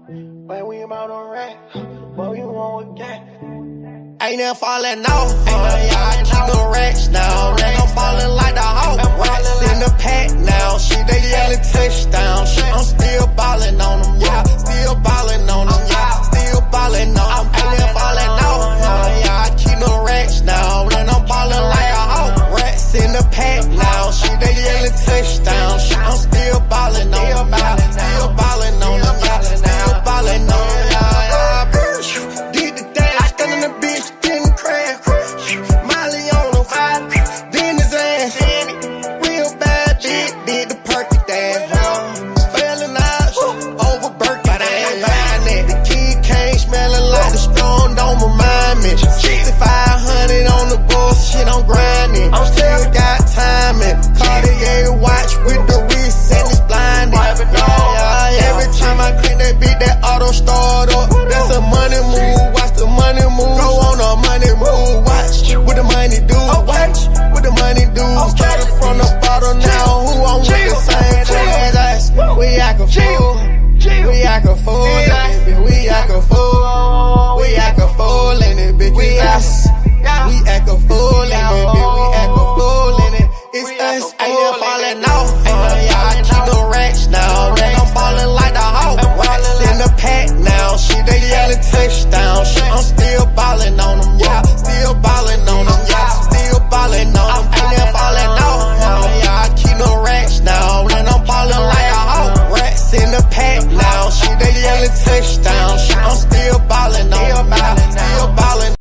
When we out on rack, what we want again? Ain't never falling off, I keep the racks now. And I'm ballin' like the Hawk, racks in the pack now. Shit, they yellin' touchdown. Shit, I'm still ballin' on them, yeah. Still ballin' on them, yeah. Still ballin' on them. Ain't never falling off, I keep the racks now. And I'm ballin' like a Hawk, racks in the pack now. Shit, they yellin' touchdown. Shit, I'm still ballin' on them, yeah. Still ballin' on them, yeah. Still ballin' on them, yeah. Did the dash, standin' the bitch, didn't crash. Molly on the fire, then his ass. Real bad bitch, did the perky dance. Fell in eyes, over Berkeley, that. The kid came smelling like the storm, don't remind me. 6,500 on the bullshit, I'm grinding. I'm still got timing. Cartier watch with the wrist and it's blinding. Every time I click that beat, that auto start up. That's a money move, watch the money move. Go on a money move, watch what the money do. Watch what the money do. Started from the bottom now, who on with the same transaction? We act a fool, we act a fool in it, bitch. We act a fool, we act a fool in it, bitch. We act a fool in it, bitch. We act a fool in it. It's us, ain't never falling off. I keep the racks now. And I'm ballin' like the Hawk, racks in the pack now. Shit, they yellin' touchdown. Shit, I'm still ballin' on them, yeah. Still ballin' on them, yeah. Still ballin' on them. Ain't never falling off. I keep the racks now. And I'm ballin' like a Hawk, racks in the pack now. Shit, they yellin' touchdown. Shit, I'm still ballin' on them, yeah. Still ballin'.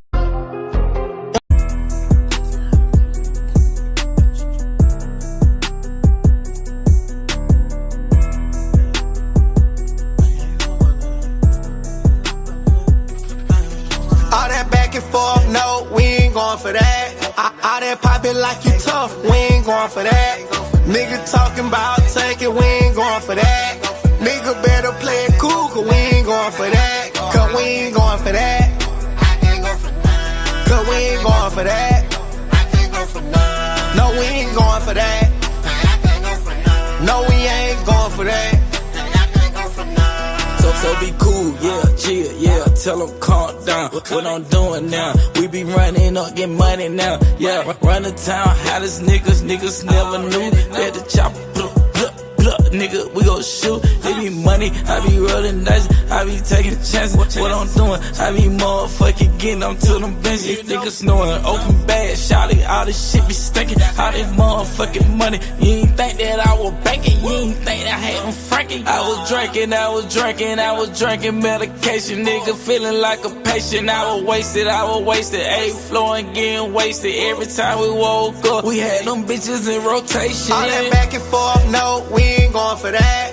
All that back and forth, no, we ain't going for that. All that poppin' like you tough, we ain't going for that. Nigga talking about taking, we ain't going for that. Nigga better play it cool, cause we ain't going for that. Cause we ain't going for that. Cause we ain't going for that. No, we ain't going for that. No, we ain't going for that. So be cool, yeah, chill, yeah, tell them calm down. What I'm doing now, we be running up, get money now. Yeah, run the town, hottest niggas never knew that the chopper, nigga, we gon' shoot. It be money, I be rolling dice, I be taking chances. What I'm doing, I be motherfucking getting them to them benches. Niggas knowing, open bag, shawty, all this shit be stinking. All this motherfucking money, you ain't think that I was banking, you ain't think that I had them franking. I was drinking medication, nigga, feeling like a patient. I was wasted, A flowing, getting wasted. Every time we woke up, we had them bitches in rotation. All that back and forth, no, we ain't going for that.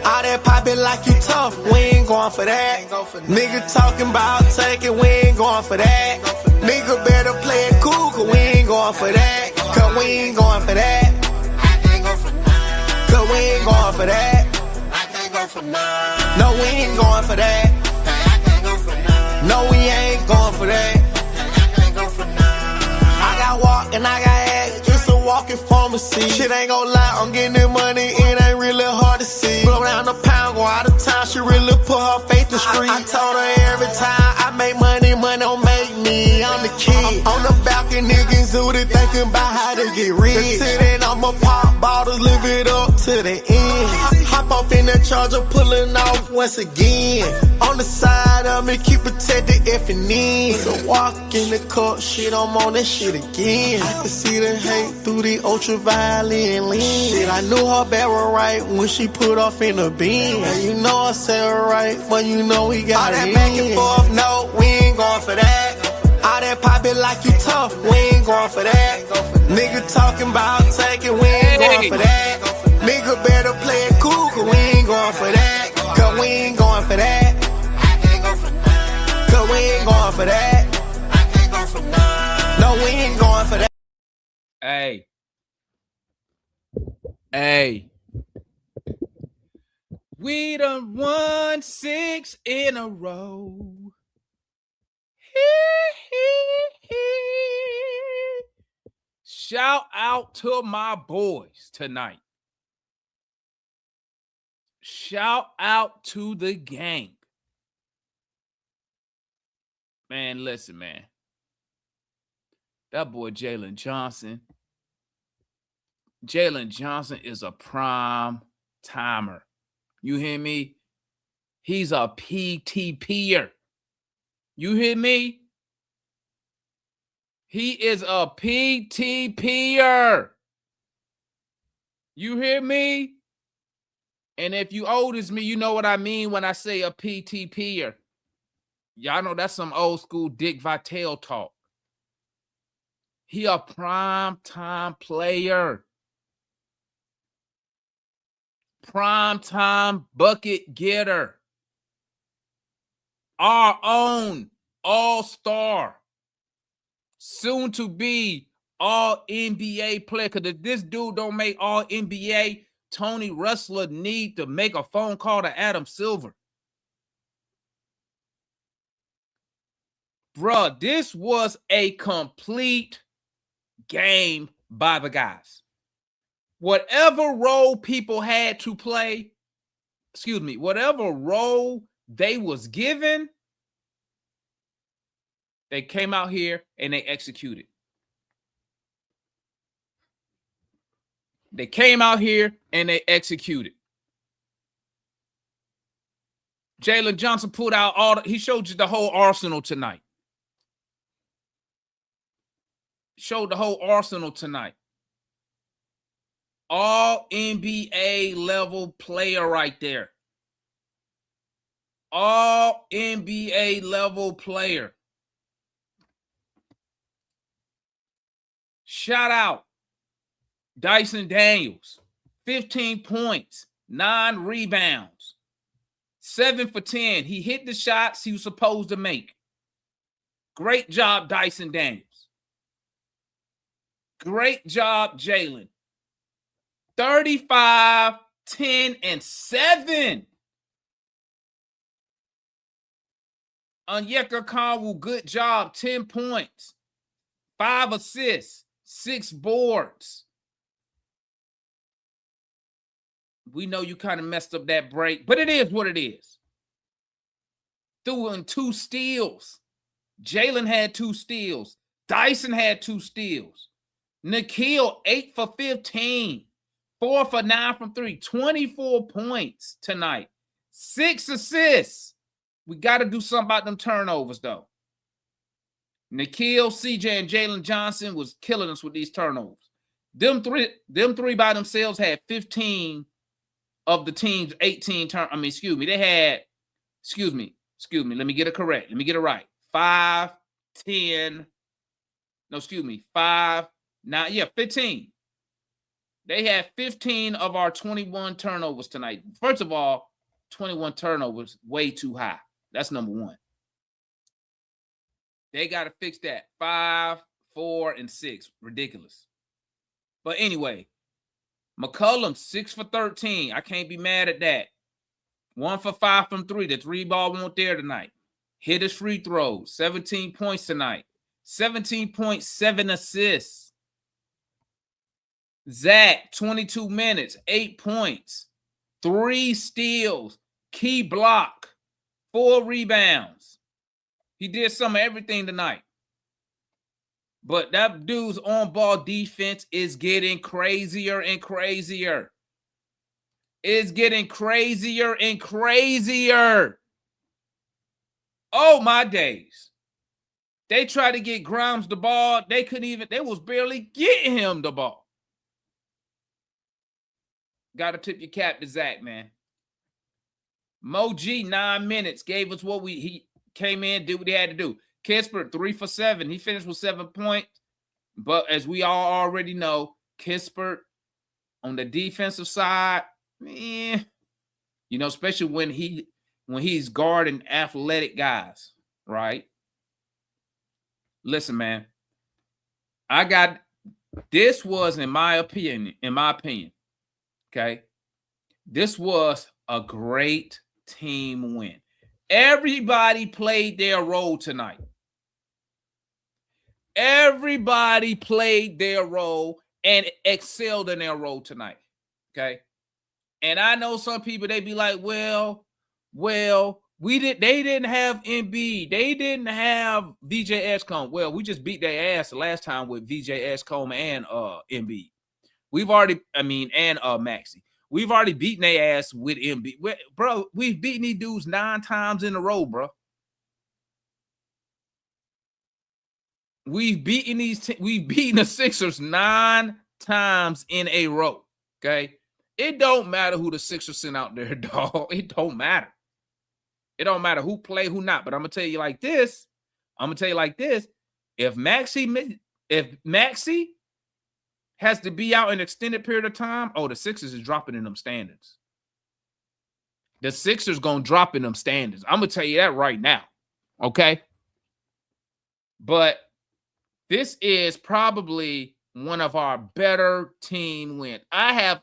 All that poppin' like you tough, we ain't going for that. Nigga talking about taking, we ain't going for that. Nigga better play it cool, cause we ain't going for that. Cause we ain't going for that. Cause we ain't going for that. No, we ain't going for that. No, we ain't going for that. I got walk and I got ass, just a walking pharmacy. Shit ain't gon' lie, I'm getting that money, it ain't really hard to see. Blow down the pound, go out of town, she really put her faith in the street. I told her every time I make money, money don't make me. I'm the kid. On the balcony, niggas zooted, thinking about how to get rich. Sitting on my pop bottles, live it up to the end. Hop off in that charger, pulling off once again. On the side of me, keep protected F and N. So walk in the court, shit, I'm on that shit again. I can see the hate through the ultraviolet lens. Shit, I knew her barrel right when she put off in the beam. And you know I said her right, but you know we got all that back and forth, no, we ain't going for that. All that poppin' like you tough, we ain't going for that. Nigga talking about taking, we ain't going for that. Nigga better play it cool, cause we ain't going for that. Cause we ain't going for that. Cause we ain't going for that. No, we ain't going for that. Hey. We done won 6 in a row. Shout out to my boys tonight. Shout out to the gang. Man, listen, man. That boy Jalen Johnson is a prime timer. You hear me? He's a PTPer. You hear me? He is a PTPer. You hear me? And if you old as me, you know what I mean when I say a PTPer. Y'all know that's some old school Dick Vitale talk. He a prime time player. Prime time bucket getter. Our own all-star. Soon to be all NBA player. Because if this dude don't make all NBA, Tony Ressler need to make a phone call to Adam Silver. Bruh, this was a complete game by the guys. Whatever role people had to play, whatever role they was given, they came out here and they executed. They came out here and they executed. Jalen Johnson pulled out he showed you the whole arsenal tonight. Showed the whole arsenal tonight. All NBA level player right there. All NBA level player. Shout out Dyson Daniels. 15 points, 9 rebounds, 7 for 10. He hit the shots he was supposed to make. Great job, Dyson Daniels. Great job, Jalen. 35, 10, and 7. Onyeka Okongwu, good job. 10 points, 5 assists, 6 boards. We know you kind of messed up that break, but it is what it is. Threw in 2 steals. Jalen had 2 steals. Dyson had 2 steals. Nikhil, 8 for 15. 4 for 9 from 3. 24 points tonight. 6 assists. We got to do something about them turnovers, though. Nikhil, CJ, and Jalen Johnson was killing us with these turnovers. Them three by themselves had 15 of the team's 18 Let me get it correct. Let me get it right. 5, 10. No, 5, 9. Yeah, 15. They had 15 of our 21 turnovers tonight. First of all, 21 turnovers, way too high. That's number one. They got to fix that. 5, 4, and 6. Ridiculous. But anyway, McCollum, 6 for 13. I can't be mad at that. 1 for 5 from 3. The 3 ball won't there tonight. Hit his free throws. 17 points tonight. 17.7 assists. Zach, 22 minutes, 8 points, 3 steals, key block, 4 rebounds. He did some of everything tonight. But that dude's on-ball defense is getting crazier and crazier. It's getting crazier and crazier. Oh, my days. They tried to get Grimes the ball. They was barely getting him the ball. Got to tip your cap to Zach, man. Mo G, 9 minutes, gave us what he came in, did what he had to do. Kispert, 3 for 7. He finished with 7 points. But as we all already know, Kispert on the defensive side, especially when he's guarding athletic guys, right? Listen, man. This was, in my opinion, okay, this was a great team win. Everybody played their role tonight. Everybody played their role and excelled in their role tonight, okay? And I know some people, they be like, well, They didn't have Embiid. They didn't have VJ Edgecombe. Well, we just beat their ass the last time with VJ Edgecombe and Embiid. We've already, and Maxey. We've already beaten their ass with Embiid. Bro, we've beaten these dudes 9 times in a row, bro. We've beaten the Sixers 9 times in a row. Okay. It don't matter who the Sixers send out there, dog. It don't matter. It don't matter who play, who not. But I'm gonna tell you like this. If Maxey has to be out an extended period of time, the Sixers is dropping in them standards. The Sixers gonna drop in them standards. I'm gonna tell you that right now. Okay. But this is probably one of our better team wins. I have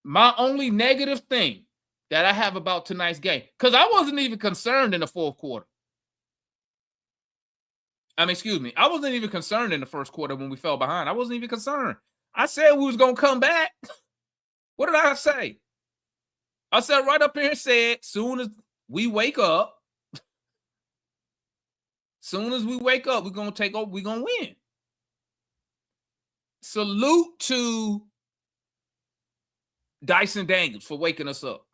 my only negative thing that I have about tonight's game, because I wasn't even concerned in the fourth quarter. I wasn't even concerned in the first quarter when we fell behind. I wasn't even concerned. I said we was going to come back. What did I say? I said right up here and said, soon as we wake up, we're going to take over. We're going to win. Salute to Dyson Daniels for waking us up.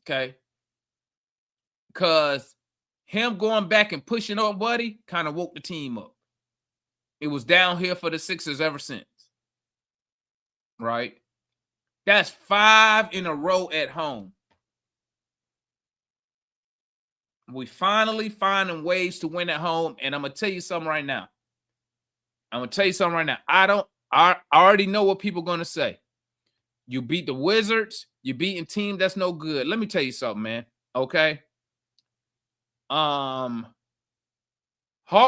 Okay. Because him going back and pushing up Buddy kind of woke the team up. It was down here for the Sixers ever since. Right? That's 5 in a row at home. We finally finding ways to win at home. And I'm going to tell you something right now. I already know what people are going to say. You beat the Wizards. You're beating a team that's no good. Let me tell you something, man. Okay? Hawk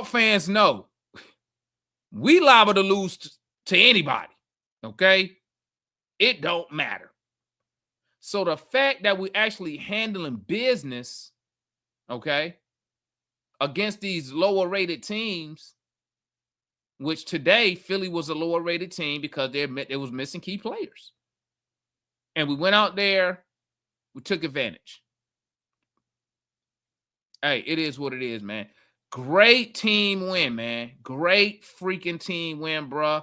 fans know we liable to lose to anybody. Okay? It don't matter. So the fact that we're actually handling business, okay, against these lower rated teams, which today Philly was a lower rated team because it was missing key players. And we went out there, we took advantage. Hey, it is what it is, man. Great team win, man. Great freaking team win, bro.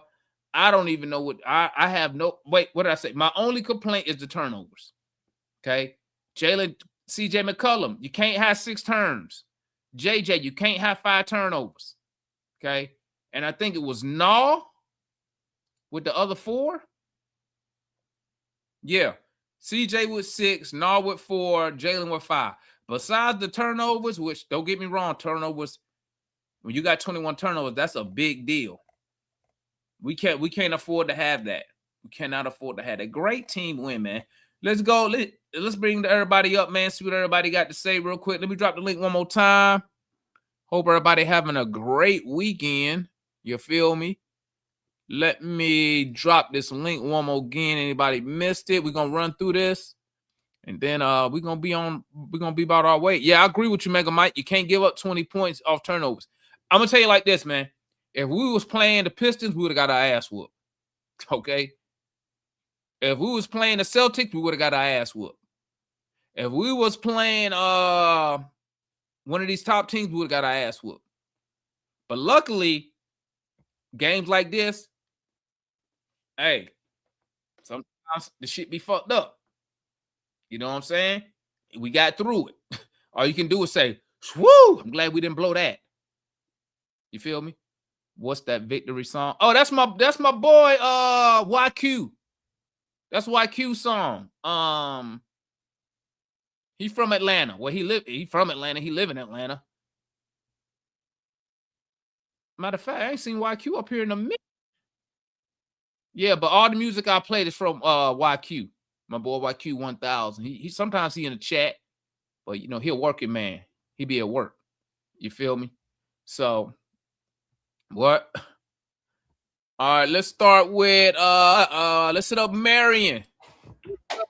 I don't even know what I have no. Wait, what did I say? My only complaint is the turnovers. Okay. CJ McCollum, you can't have 6 turns. JJ, you can't have 5 turnovers. Okay. And I think it was Naw with the other 4. Yeah. CJ with 6, Naw with 4, Jalen with 5. Besides the turnovers, which don't get me wrong, turnovers, when you got 21 turnovers, that's a big deal. We can't afford to have that. We cannot afford to have that. Great team win, man. Let's go. Let's bring everybody up, man. See what everybody got to say real quick. Let me drop the link one more time. Hope everybody having a great weekend. You feel me? Let me drop this link one more again. Anybody missed it? We're gonna run through this. And then we're gonna be about our way. Yeah, I agree with you, Mega Mike. You can't give up 20 points off turnovers. I'm gonna tell you like this, man. If we was playing the Pistons, we would have got our ass whooped. Okay. If we was playing the Celtics, we would have got our ass whooped. If we was playing one of these top teams, we would have got our ass whooped. But luckily, games like this, hey, sometimes the shit be fucked up. You know what I'm saying? We got through it. All you can do is say, whoo, I'm glad we didn't blow that. You feel me? What's that victory song? Oh, that's my boy YQ. That's YQ song. He from Atlanta. Well, he from Atlanta. He live in Atlanta. Matter of fact, I ain't seen YQ up here in a minute. Yeah, but all the music I played is from YQ. My boy YQ 1000. He sometimes he in the chat, but you know, he a working man. He be at work. You feel me? So what? All right, let's start with let's set up Marion. Good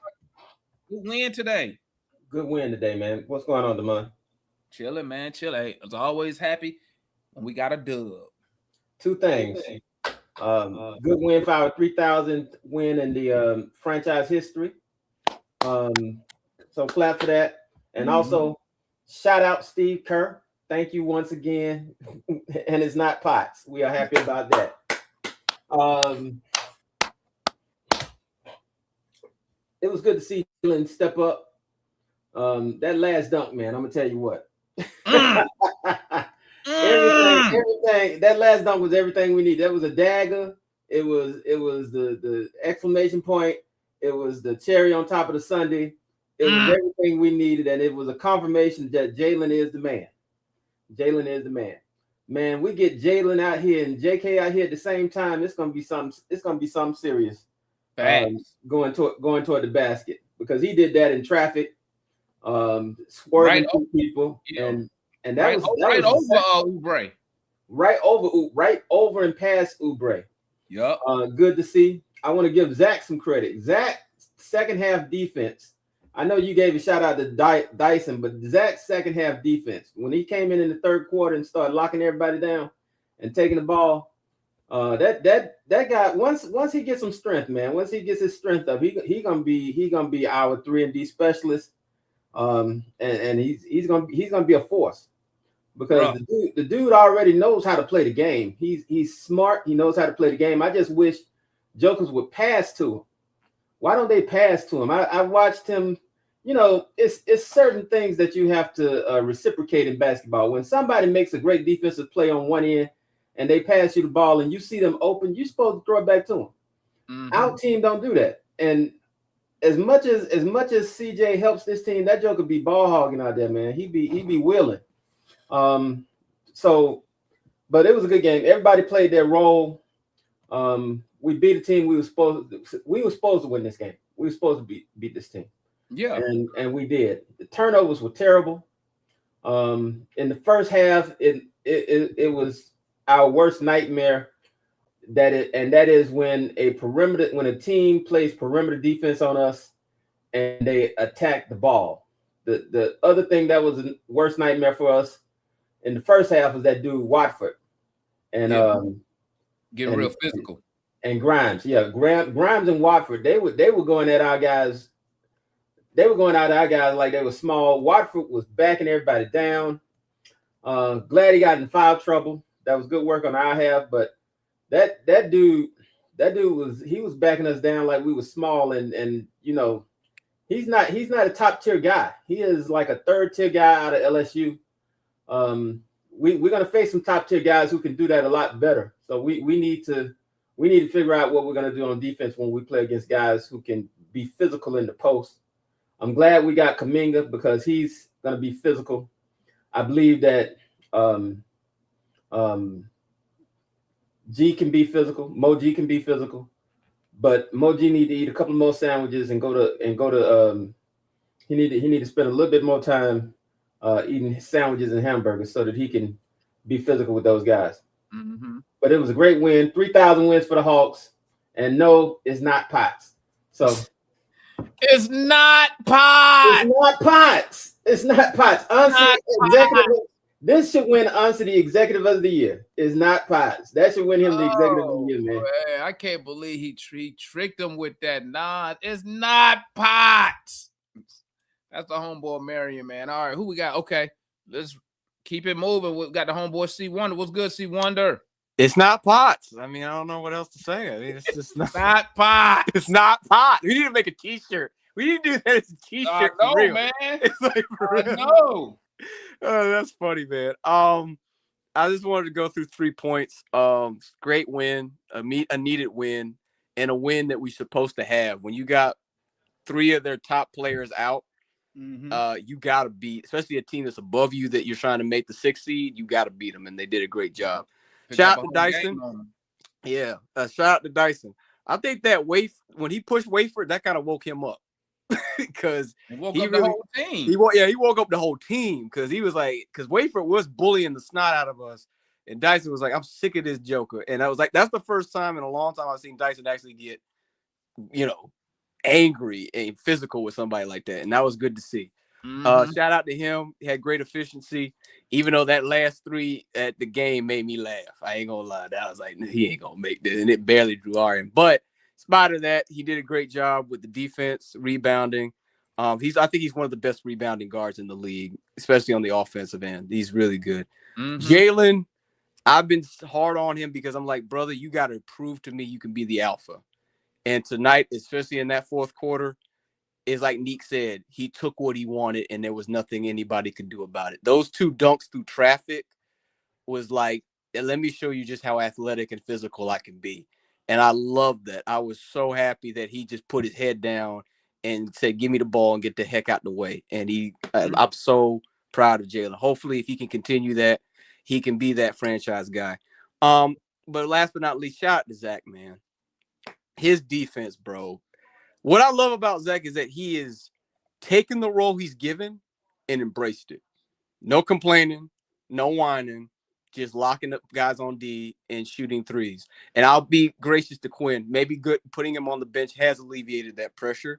win today. Good win today, man. What's going on, Damon? Chilling, man. Chilling. As always, happy when we got a dub. 2 things. Good win for our 3,000th win in the franchise history. So clap for that. And also shout out Steve Kerr. Thank you once again. And it's not Potts. We are happy about that. It was good to see Jalen step up. That last dunk, man, I'm gonna tell you what. Everything. That last dunk was everything we need. That was a dagger. It was the exclamation point. It was the cherry on top of the sundae. It was everything we needed, and it was a confirmation that Jalen is the man. Jalen is the man. Man, we get Jalen out here and JK out here at the same time. It's gonna be something. It's gonna be something serious. Going toward the basket, because he did that in traffic, swerving through people, and that was over Oubre. Right over and past Oubre. Yep. Good to see. I want to give Zach some credit. Zach, second half defense. I know you gave a shout out to Dyson, but Zach's second half defense, when he came in the third quarter and started locking everybody down and taking the ball, that guy, once he gets some strength, man, once he gets his strength up, he gonna be our 3-and-D specialist, and he's gonna be a force, because the dude already knows how to play the game. He's smart. He knows how to play the game. I just wish jokers would pass to him. Why don't they pass to him? I watched him. You know, it's certain things that you have to reciprocate in basketball. When somebody makes a great defensive play on one end and they pass you the ball and you see them open, you're supposed to throw it back to them. Our team don't do that. And as much as CJ helps this team, that joker be ball hogging out there, man. He be willing. So, but it was a good game. Everybody played their role. We beat a team we were supposed to win this game. We were supposed to beat this team. Yeah, and we did. The turnovers were terrible. In the first half, it was our worst nightmare. That is when a team plays perimeter defense on us and they attack the ball. The other thing that was the worst nightmare for us in the first half was that dude Watford and getting real physical. And Grimes, Grimes and Watford, they were going at our guys. They were going out at our guys like they were small. Watford was backing everybody down. Glad he got in foul trouble. That was good work on our half, but that dude was backing us down like we were small, and you know, he's not a top tier guy. He is like a third tier guy out of LSU. We're gonna face some top tier guys who can do that a lot better. So we need to figure out what we're gonna do on defense when we play against guys who can be physical in the post. I'm glad we got Kuminga because he's gonna be physical. I believe that G can be physical. Mo G can be physical, but Mo G need to eat a couple more sandwiches and go to. He need to spend a little bit more time eating sandwiches and hamburgers so that he can be physical with those guys. But it was a great win. 3,000 wins for the Hawks, and no, it's not Potts. So it's not Potts. It's not Potts. It's not Potts. This should win Unser the Executive of the Year. It's not Potts. That should win him the Executive of the Year, man. Man, I can't believe he tricked him with that. Nah, it's not Potts. That's the homeboy Marion, man. All right, who we got? Okay, let's keep it moving. We got the homeboy C Wonder. What's good, C Wonder? It's not Potts. I mean, I don't know what else to say. I mean, it's just not Potts. It's not Potts. We need to make a T-shirt. We need to do that as a T-shirt. No, real. Man. It's like for real. No. Oh, that's funny, man. I just wanted to go through 3 points. Great win, a needed win, and a win that we're supposed to have. When you got 3 of their top players out, you got to beat, especially a team that's above you that you're trying to make the 6th seed. You got to beat them, and they did a great job. Shout out to Dyson. Yeah, shout out to Dyson. I think that when he pushed Wayford, that kind of woke him up because he woke up the whole team. He woke up the whole team because he was like, because Wayford was bullying the snot out of us, and Dyson was like, "I'm sick of this joker," and I was like, that's the first time in a long time I've seen Dyson actually get, angry and physical with somebody like that, and that was good to see. Shout out to him. He had great efficiency, even though that last 3 at the game made me laugh. I ain't gonna lie. I was like, he ain't gonna make this, and it barely drew our in. But in spite of that, he did a great job with the defense, rebounding. I think he's one of the best rebounding guards in the league, especially on the offensive end. He's really good. Jalen, I've been hard on him because I'm like, brother, you got to prove to me you can be the alpha. And tonight, especially in that fourth quarter, is like Neek said, he took what he wanted and there was nothing anybody could do about it. Those 2 dunks through traffic was like, let me show you just how athletic and physical I can be. And I love that. I was so happy that he just put his head down and said, give me the ball and get the heck out the way. And I'm so proud of Jalen. Hopefully, if he can continue that, he can be that franchise guy. But last but not least, shout out to Zach, man. His defense, bro. What I love about Zach is that he is taking the role he's given and embraced it. No complaining, no whining, just locking up guys on D and shooting threes. And I'll be gracious to Quinn. Maybe putting him on the bench has alleviated that pressure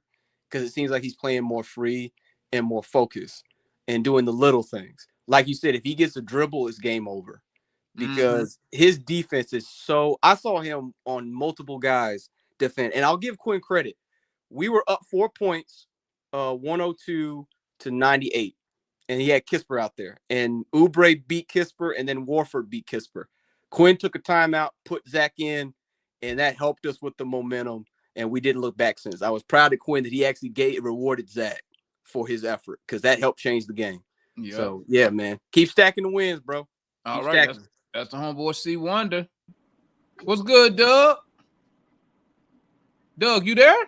because it seems like he's playing more free and more focused and doing the little things. Like you said, if he gets a dribble, it's game over because his defense is so – I saw him on multiple guys defend. And I'll give Quinn credit. We were up 4 points, 102 to 98. And he had Kisper out there. And Oubre beat Kisper, and then Warford beat Kisper. Quinn took a timeout, put Zach in, and that helped us with the momentum. And we didn't look back since. I was proud of Quinn that he actually rewarded Zach for his effort because that helped change the game. Yep. So, yeah, man. Keep stacking the wins, bro. All right. That's the homeboy C Wonder. What's good, Doug? Doug, you there?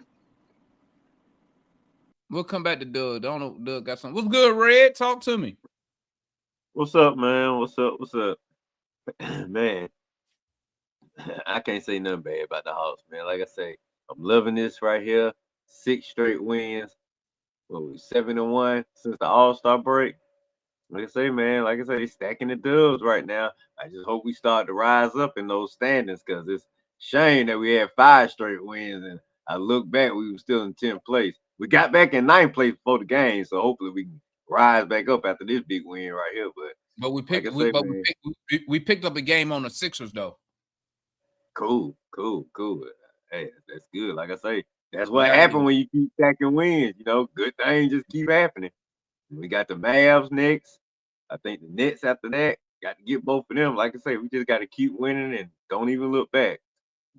We'll come back to Doug. I don't know if Doug got something. What's good, Red? Talk to me. What's up, man? What's up? Man, I can't say nothing bad about the Hawks, man. Like I say, I'm loving this right here. 6 straight wins. What was 7-1 since the All-Star break? Like I say, man, they stacking the dubs right now. I just hope we start to rise up in those standings because it's shame that we had 5 straight wins and I look back, we were still in 10th place. We got back in 9th place before the game, so hopefully we can rise back up after this big win right here. But we picked up a game on the Sixers though. Cool. Hey, that's good. Like I say, that's what happened when you keep stacking wins. You know, good things just keep happening. We got the Mavs next. I think the Nets after that. Got to get both of them. Like I say, we just got to keep winning and don't even look back.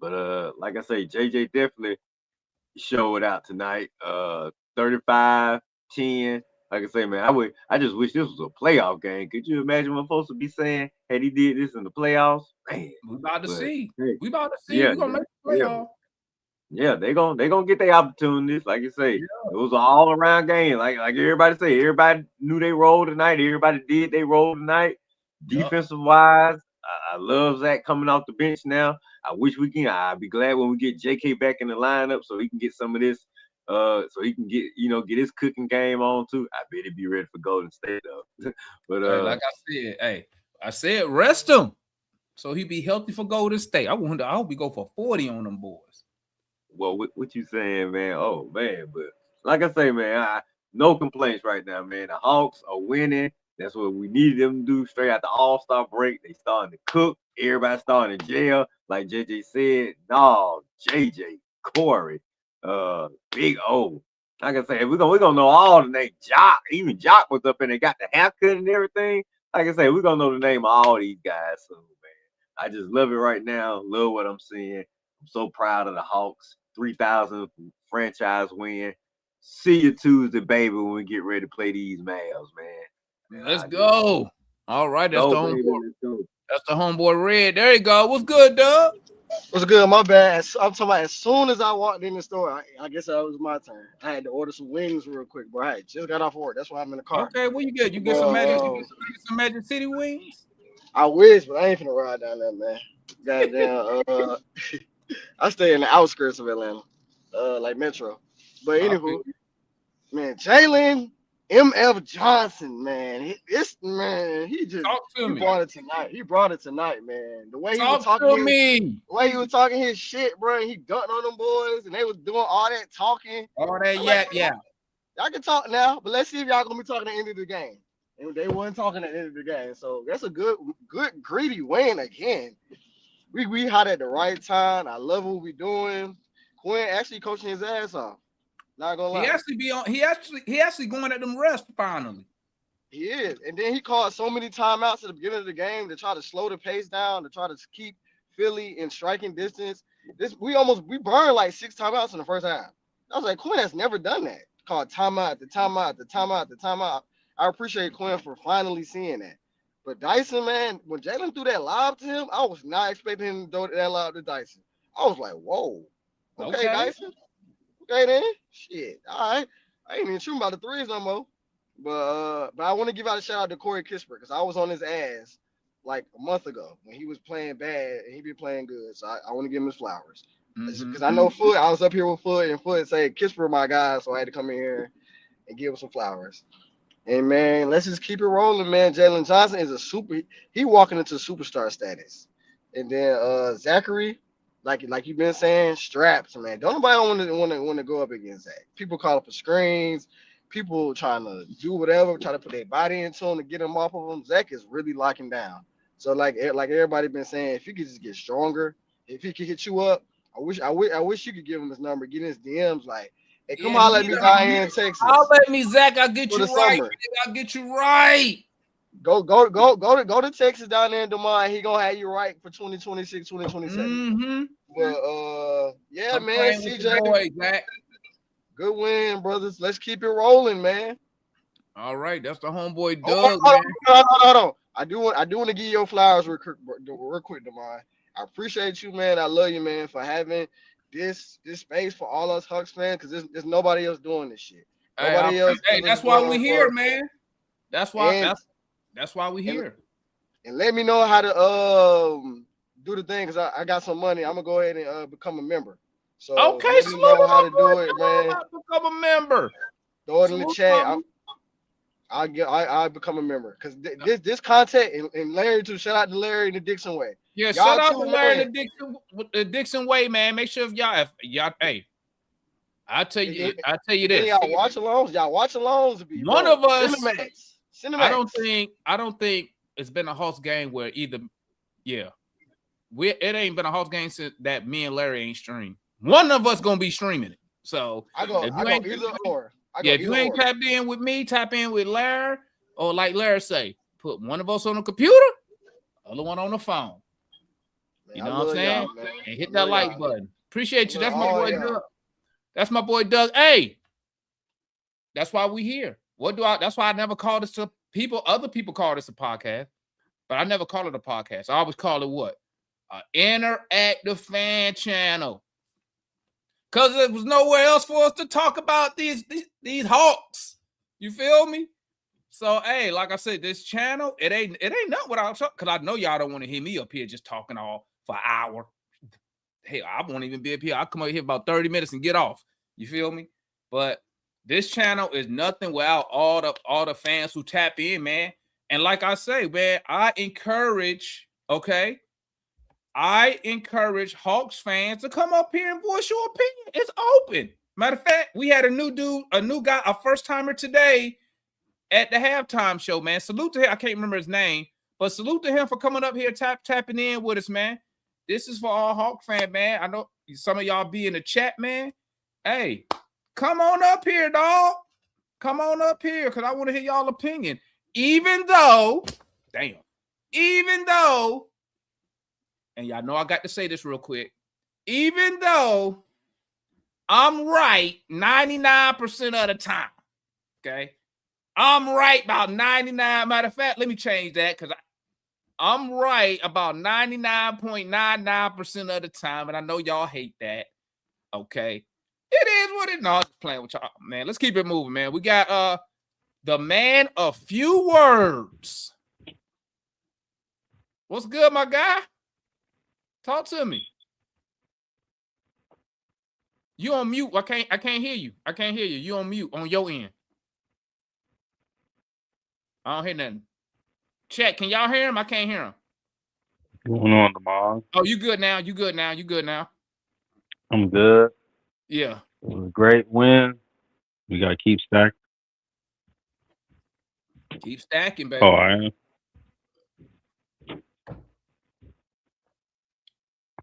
But like I say, JJ definitely showed out tonight. 35-10. Like I say, man, I just wish this was a playoff game. Could you imagine what folks would be saying had he did this in the playoffs? Man, we about to see. Hey, we about to see. We're gonna make the playoff. Yeah, they gonna get their opportunities. Like you say, It was an all around game. Like everybody say, everybody knew they role tonight. Everybody did they role tonight. Defensive wise, I love Zach coming off the bench now. I wish we can. I'd be glad when we get JK back in the lineup so he can get some of this. So he can get his cooking game on too. I bet he'd be ready for Golden State though. But like I said, rest him so he be healthy for Golden State. I hope we go for 40 on them boys. Well, what you saying, man? Oh man, but like I say, man, no complaints right now, man. The Hawks are winning. That's what we needed them to do straight out the All-Star break. They starting to cook. Everybody starting in jail. Like JJ said, no, JJ, Corey, Big O. Like I say, we're gonna know all the names. Jock, even Jock was up in there, got the haircut and everything. Like I say, we're gonna know the name of all these guys soon, man. I just love it right now. Love what I'm seeing. I'm so proud of the Hawks. 3,000 franchise win. See you Tuesday, baby, when we get ready to play these Mavs, man. Let's go. All right, that's the homeboy. That's the homeboy Red. There you go. What's good, Doug? What's good? My bad. I'm talking about as soon as I walked in the store, I guess that was my turn. I had to order some wings real quick, bro. I just got off work. That's why I'm in the car. Okay, what you get? You get some Magic City wings? I wish, but I ain't finna ride down there, man. Goddamn. I stay in the outskirts of Atlanta, like Metro. But anywho, man, Jalen M.F. Johnson, man, he brought it tonight. He brought it tonight, man. The way he was talking his shit, bro. He dunked on them boys, and they was doing all that talking. All that Y'all can talk now, but let's see if y'all gonna be talking at the end of the game. And they wasn't talking at the end of the game, so that's a good greedy win again. We hot at the right time. I love what we doing. Quinn actually coaching his ass off. Not gonna lie. He actually going at them refs finally. He is. And then he called so many timeouts at the beginning of the game to try to slow the pace down, to try to keep Philly in striking distance. We burned like 6 timeouts in the first half. I was like, Quinn has never done that. Called timeout, the timeout, the timeout, the timeout. I appreciate Quinn for finally seeing that. But Dyson, man, when Jalen threw that lob to him, I was not expecting him to throw that lob to Dyson. I was like, whoa. Okay. Dyson. Okay, then. Shit. All right. I ain't even shooting about the threes no more. But I want to give out a shout out to Corey Kispert because I was on his ass like a month ago when he was playing bad and he been playing good. So I want to give him his flowers because I know Foot. I was up here with Foot and Foot said Kispert my guy, so I had to come in here and give him some flowers. And man, let's just keep it rolling, man. Jalen Johnson is a super. He walking into superstar status. And then Zachary, like you've been saying, straps, man. Don't nobody want to go up against Zach. People call up for screens. People trying to do whatever, try to put their body into him to get him off of him. Zach is really locking down. So like everybody been saying, if you could just get stronger, if he could hit you up, I wish you could give him his number, get in his DMs, like, hey, come holler at me down here in Texas. Holler at me, Zach. I'll get you right. I'll get you right. Go to Texas down there in Des Moines. He gonna have you right for 2026, 2027. But yeah, I'm man, CJ. Boy, Zach. Good win, brothers. Let's keep it rolling, man. All right, that's the homeboy Doug. Hold on. I do want to give you your flowers real quick, Demar. I appreciate you, man. I love you, man, for having this space for all us Hucks fans, because there's nobody else doing this shit. Nobody else. Hey, that's why we here, man. That's why we here. And let me know how to do the thing, because I got some money. I'm gonna go ahead and become a member. So okay, so know how to do it, man. Become a member. Throw it in the chat. I'll become a member because this content and Larry too. Shout out to Larry the Dixon way. Yeah, shout out to Larry the Dixon way, man. Make sure if y'all hey, I tell you this. Y'all watch alongs. One of us. Cinemax. I don't think it's been a Hawks game where either. Yeah, it ain't been a Hawks game since that me and Larry ain't streamed. One of us gonna be streaming it. So if you ain't tapped in with me, tap in with Larry, or like Larry say, put one of us on the computer, other one on the phone. Man, you know what I'm saying? And hit that like button. Appreciate you. That's my boy Doug. That's my boy Doug. Hey, that's why we here. That's why I never called this to people. Other people call this a podcast, but I never call it a podcast. I always call it what? An interactive fan channel. Because there was nowhere else for us to talk about these Hawks. You feel me? So, hey, like I said, this channel, it ain't nothing without talk. Because I know y'all don't want to hear me up here just talking all for an hour. Hey, I won't even be up here. I'll come up here about 30 minutes and get off. You feel me? But this channel is nothing without all the fans who tap in, man. And like I say, man, I encourage Hawks fans to come up here and voice your opinion. It's open. Matter of fact, we had a new guy, a first timer today at the halftime show, man. Salute to him. I can't remember his name, but salute to him for coming up here, tapping in with us, man. This is for all Hawk fan, man. I know some of y'all be in the chat, man. Hey, come on up here, dog. Come on up here, because I want to hear y'all opinion. Even though, and y'all know I got to say this real quick. Even though I'm right 99% of the time, okay? I'm right about 99. Matter of fact, let me change that because I'm right about 99.99% of the time, and I know y'all hate that, okay? It is what it is. No, I'm just playing with y'all, man. Let's keep it moving, man. We got the man of few words. What's good, my guy? Talk to me. You on mute. I can't hear you. I can't hear you. You on mute on your end. I don't hear nothing. Check. Can y'all hear him? I can't hear him. What's going on, Demar? Oh, you good now. You good now. I'm good. Yeah. It was a great win. We got to keep stacking. Keep stacking, baby. Oh, I am.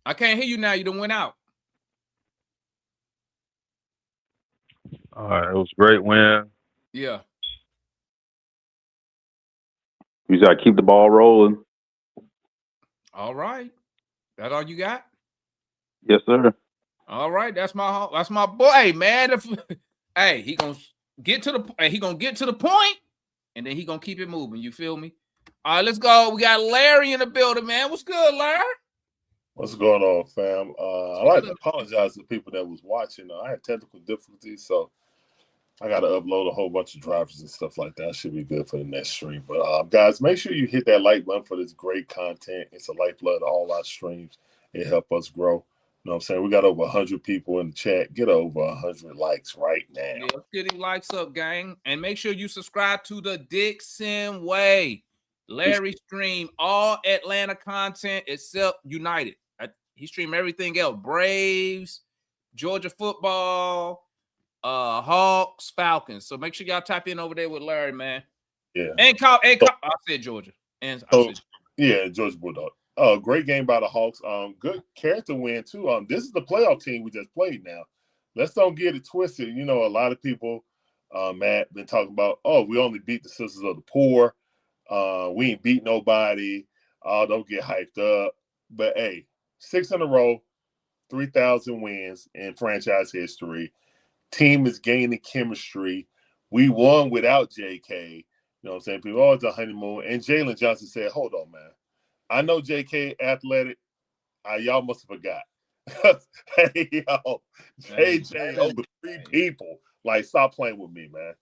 I can't hear you now. You done went out. All right, it was a great win. Yeah. You got to keep the ball rolling. All right. That all you got? Yes, sir. All right. That's my boy, man. Hey, he gonna get to the point, and then he gonna keep it moving. You feel me? All right, let's go. We got Larry in the building, man. What's good, Larry? What's going on, fam? I like to apologize to people that was watching. I had technical difficulties, so I got to upload a whole bunch of drivers and stuff like that. Should be good for the next stream. But guys, make sure you hit that like button for this great content. It's a lifeblood of all our streams. It help us grow. You know what I'm saying? We got over 100 people in the chat. Get over 100 likes right now. Yeah, let's get these likes up, gang. And make sure you subscribe to the Dixon Way. Larry stream all Atlanta content except United. He stream everything else. Braves, Georgia football, Hawks, Falcons. So make sure y'all tap in over there with Larry, man. Yeah. And I said Georgia. And yeah, Georgia Bulldog. Great game by the Hawks. Good character win too. This is the playoff team we just played now. Let's don't get it twisted. You know, a lot of people, Matt, been talking about, we only beat the Sisters of the Poor. We ain't beat nobody. Don't get hyped up. But hey, 6 in a row, 3,000 wins in franchise history. Team is gaining chemistry. We won without JK. You know what I'm saying? People always a honeymoon. And Jalen Johnson said, hold on, man. I know JK athletic. Y'all must have forgot. Hey, yo, JJ over 3 people. Like, stop playing with me, man.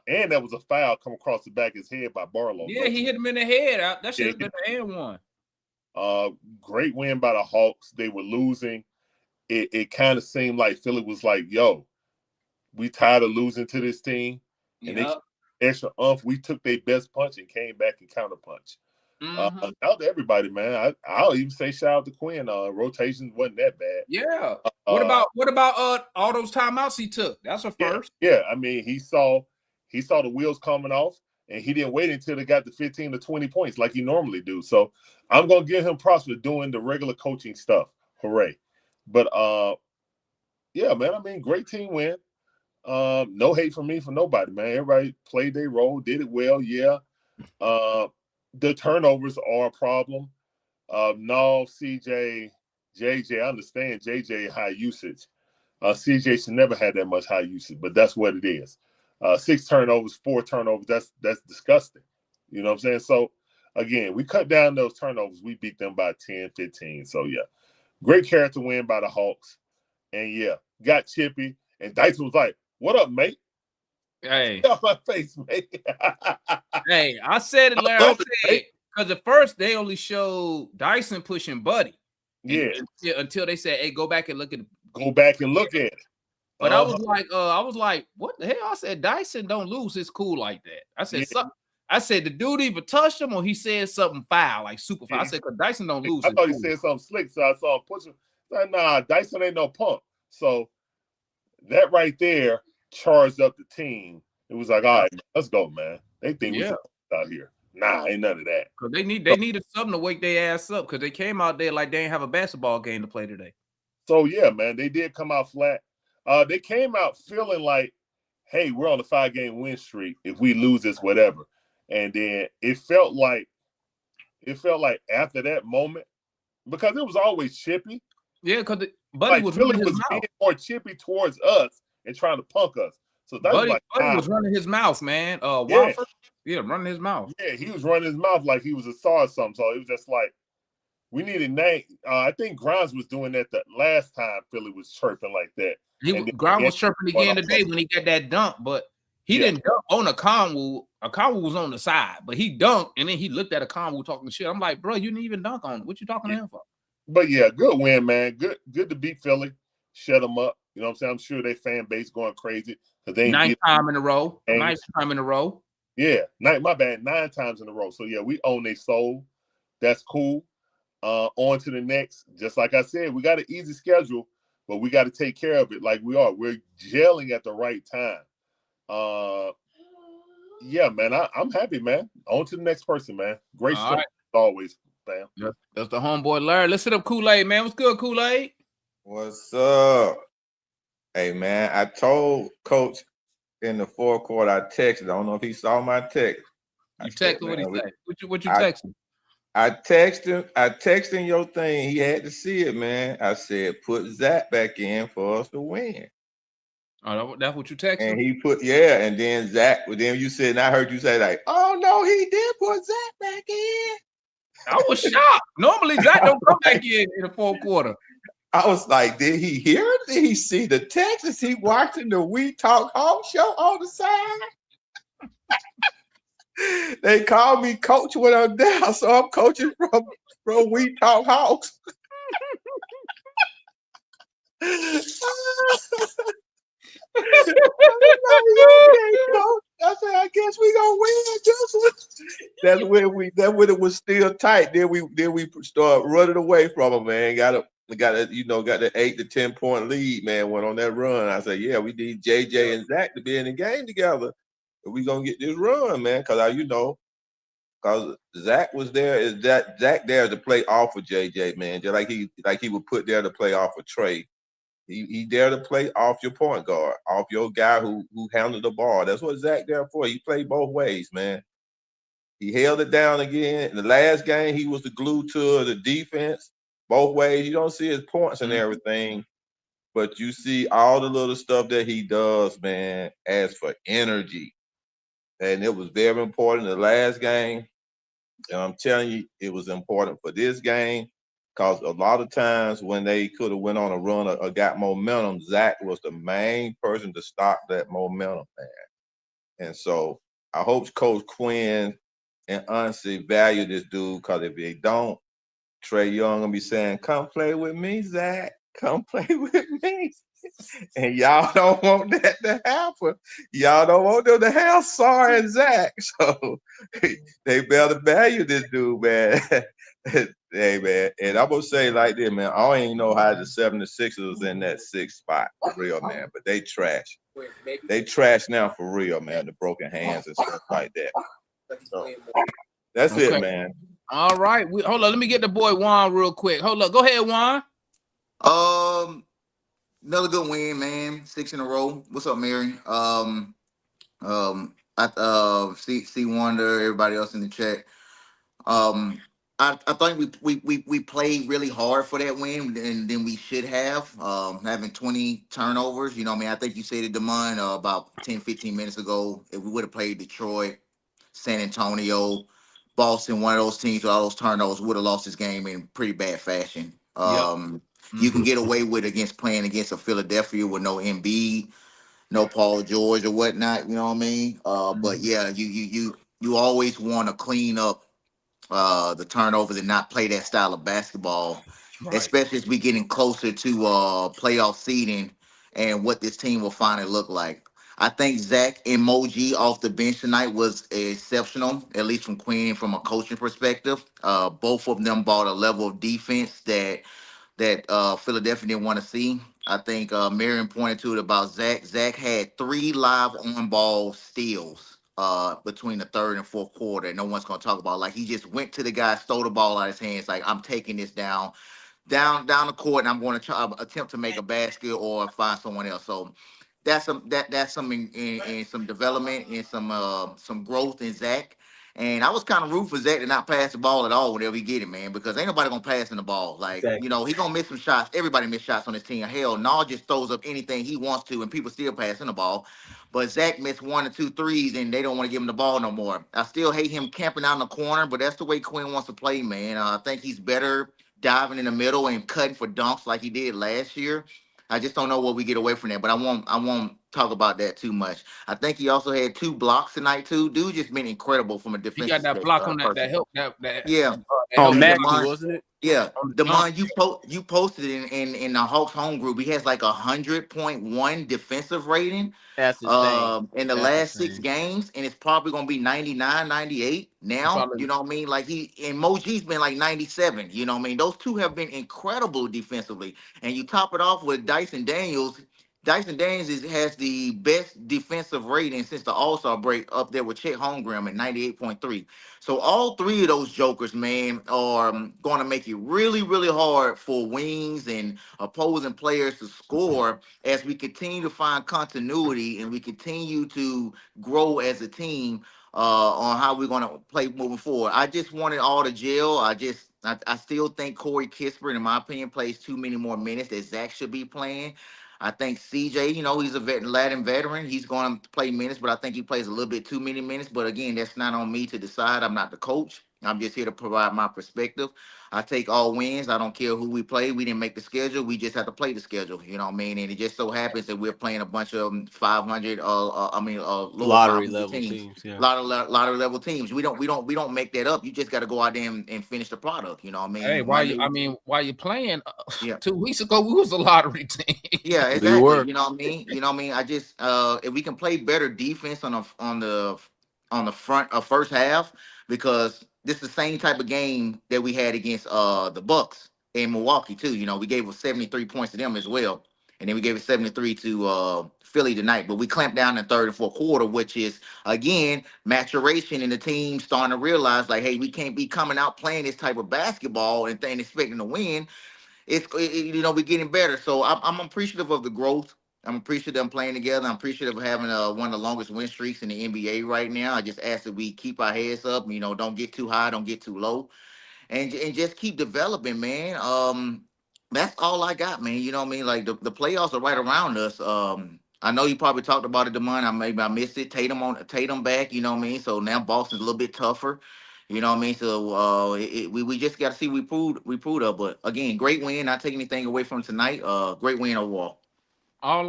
And that was a foul come across the back of his head by Barlow. Yeah, he hit him in the head. That should have been the and one. Great win by the Hawks. They were losing. It kind of seemed like Philly was like, yo, we tired of losing to this team. And they extra we took their best punch and came back and counterpunch. Out to everybody, man. I'll even say shout out to Quinn. Rotations wasn't that bad. Yeah. What about all those timeouts he took? That's a first. Yeah. I mean, he saw the wheels coming off, and he didn't wait until they got to 15 to 20 points like he normally do. So I'm gonna give him props for doing the regular coaching stuff. Hooray! But yeah, man. I mean, great team win. No hate from me for nobody, man. Everybody played their role, did it well. Yeah. The turnovers are a problem. No, CJ, JJ, I understand JJ high usage. CJ should never had that much high usage, but that's what it is. 6 turnovers, 4 turnovers, that's disgusting. You know what I'm saying? So, again, we cut down those turnovers. We beat them by 10, 15. So, yeah, great character win by the Hawks. And, yeah, got chippy. And Dyson was like, what up, mate? Hey. Get off my face, mate. Hey, I said it, Larry. Because at first they only showed Dyson pushing Buddy. Yeah. Until they said, hey, go back and look at it. But I was like, what the hell? I said, Dyson don't lose his cool like that. I said, I said, the dude either touched him or he said something foul, like super foul. I said, because Dyson don't lose. I thought he said something slick, so I saw him push him. Like, nah, Dyson ain't no punk. So that right there charged up the team. It was like, all right, let's go, man. They think we out here. Nah, ain't none of that. Because they needed something to wake their ass up because they came out there like they didn't have a basketball game to play today. So, yeah, man, they did come out flat. They came out feeling like, hey, we're on a 5-game win streak. If we lose this, whatever. And then it felt like after that moment, because it was always chippy. Yeah, because Buddy was running his mouth. Being more chippy towards us and trying to punk us. So Buddy was running his mouth, man. Running his mouth. Yeah, he was running his mouth like he was a star or something. So it was just like, we needed Nate. I think Grimes was doing that the last time Philly was chirping like that. Grimes was chirping again today when he got that dunk, but he didn't dunk on Okongwu. Okongwu was on the side, but he dunked, and then he looked at Okongwu talking shit. I'm like, bro, you didn't even dunk on it. What you talking to him for? But yeah, good win, man. Good to beat Philly. Shut them up. You know what I'm saying? I'm sure their fan base going crazy because they ninth time in a row. Yeah, 9 times in a row. So yeah, we own their soul. That's cool. On to the next. Just like I said, we got an easy schedule, but we got to take care of it like we are. We're gelling at the right time. Yeah, man, I'm happy, man. On to the next person, man. Great stuff always, fam. That's the homeboy Larry. Let's hit up Kool-Aid, man. What's good, Kool-Aid? What's up? Hey man, I told Coach in the fourth quarter. I texted. I don't know if he saw my text. You Said, text what he man, say? What you I text him? I texted him. I texted him your thing. He had to see it, man. I said, put Zach back in for us to win. Oh, that's what you text And him? he put, yeah, and then Zach, then you said, and I heard you say, like, oh no, he did put Zach back in. I was shocked. Normally Zach don't come back in the fourth quarter. I was like, did he hear it? Did he see the text? Is he watching the We Talk Home show on the side? They call me coach when I'm down, so I'm coaching from We Talk Hawks. Okay, coach. I said, I guess we gonna win this one. That's when it was still tight. Then we start running away from them, man. Got the 8 to 10 point lead, man. Went on that run. I said, yeah, we need JJ and Zach to be in the game together. We gonna get this run, man. Because Zach was there. Is that Zach there to play off of JJ, man? Just like he would put there to play off of Trey. He there to play off your point guard, off your guy who handled the ball. That's what Zach there for. He played both ways, man. He held it down again. In the last game, he was the glue to the defense. Both ways. You don't see his points and everything, but you see all the little stuff that he does, man, as for energy. And it was very important in the last game. And I'm telling you, it was important for this game because a lot of times when they could have went on a run or got momentum, Zach was the main person to stop that momentum, man. And so I hope Coach Quinn and honestly value this dude because if they don't, Trey Young gonna be saying, "Come play with me, Zach. Come play with me." And y'all don't want that to happen. Y'all don't want them to have Sar and Zach. So they better value this dude, man. Hey, man. And I'm going to say like this, man. I don't even know how the 76ers was in that sixth spot for real, man. But they trash. They trash now for real, man. The broken hands and stuff like that. So that's it, man. All right. Hold on. Let me get the boy Juan real quick. Hold up. Go ahead, Juan. Another good win, man. 6 in a row. What's up, Mary? C Wonder, everybody else in the chat. I think we played really hard for that win than we should have. Having 20 turnovers, you know what I mean? I think you said it, Damon, about 10, 15 minutes ago. If we would have played Detroit, San Antonio, Boston, one of those teams with all those turnovers, would have lost this game in pretty bad fashion. You can get away with playing against a Philadelphia with no Embiid, no Paul George or whatnot. You know what I mean? But yeah, you always want to clean up the turnovers and not play that style of basketball, especially as we getting closer to playoff seeding and what this team will finally look like. I think Zach Emoji off the bench tonight was exceptional, at least from Queen from a coaching perspective. Both of them brought a level of defense that Philadelphia didn't want to see. I think Marion pointed to it about Zach. Zach had 3 live on ball steals between the third and fourth quarter. No one's gonna talk about, like, he just went to the guy, stole the ball out of his hands, like, I'm taking this down the court, and I'm going to try attempt to make a basket or find someone else. So that's some in some development and some growth in Zach. And I was kind of rooting for Zach to not pass the ball at all whenever he get it, man, because ain't nobody gonna pass in the ball. Like, you know, he gonna miss some shots. Everybody miss shots on his team. Hell, Nall just throws up anything he wants to, and people still passing the ball. But Zach missed 1 or 2 threes, and they don't want to give him the ball no more. I still hate him camping out in the corner, but that's the way Quinn wants to play, man. I think he's better diving in the middle and cutting for dunks like he did last year. I just don't know what we get away from that, but I won't talk about that too much. I think he also had 2 blocks tonight too. Dude just been incredible from a He defensive got that block on that person. help. Yeah. On And Maxie, Demond, wasn't it? yeah, On the Demond, jump. you posted in the Hawks home group. He has like 100.1 defensive rating That's insane. in the That's last 6 insane. games, and it's probably gonna be 99, 98 now. Probably. You know what I mean? Like, he and Moji's been like 97. You know what I mean? Those two have been incredible defensively. And you top it off with Dyson Daniels. Dyson Daniels has the best defensive rating since the All-Star break, up there with Chet Holmgren at 98.3. So all three of those jokers, man, are going to make it really, really hard for wings and opposing players to score as we continue to find continuity and we continue to grow as a team on how we're going to play moving forward. I just wanted all to gel. I still think Corey Kispert, in my opinion, plays too many more minutes that Zach should be playing. I think CJ, he's a Latin veteran. He's going to play minutes, but I think he plays a little bit too many minutes. But again, that's not on me to decide. I'm not the coach. I'm just here to provide my perspective. I take all wins. I don't care who we play. We didn't make the schedule. We just have to play the schedule. You know what I mean? And it just so happens that we're playing a bunch of 500, lower Lottery 500 level teams. teams, yeah. Lottery level teams. We don't make that up. You just got to go out there and finish the product. You know what I mean? Hey, while you're playing, Yeah. 2 weeks ago we was a lottery team. Yeah, We exactly. were. You know what I mean? You know what I mean? I just if we can play better defense on the front of first half, because this is the same type of game that we had against the Bucks in Milwaukee too. We gave us 73 points to them as well. And then we gave it 73 to Philly tonight. But we clamped down in third and fourth quarter, which is again maturation in the team starting to realize, like, hey, we can't be coming out playing this type of basketball and expecting to win. We're getting better. So I'm appreciative of the growth. I'm appreciative of them playing together. I'm appreciative of having one of the longest win streaks in the NBA right now. I just ask that we keep our heads up. Don't get too high, don't get too low, and just keep developing, man. That's all I got, man. You know what I mean? Like the playoffs are right around us. I know you probably talked about it, Demond. Maybe I missed it. Tatum back. You know what I mean? So now Boston's a little bit tougher. You know what I mean? So we just got to see we proved up. But again, great win. Not taking anything away from tonight. Great win overall. I'm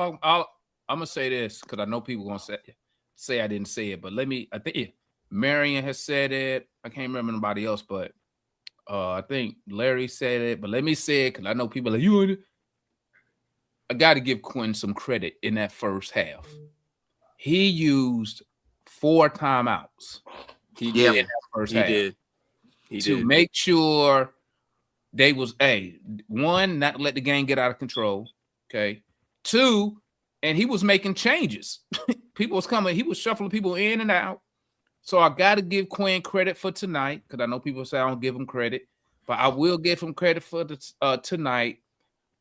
gonna say this because I know people gonna say I didn't say it, but I think Marion has said it. I can't remember anybody else, but I think Larry said it. But let me say it because I know people are like, you. I got to give Quinn some credit in that first half. He used 4 timeouts. He did. In that first he half did. He to did. make sure they was one, not to let the game get out of control. Okay. 2, and he was making changes. People was coming. He was shuffling people in and out. So I got to give Quinn credit for tonight because I know people say I don't give him credit, but I will give him credit for tonight.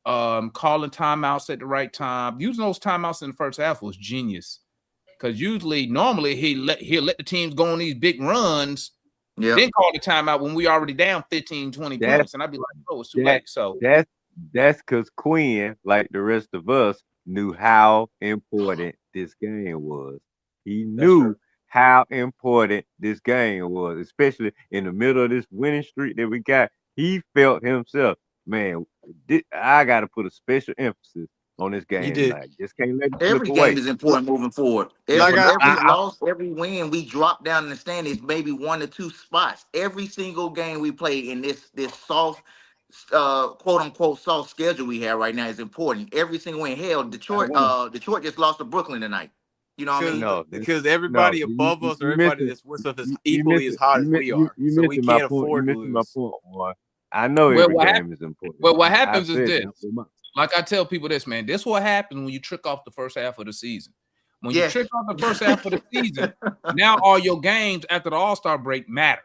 Calling timeouts at the right time. Using those timeouts in the first half was genius. Because normally he'll let the teams go on these big runs, then call the timeout when we already down 15, 20 points. And I'd be like, oh, it's too late. So that's because Quinn, like the rest of us, knew how important this game was. He knew how important this game was, especially in the middle of this winning streak that we got. He felt himself, man, I got to put a special emphasis on this game tonight. Just can't let it slip Every away. game is important moving forward. Every loss, every win, we drop down in the standings maybe 1 or 2 spots. Every single game we play in this soft, quote unquote soft schedule we have right now is important. Every single win. Hell, Detroit just lost to Brooklyn tonight. You know what I mean? Because everybody above us or everybody that's with us is equally as hot as we are. So we can't afford to lose. My point, boy. I know every game is important. Well, what happens is this. Like I tell people this, man. This is what happens when you trick off the first half of the season. When you trick off the first half of the season, now all your games after the All-Star break matter.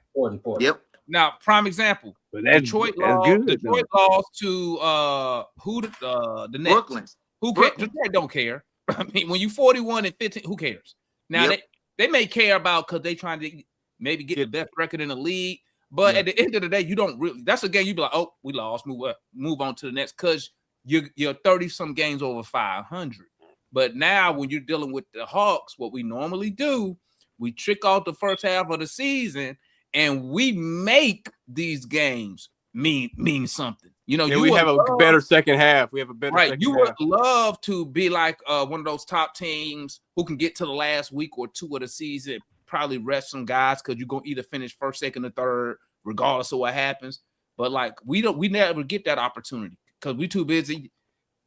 Yep. Now, prime example. Detroit lost to the Nets. Brooklyn. Who cares? Detroit don't care. I mean, when you 41 and 15, who cares? Now they may care about because they trying to maybe get the best record in the league. But at the end of the day, you don't really. That's a game you be like, oh, we lost. Move on to the next because you're 30 some games over 500. But now when you're dealing with the Hawks, what we normally do, we trick off the first half of the season and we make these games mean something. You know, we have a better second half. We have a better second half. You would love to be like one of those top teams who can get to the last week or 2 of the season, probably rest some guys because you're gonna either finish first, second, or third, regardless of what happens. But like we never get that opportunity because we too busy.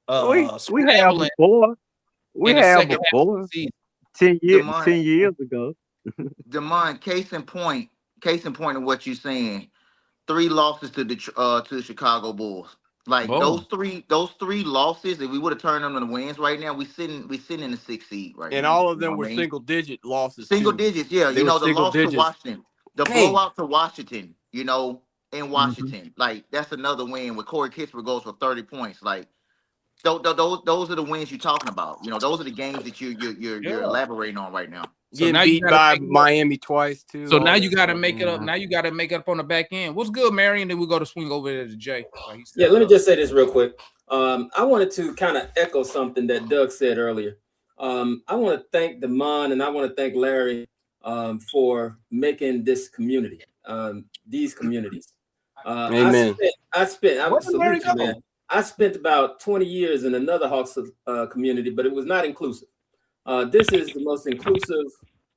We have before. We have before 10 years ago. Demond, case in point of what you're saying. 3 losses to the Chicago Bulls. Like Boom. those three losses, if we would have turned them into wins right now, we sitting in the 6th seed right And now. all of You know them what were I mean? single digit losses Single too. digits, yeah. They You were know, the single loss to digits. Washington, the Dang. blowout to Washington, you know, in Mm-hmm. Washington. Like, that's another win where Corey Kispert goes for 30 points. Like, those are the wins you're talking about. You know, those are the games that you're Yeah. elaborating on right now. So Getting now you beat gotta by make it up. Miami twice too. So all now that you got to stuff, make it up. man. Now you got to make it up on the back end. What's good, Marion? Then we go to swing over there to Jay. Like he said, Yeah, let me just say this real quick. I wanted to kind of echo something that Doug said earlier. I want to thank Damon and I want to thank Larry for making this community, these communities. Amen. I Where did Larry salute you, go? man. I spent about 20 years in another Hawks community, but it was not inclusive. This is the most inclusive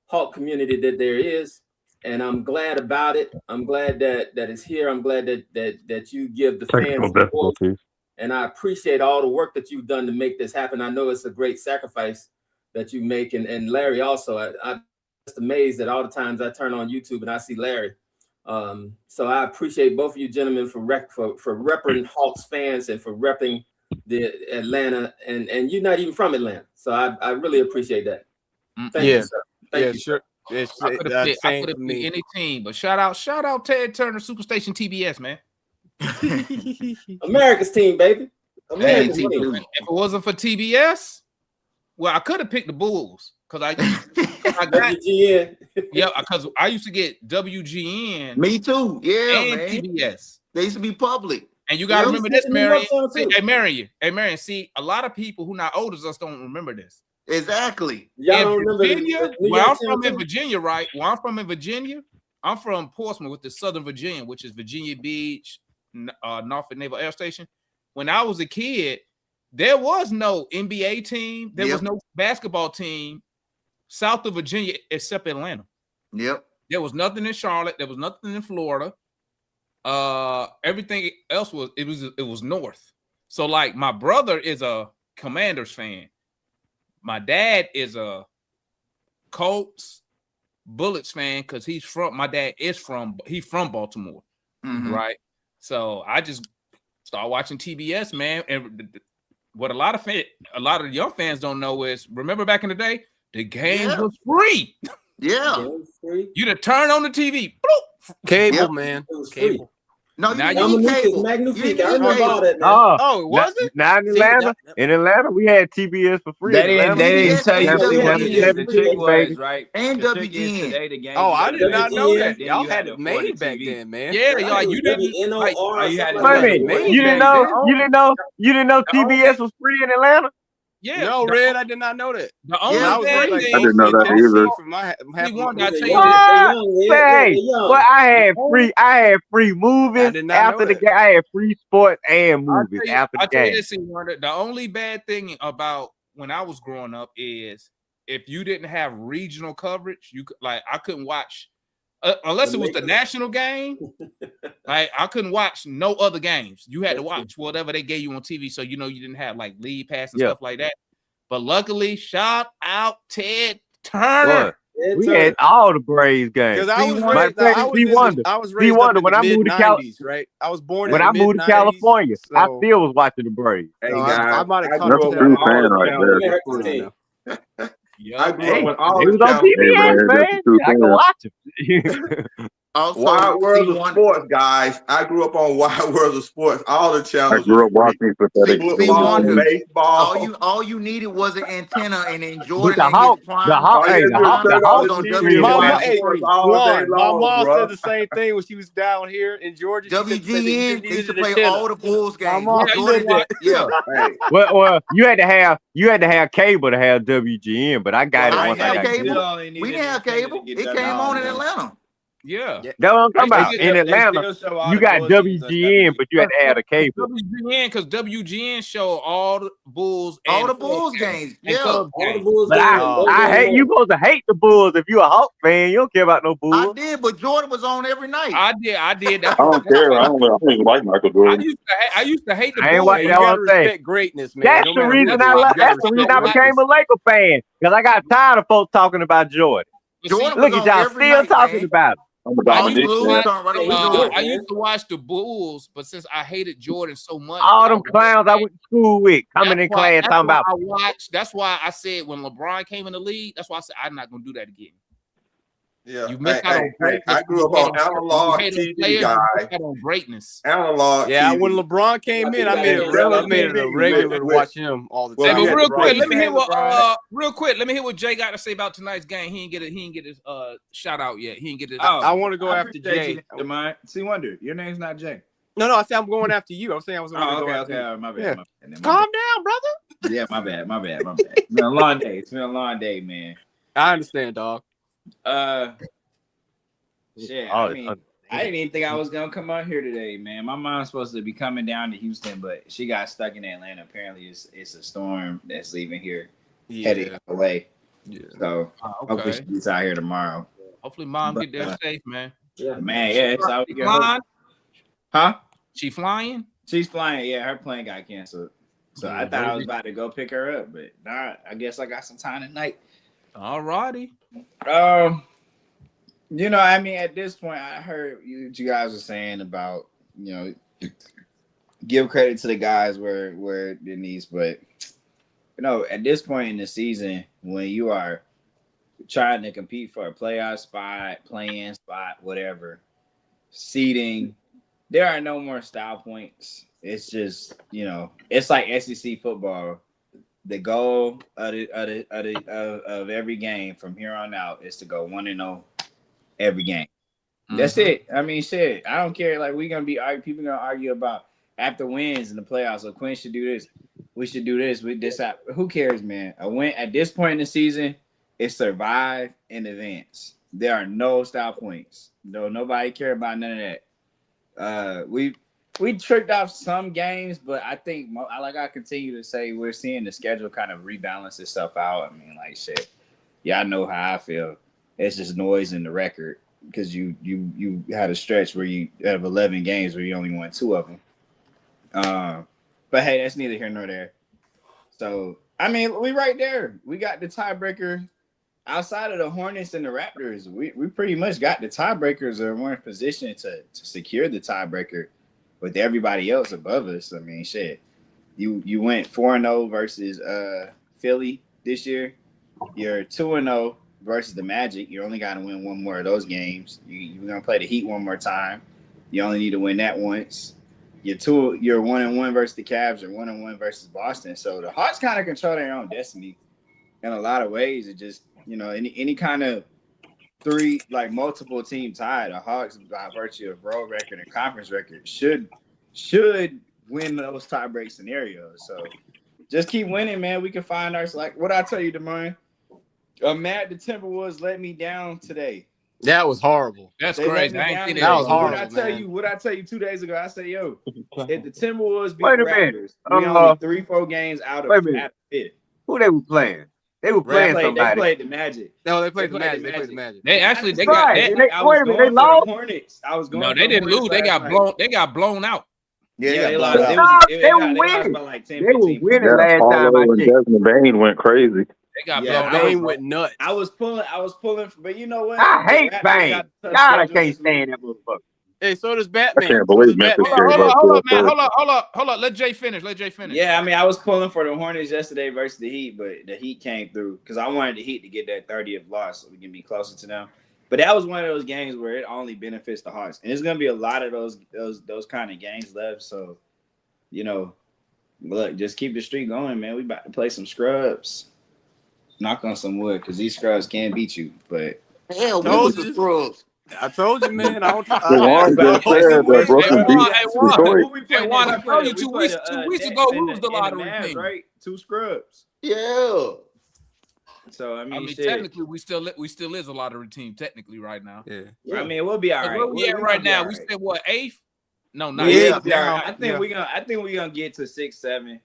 Hawk community that there is, and I'm glad about it. I'm glad that it's here. I'm glad that you give the Technical fans a voice, difficulties. and I appreciate all the work that you've done to make this happen. I know it's a great sacrifice that you make, and Larry also. I'm just amazed at all the times I turn on YouTube and I see Larry. So I appreciate both of you gentlemen for repping Hawks fans and for repping the Atlanta, and you're not even from Atlanta, so I really appreciate that. Thank you, sir. Thank you. Sure. It's I could have same for picked me. any team, but shout out Ted Turner, Superstation TBS, man. America's team, baby. America's team. too. If it wasn't for TBS, well, I could have picked the Bulls because I got WGN. yeah, because I used to get WGN. Me too. Yeah, and man. TBS. They used to be public. And you got to Yeah, remember we this, used to New York Marion. Town, too. Hey, Marion. See, a lot of people who not old as us don't remember this. Exactly. Y'all In don't remember Virginia, the New where York I'm Town from in too? Virginia, right? Where I'm from in Virginia, I'm from Portsmouth, with the Southern Virginia, which is Virginia Beach, Norfolk Naval Air Station. When I was a kid, there was no NBA team. There was no basketball team south of Virginia except Atlanta. Yep. There was nothing in Charlotte. There was nothing in Florida. Everything else was north. So like my brother is a Commanders fan. My dad is a Colts, Bullets fan because my dad is from Baltimore, right? So I just started watching TBS, man. And what a lot of young fans don't know is, remember back in the day, the game was free. Yeah. You'd have turned on the TV. Bloop. Cable, man. It was Cable. free. No, you Now need cable. Magnifique. I remember all that, man. Oh, it wasn't? Now in Atlanta, we had TBS for free. They didn't tell you TBS, what the trick was, baby. right? And The trick is WGN. today the game. Oh, I did not know that. Then Y'all you had to it afford made the back TV. then, man. Yeah, like you didn't like. you had to Wait a minute. You didn't know TBS was free in Atlanta? Yeah. No, Red, I did not know that. The only Yeah, bad I thing, I didn't know that either. From my, I had free movies did not after know the that. game. I had free sports and movies after the I'll tell you game. this, Wonder, the only bad thing about when I was growing up is if you didn't have regional coverage, I couldn't watch unless it was the national game. Like I couldn't watch no other games. You had to watch whatever they gave you on TV, so you didn't have like league pass and stuff like that. But luckily, shout out Ted Turner. We had all the Braves games. Because I was raised up in the mid-90s, right? I was born when in I the moved to California, I still was watching the Braves. Hey, So guys, I might have caught That's a that. true fan right there. I grew up when all It the was on channels. TBS, That's a man. true I can fan. watch them. Also, Wild World of C1 Sports, guys. I grew up on Wild World of Sports. All the I channels. grew up watching pathetic. Football, C1. baseball. All you needed was an antenna, and then But Jordan the in his Hawks, prime. the Hawks, hey, the Hawks was on TV and WGN. watch Hey, sports all day my long, mom bro. said the same thing when she was down here in Georgia. She said that you WGN, just they used to needed an play antenna. all the Bulls My games. mom Jordan, said that. yeah. Hey, well, you had to have cable to have WGN, but I got it once I got cable. We didn't have cable. It came on in Atlanta. Yeah. That's what I'm talking about. In Atlanta, you got WGN, but you had to have the cable. WGN, because WGN show all the Bulls and All the Bulls games. Yeah. Cubs All the games. Bulls But I hate you. Supposed to hate the Bulls if you a Hawk fan. You don't care about no I Bulls. did, but Jordan was on every night. I did. That's I don't care. I don't even like Michael Jordan. I used to hate the I ain't Bulls. watching You that gotta one thing. respect greatness, man. That's No the matter reason what I it is, left. you gotta That's the reason I respect became a Laker fan, because I got tired of folks talking about Jordan. Jordan Look was at on y'all every still night, talking man. about him. I'm a Dominique fan. I used to watch the Bulls, but since I hated Jordan so much, All them clowns I went to school with coming in class talking about. I watched. That's why I said when LeBron came in the league, that's why I said I'm not gonna do that again. Yeah, You missed out on greatness. I grew up on analog TV, guy. Out on greatness. Analog Yeah, TV. when LeBron came in, I made it a regular to watch him all the time. Hey, but real quick, let me hear what let me hear what Jay got to say about tonight's game. He didn't get his shout out yet. He didn't get his. I want to go after Jay. See, Wonder, your name's not Jay. No, I said I'm going after you. I'm saying I was going to go after you. My bad. Yeah. My bad. Calm down, brother. Yeah, my bad. It's been a long day. Man. I understand, dog. Shit. I mean, I didn't even think I was gonna come out here today, man. My mom's supposed to be coming down to Houston, but she got stuck in Atlanta. Apparently, it's a storm that's leaving here, heading away. Yeah. So hopefully she gets out here tomorrow. Hopefully, mom get there safe, man. Yeah, man. Yeah, it's out here. Huh? She flying? She's flying. Yeah, her plane got canceled. So I thought I was about to go pick her up, but nah. I guess I got some time tonight. All righty. You know, I mean, at this point, I heard what you guys were saying about, you know, give credit to the guys where it needs, but you know, at this point in the season, when you are trying to compete for a playoff spot, play-in spot, whatever, seeding, there are no more style points. It's just, you know, it's like SEC football. The goal of every game from here on out is to go 1-0 every game. That's it. I mean, shit. I don't care. Like, people gonna argue about after wins in the playoffs. So Quinn should do this. We should do this. With this. Who cares, man? A win at this point in the season is survive and advance. There are no style points. No, nobody care about none of that. We tricked off some games, but I think, like I continue to say, we're seeing the schedule kind of rebalance itself out. I mean, like, shit. Yeah, I know how I feel. It's just noise in the record because you had a stretch where you have 11 games where you only won 2 of them. But hey, that's neither here nor there. So I mean, we right there. We got the tiebreaker outside of the Hornets and the Raptors. We pretty much got the tiebreakers, or we're in position to secure the tiebreaker with everybody else above us. I mean, shit. You went 4-0 versus Philly this year. You're 2-0 versus the Magic. You only got to win one more of those games. You're gonna play the Heat one more time. You only need to win that once. You're 1-1 versus the Cavs. You're 1-1 versus Boston. So the Hawks kind of control their own destiny in a lot of ways. It just, you know, any kind of multiple team tie, the Hawks by virtue of road record and conference record should win those tie-break scenarios. So just keep winning, man. We can find ours. Like what I tell you, DeMond. Matt, the Timberwolves let me down today. That was horrible. That's crazy. I ain't seen that was horrible. What I tell you 2 days ago? I said, yo, if the Timberwolves beat Wait the a minute. Raptors, we only 3-4 games out of fifth. Who they were playing? They were playing somebody. They played the Magic. No, they played the Magic. They played the Magic. They actually They lost. Hornets. I was going. No, they didn't lose. They got blown out. Yeah, they lost. They were winning. By like 10, they were 15 winning last time. I think Desmond Bain went crazy. They got blown out. Bain went nuts. I was pulling, but you know what? I hate Bain. God, I can't stand that motherfucker. Hey, so does Batman. I can't believe Memphis gave Hold up. up. Let Jay finish. Yeah, I mean, I was pulling for the Hornets yesterday versus the Heat, but the Heat came through because I wanted the Heat to get that 30th loss so we can be closer to them. But that was one of those games where it only benefits the Hawks, and it's gonna be a lot of those kind of games left. So, you know, look, just keep the streak going, man. We about to play some scrubs. Knock on some wood, because these scrubs can beat you. But hell, we was the scrubs. I told you, man. I don't. Juan just said that Brooklyn beat Detroit. Juan, I told you 2 weeks ago we was the lottery team, right? 2 scrubs. Yeah. So I mean technically we still is a lottery team technically right now. Yeah. I mean, we'll be all right. Where we at right now? We said what, 8th? No, not yeah. I think we're gonna get to 6, 7,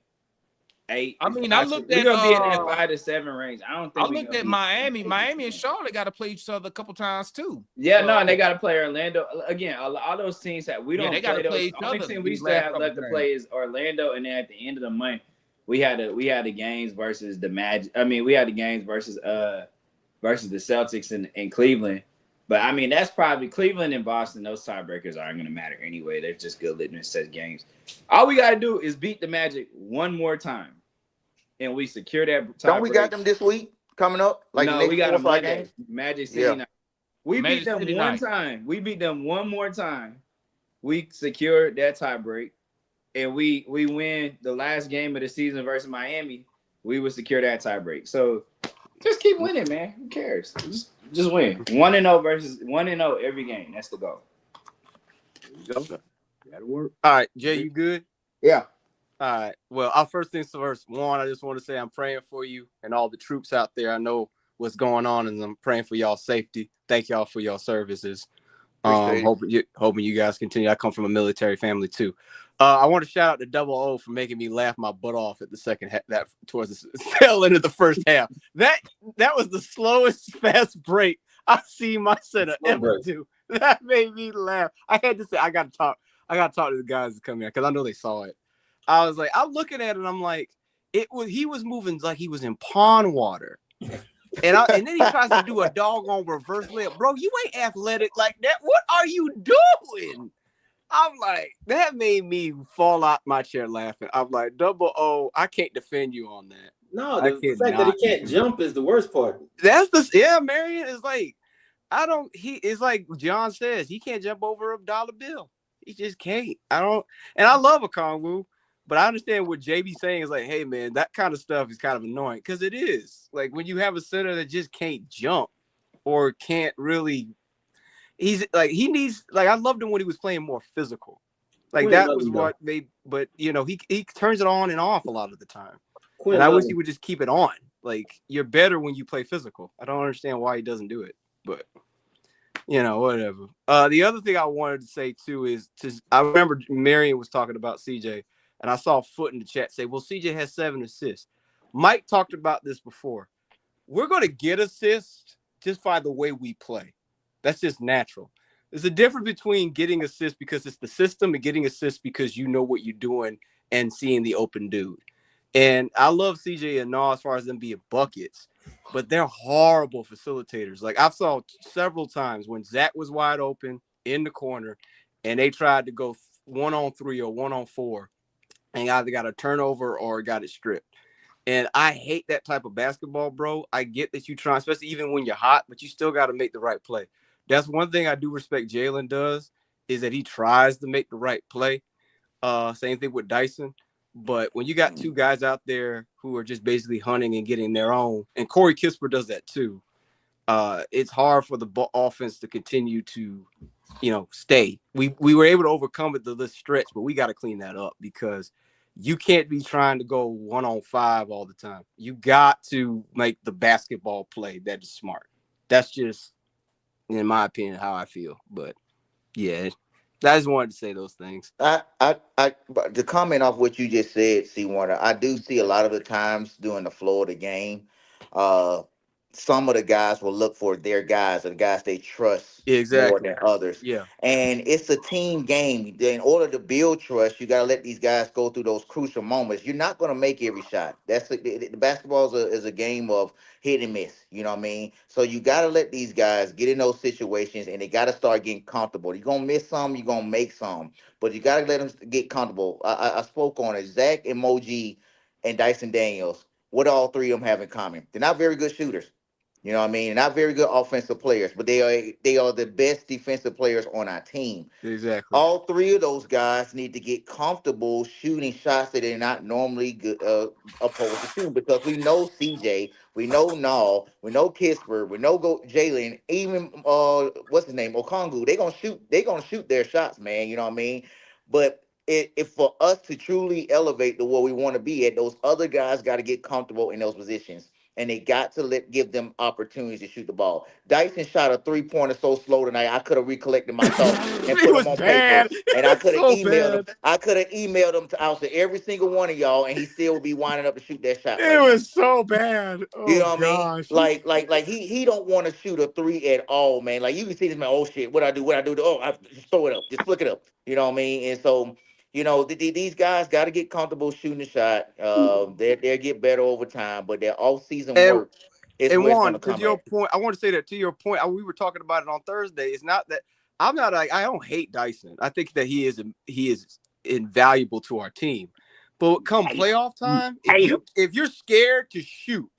8. I mean, I looked at we're gonna be in that 5 to 7 range. I don't think I looked at Miami. Miami and Charlotte got to play each other a couple times too. Yeah, so, no, and they got to play Orlando again. All those teams that we don't. They got to play each other. The only team we still have left to play is Orlando, and then at the end of the month, we had the games versus the Magic. I mean, we had the games versus the Celtics in Cleveland. But I mean, that's probably Cleveland and Boston. Those tiebreakers aren't going to matter anyway. They're just good litmus test games. All we got to do is beat the Magic one more time, and we secure that tiebreak. Don't we got them this week coming up? Like the No, next we got 4 or them 5 Monday. games? Magic City. Yeah. Night. We beat Magic them City one night. time. We beat them one more time. We secured that tiebreak, and we win the last game of the season versus Miami. We would secure that tiebreak. So just keep winning, man. Who cares? Just win. 1-0 versus 1-0 every game. That's the goal. There you go. That'll work. All right, Jay, you good? Yeah. All right. Well, our first things first. One, I just want to say I'm praying for you and all the troops out there. I know what's going on, and I'm praying for y'all safety. Thank y'all for your services. Hoping you guys continue. I come from a military family too. I want to shout out to Double O for making me laugh my butt off at the second half, that towards the tail end of the first half. That was the slowest fast break I've seen my center ever do. That made me laugh. I had to say I gotta talk to the guys that come here because I know they saw it. I was like, I'm looking at it, I'm like, he was moving like he was in pond water. And then he tries to do a doggone reverse layup. Bro, you ain't athletic like that. What are you doing? I'm like, that made me fall out my chair laughing. I'm like, Double O, I can't defend you on that. No, the fact that he can't jump is the worst part. Marion is like, it's like John says, he can't jump over a dollar bill. He just can't. And I love a Kongwu. But I understand what JB saying is like, hey, man, that kind of stuff is kind of annoying because it is. Like when you have a center that just can't jump or can't really – he needs – like I loved him when he was playing more physical. Like Quinn that was what made – but, he turns it on and off a lot of the time. And I wish he would just keep it on. Like you're better when you play physical. I don't understand why he doesn't do it. But, whatever. The other thing I wanted to say, too, is I remember Marion was talking about CJ. And I saw a foot in the chat say, well, CJ has 7 assists. Mike talked about this before. We're going to get assists just by the way we play. That's just natural. There's a difference between getting assists because it's the system and getting assists because you know what you're doing and seeing the open dude. And I love CJ and Naw as far as them being buckets, but they're horrible facilitators. Like I saw several times when Zach was wide open in the corner and they tried to go 1-on-3 or 1-on-4. And either got a turnover or got it stripped. And I hate that type of basketball, bro. I get that you try, especially even when you're hot, but you still got to make the right play. That's one thing I do respect Jalen does is that he tries to make the right play. Same thing with Dyson. But when you got two guys out there who are just basically hunting and getting their own, and Corey Kispert does that too, it's hard for the offense to continue to, stay. We were able to overcome it this stretch, but we got to clean that up because you can't be trying to go 1-on-5 all the time. You got to make the basketball play that is smart. That's just, in my opinion, how I feel. But yeah, I just wanted to say those things. But to comment off what you just said, C. Warner, I do see a lot of the times during the flow of the game, some of the guys will look for their guys or the guys they trust more than others. Yeah. And it's a team game. In order to build trust, you got to let these guys go through those crucial moments. You're not going to make every shot. The basketball is a game of hit and miss. You know what I mean? So you got to let these guys get in those situations and they got to start getting comfortable. You're going to miss some, you're going to make some, but you got to let them get comfortable. I spoke on it. Zach, Emoji, and Dyson Daniels, what do all three of them have in common? They're not very good shooters. You know what I mean? Not very good offensive players, but they are the best defensive players on our team. Exactly. All three of those guys need to get comfortable shooting shots that they're not normally good, opposed to shooting because we know CJ, we know Nall, we know Kispert, we know Jalen, even what's his name, Okongu. They're gonna shoot their shots, man. You know what I mean? But if for us to truly elevate to where we want to be at, those other guys got to get comfortable in those positions. And they got to give them opportunities to shoot the ball. Dyson shot a 3-pointer so slow tonight. I could have recollected my thoughts and put them on paper, and I could have emailed him. I could have emailed him to every single one of y'all, and he still would be winding up to shoot that shot. It was so bad. Oh, you know what gosh. I mean? Like he don't want to shoot a 3 at all, man. Like you can see this man. Oh shit, what I do? Oh, I just throw it up, just flick it up. You know what I mean? And so. These guys got to get comfortable shooting the shot. They'll get better over time, but their off-season work It's And where it's Juan, gonna to come your at. point, I want to say that to your point. We were talking about it on Thursday. It's not that I'm not like I don't hate Dyson. I think that he is invaluable to our team. But come playoff time, if you're scared to shoot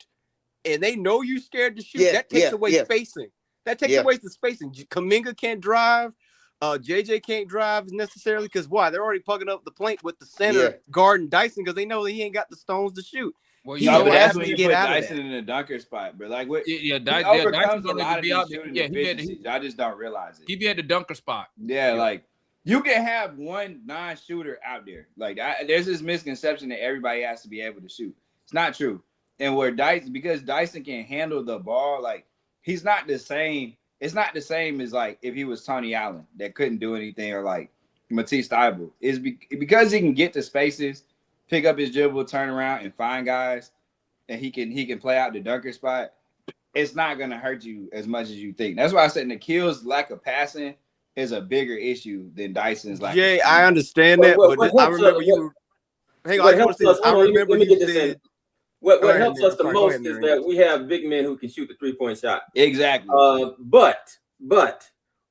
and they know you're scared to shoot, that takes away spacing. That takes away the spacing. Kuminga can't drive. JJ can't drive necessarily because why? They're already plugging up the plate with the center guarding Dyson because they know that he ain't got the stones to shoot. Well, No, but that's when you put Dyson in the dunker spot. But like what? Yeah, he overcomes a lot of these shooting deficiencies. I just don't realize it. He be at the dunker spot. Yeah, like you can have one non-shooter out there. Like there's this misconception that everybody has to be able to shoot. It's not true. And where because Dyson can handle the ball, like he's not the same. It's not the same as like if he was Tony Allen that couldn't do anything, or like Matisse Thybulle. Is because he can get to spaces, pick up his dribble, turn around, and find guys, and he can play out the dunker spot. It's not gonna hurt you as much as you think. That's why I said Nikhil's lack of passing is a bigger issue than Dyson's lack. Yeah, I understand that, but I remember you were. Hang on, I want to say this. I remember you said. What helps us the most is that we have big men who can shoot the 3-point shot. Exactly. But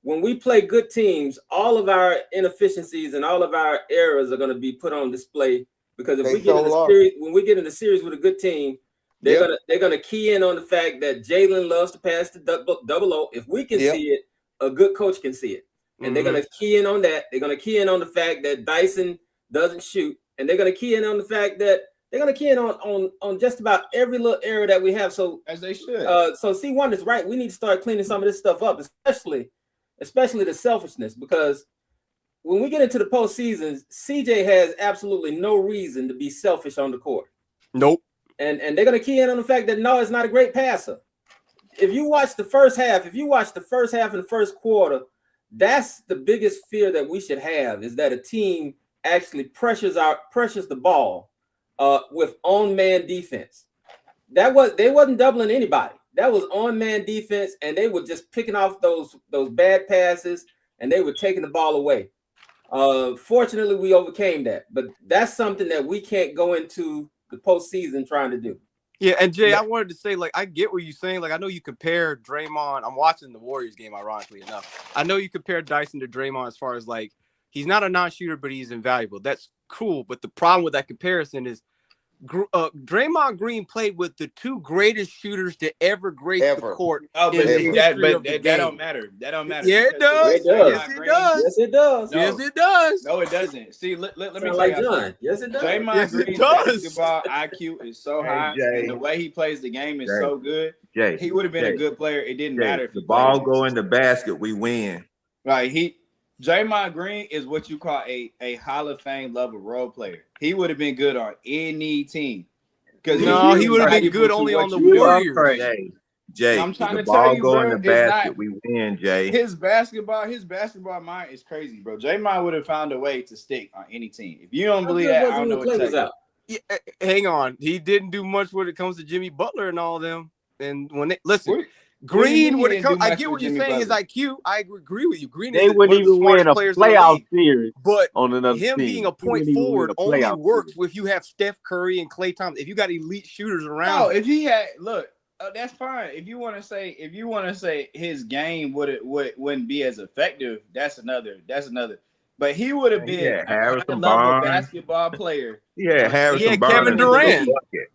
when we play good teams, all of our inefficiencies and all of our errors are going to be put on display because if we get in the series, when we get in the series with a good team, they're gonna key in on the fact that Jalen loves to pass the double O. If we can see it, a good coach can see it, and they're gonna key in on that. They're gonna key in on the fact that Dyson doesn't shoot, and they're gonna key in on the fact that they're gonna key in on just about every little error that we have. So as they should. So C1 is right. We need to start cleaning some of this stuff up, especially the selfishness, because when we get into the postseason, CJ has absolutely no reason to be selfish on the court. Nope. And they're gonna key in on the fact that Noah is not a great passer. If you watch the first half, and the first quarter, that's the biggest fear that we should have, is that a team actually pressures the ball with on-man defense. They wasn't doubling anybody. That was on-man defense, and they were just picking off those bad passes, and they were taking the ball away. Fortunately, we overcame that, but that's something that we can't go into the postseason trying to do. Yeah, and Jay, I wanted to say, like, I get what you're saying. Like, I know you compare Draymond. I'm watching the Warriors game, ironically enough. I know you compare Dyson to Draymond as far as, like, he's not a non-shooter, but he's invaluable. That's cool. But the problem with that comparison is Draymond Green played with the two greatest shooters to ever grace the court. Oh, but that don't matter. That don't matter. Yeah, it does. Yes, it does. Yes, it does. Yes, it does. No, it doesn't. See, let me tell like you John. Yes, it does. Draymond Green's basketball IQ is so high, and the way he plays the game is so good. He would have been a good player. It didn't matter if the ball go in the basket, we win. Right. Draymond Green is what you call a Hall of Fame level role player. He would have been good on any team. No, he would have been good only on the Warriors. Jay, I'm trying the to tell ball you, go bro, in the basket, we win, Jay. His basketball mind is crazy, bro. Draymond would have found a way to stick on any team. If you don't believe that, I don't know what to tell you. Yeah, hang on. He didn't do much when it comes to Jimmy Butler and all them. And when they listen, Green, when it comes, I get what you're saying. His IQ, I agree with you. Green, they wouldn't even win a playoff series, but on another him team. being a point forward only works if you have Steph Curry and Klay Thompson. If you got elite shooters around. No, if he had that's fine. If you want to say his game wouldn't be as effective, that's another. But he would have been a level basketball player. Yeah, Harrison Barnes. Kevin Durant.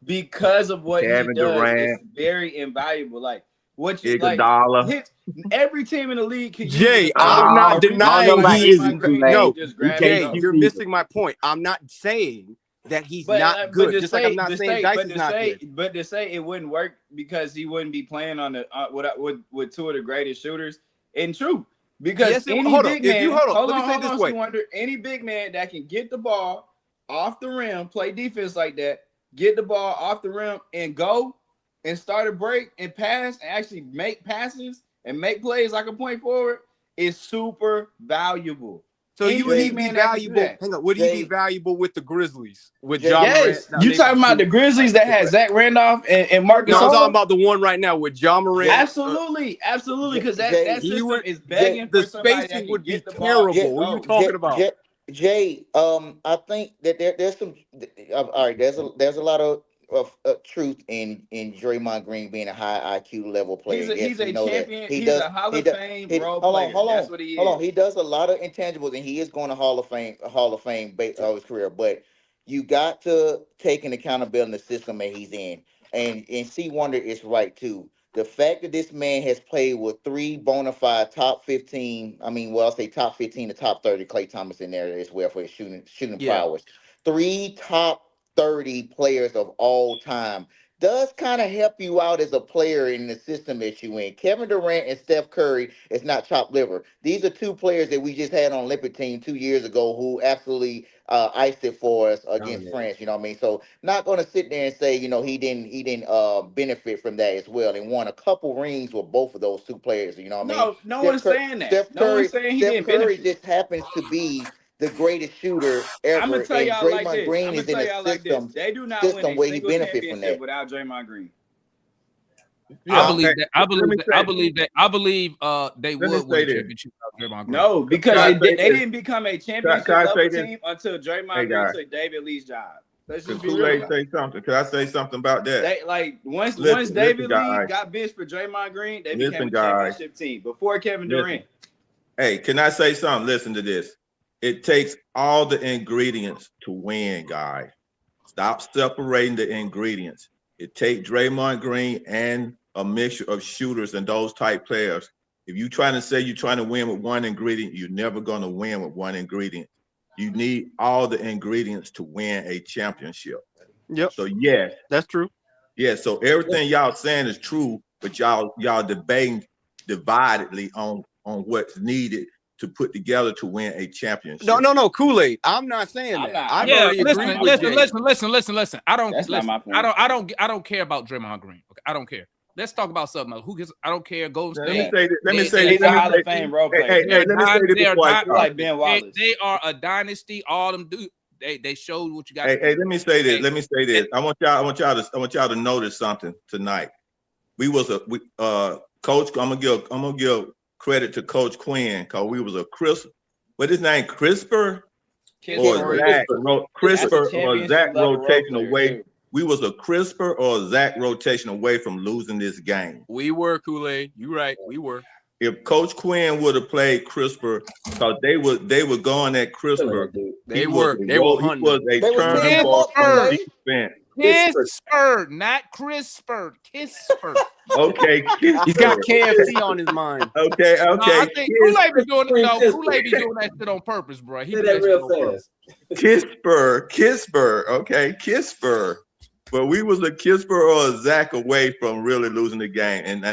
Because of what Kevin he does, Durant. it's very invaluable. Like what you Iguodala. Every team in the league can Jay, I'm not denying he isn't. No, Jay, you're missing my point. I'm not saying that he's not good. Just like I'm not saying Dyson's not good. But to say it wouldn't work because he wouldn't be playing on the with two of the greatest shooters, and true. Because any big man that can get the ball off the rim, play defense like that, get the ball off the rim and go and start a break and pass and actually make passes and make plays like a point forward is super valuable. So would he be valuable? Hang on, would he be valuable with the Grizzlies? With Ja Morant? You talking about the Grizzlies that had Zach Randolph and Marcus? No, I'm talking about the one right now with Ja Morant. Absolutely, because that system is begging the for somebody spacing that would be get the terrible. ball. What are you talking about? Jay, I think that there's some. All right, there's a lot of of truth in Draymond Green being a high IQ level player. Yes, He's we a know that champion. he He's does. a Hall He of does. Fame He, role hold on, player. hold That's on, what he hold on. is. He does a lot of intangibles, and he is going to Hall of Fame. His career, but you got to take an accountability in the system that he's in, and C Wonder is right too. The fact that this man has played with 3 bona fide top 15, I mean, well, I'll say top 15 to top 30, Klay Thomas in there as well for his shooting Yeah. prowess. 3 top 30 players of all time does kind of help you out as a player in the system that you in. Kevin Durant and Steph Curry is not chopped liver. These are 2 players that we just had on Olympic team 2 years ago who absolutely iced it for us against France. You know what I mean? So not going to sit there and say he didn't benefit from that as well, and won a couple rings with both of those 2 players. You know what I mean? No one's saying that. Steph No Curry, one's saying he Steph didn't Curry benefit. just happens to be the greatest shooter I'm ever, gonna tell and y'all like Draymond this. Green I'm is gonna in tell a y'all like this. They do not win a where he single benefit from championship that. without Draymond Green. I believe that. I let believe me that. say I this. believe that. I believe they Let me would win say a this. championship without Draymond Green. No, because Can I say they this? didn't become a Can championship I say level this? team until Hey, Draymond Green guys. took David Lee's job. Let's Could just be real Kool-Aid about it. say something? Can I say something about that? They like once Listen, David Lee guys. got benched for Draymond Green, they became Listen, a guys. championship team before Kevin Listen. Durant. Hey, can I say something? Listen to this. It takes all the ingredients to win, guys. Stop separating the ingredients. It takes Draymond Green and a mixture of shooters and those type players. If you're trying to say you're trying to win with one ingredient, you're never going to win with one ingredient. You need all the ingredients to win a championship. Yep. So yes, that's true. Yeah, so everything y'all saying is true, but y'all debating dividedly on what's needed to put together to win a championship. No, Kool-Aid. I'm not saying that. I've already agreed with Jay. Listen. I don't. That's not my point. I don't care about Draymond Green. Okay, I don't care. Let's talk about something else. Who gives? I don't care. Golden State. Let me say this. He's a Hall of Fame role player. Let me say this before I like Ben Wallace. They are a dynasty. All them do. They showed what you got. Hey, let me say this. Let me say this. I want y'all to notice something tonight. Coach. I'm gonna give credit to Coach Quinn because we was a crisp. What his name? CRISPR or Zach? CRISPR or Zach rotation away. We was a CRISPR or Zach rotation away from losing this game. We were, Kool-Aid. You right. We were. If Coach Quinn would have played CRISPR, because they were going at CRISPR. They were hunting. He was a turnable on defense. CRISPR, not CRISPR. CRISPR. Okay, he's got KFC on his mind. Okay. No, I think Kool-Aid be doing that shit on purpose, bro. He do that real fast. Kispur. Okay, Kispur. But we was a Kispur or a Zach away from really losing the game, and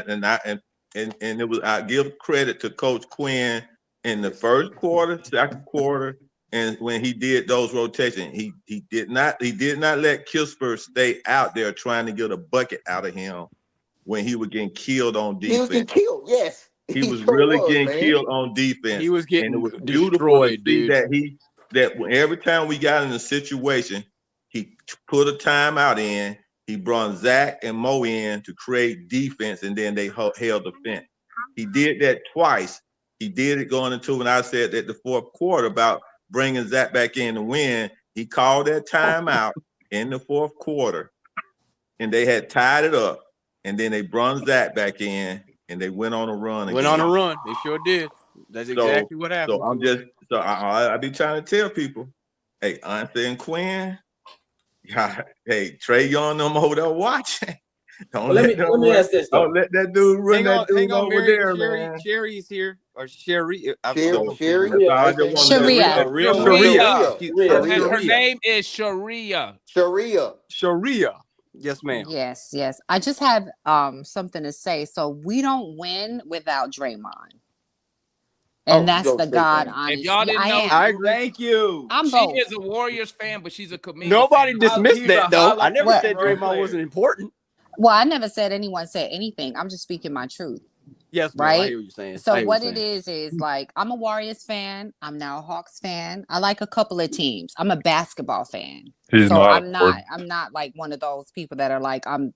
it was. I give credit to Coach Quinn in the first quarter, second quarter, and when he did those rotations, he did not let Kispur stay out there trying to get a bucket out of him when he was getting killed on defense. He was getting killed, yes. He was really getting killed on defense. He was getting and it was beautiful to see that every time we got in a situation, he put a timeout in. He brought Zach and Mo in to create defense, and then they held the fence. He did that twice. He did it going into, when I said that the fourth quarter about bringing Zach back in to win, he called that timeout in the fourth quarter, and they had tied it up, and then they brought Zach back in, and they went on a run. They sure did. That's exactly what happened. So I be trying to tell people, hey, Anthony and Quinn, hey, Trey Young, them over there watching. Let me ask this. Don't let that dude run hang on, over there, man. Sherry's here, or Sherry. Sharia. Her name is Sharia. Sharia. Yes, ma'am. Yes. I just have something to say. So we don't win without Draymond. And that's the God honest. If y'all didn't know, I agree. Thank you. She is a Warriors fan, but she's a comedian. Nobody dismissed that, though. I never said Draymond wasn't important. Well, I never said anyone said anything. I'm just speaking my truth. Yes, right. I hear what you're saying. So what it is like, I'm a Warriors fan. I'm now a Hawks fan. I like a couple of teams. I'm a basketball fan. I'm not like one of those people that are like, I'm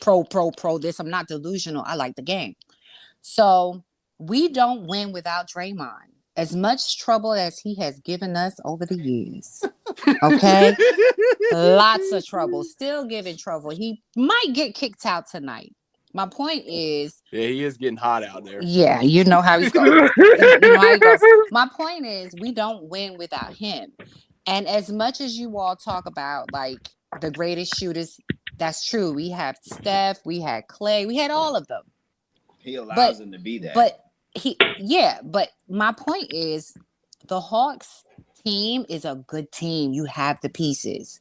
pro this. I'm not delusional. I like the game. So we don't win without Draymond. as much trouble as he has given us over the years. Okay? Lots of trouble. Still giving trouble. He might get kicked out tonight. My point is, Yeah, he is getting hot out there. yeah, you know how he goes. You know how he goes. My point is, we don't win without him. And as much as you all talk about like the greatest shooters, that's true. We have Steph, we had Clay, we had all of them. He allows him to be that. But my point is, the Hawks team is a good team. You have the pieces.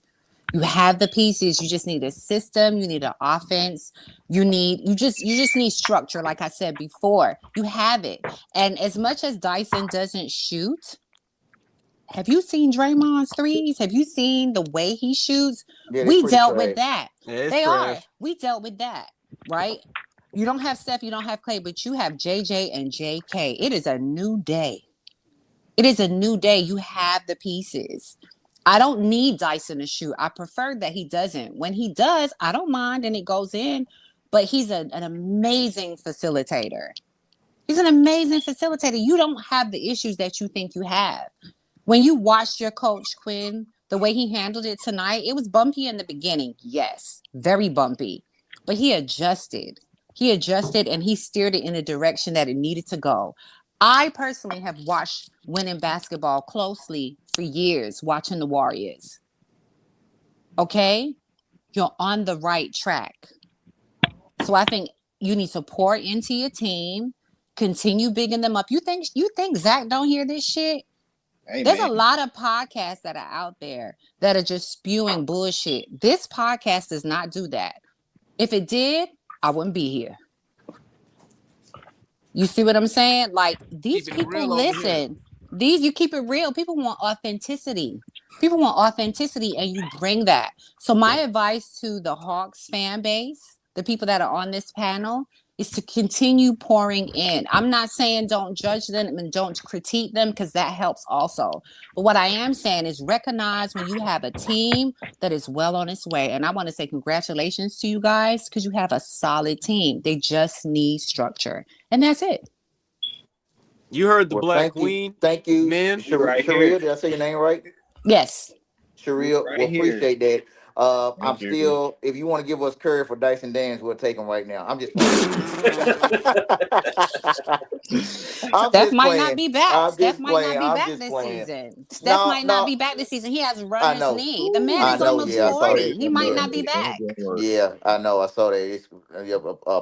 You have the pieces. You just need a system. You need an offense. You just need structure. Like I said before, you have it. And as much as Dyson doesn't shoot, have you seen Draymond's threes? Have you seen the way he shoots? Yeah, we dealt with that. Yeah, they trash. Are. We dealt with that, right? You don't have Steph, you don't have Clay, but you have JJ and JK. It is a new day. It is a new day. You have the pieces. I don't need Dyson to shoot. I prefer that he doesn't. When he does, I don't mind and it goes in, but he's an amazing facilitator. He's an amazing facilitator. You don't have the issues that you think you have. When you watched your coach, Quinn, the way he handled it tonight, it was bumpy in the beginning. Yes, very bumpy. But he adjusted. He adjusted and he steered it in the direction that it needed to go. I personally have watched winning basketball closely for years, watching the Warriors. Okay? You're on the right track. So I think you need to pour into your team, continue bigging them up. You think Zach don't hear this shit? Hey, there's a lot of podcasts that are out there that are just spewing bullshit. This podcast does not do that. If it did, I wouldn't be here. You see what I'm saying? Like, these people listen. You keep it real. People want authenticity. People want authenticity, and you bring that. So my advice to the Hawks fan base, the people that are on this panel, is to continue pouring in. I'm not saying don't judge them and don't critique them, because that helps also. But what I am saying is recognize when you have a team that is well on its way. And I want to say congratulations to you guys, because you have a solid team. They just need structure. And that's it. You heard the Black Queen. Thank you. Man. Sharia, did I say your name right? Yes. Sharia, appreciate that. I'm still, if you want to give us Curry for Dyson Daniels, we'll take him right now. I'm just Steph might not be back. Steph might not be back this season. Steph might not be back this season. He has a runner's knee. The man is almost 40. He might not be back. Yeah, I know. I saw that. It's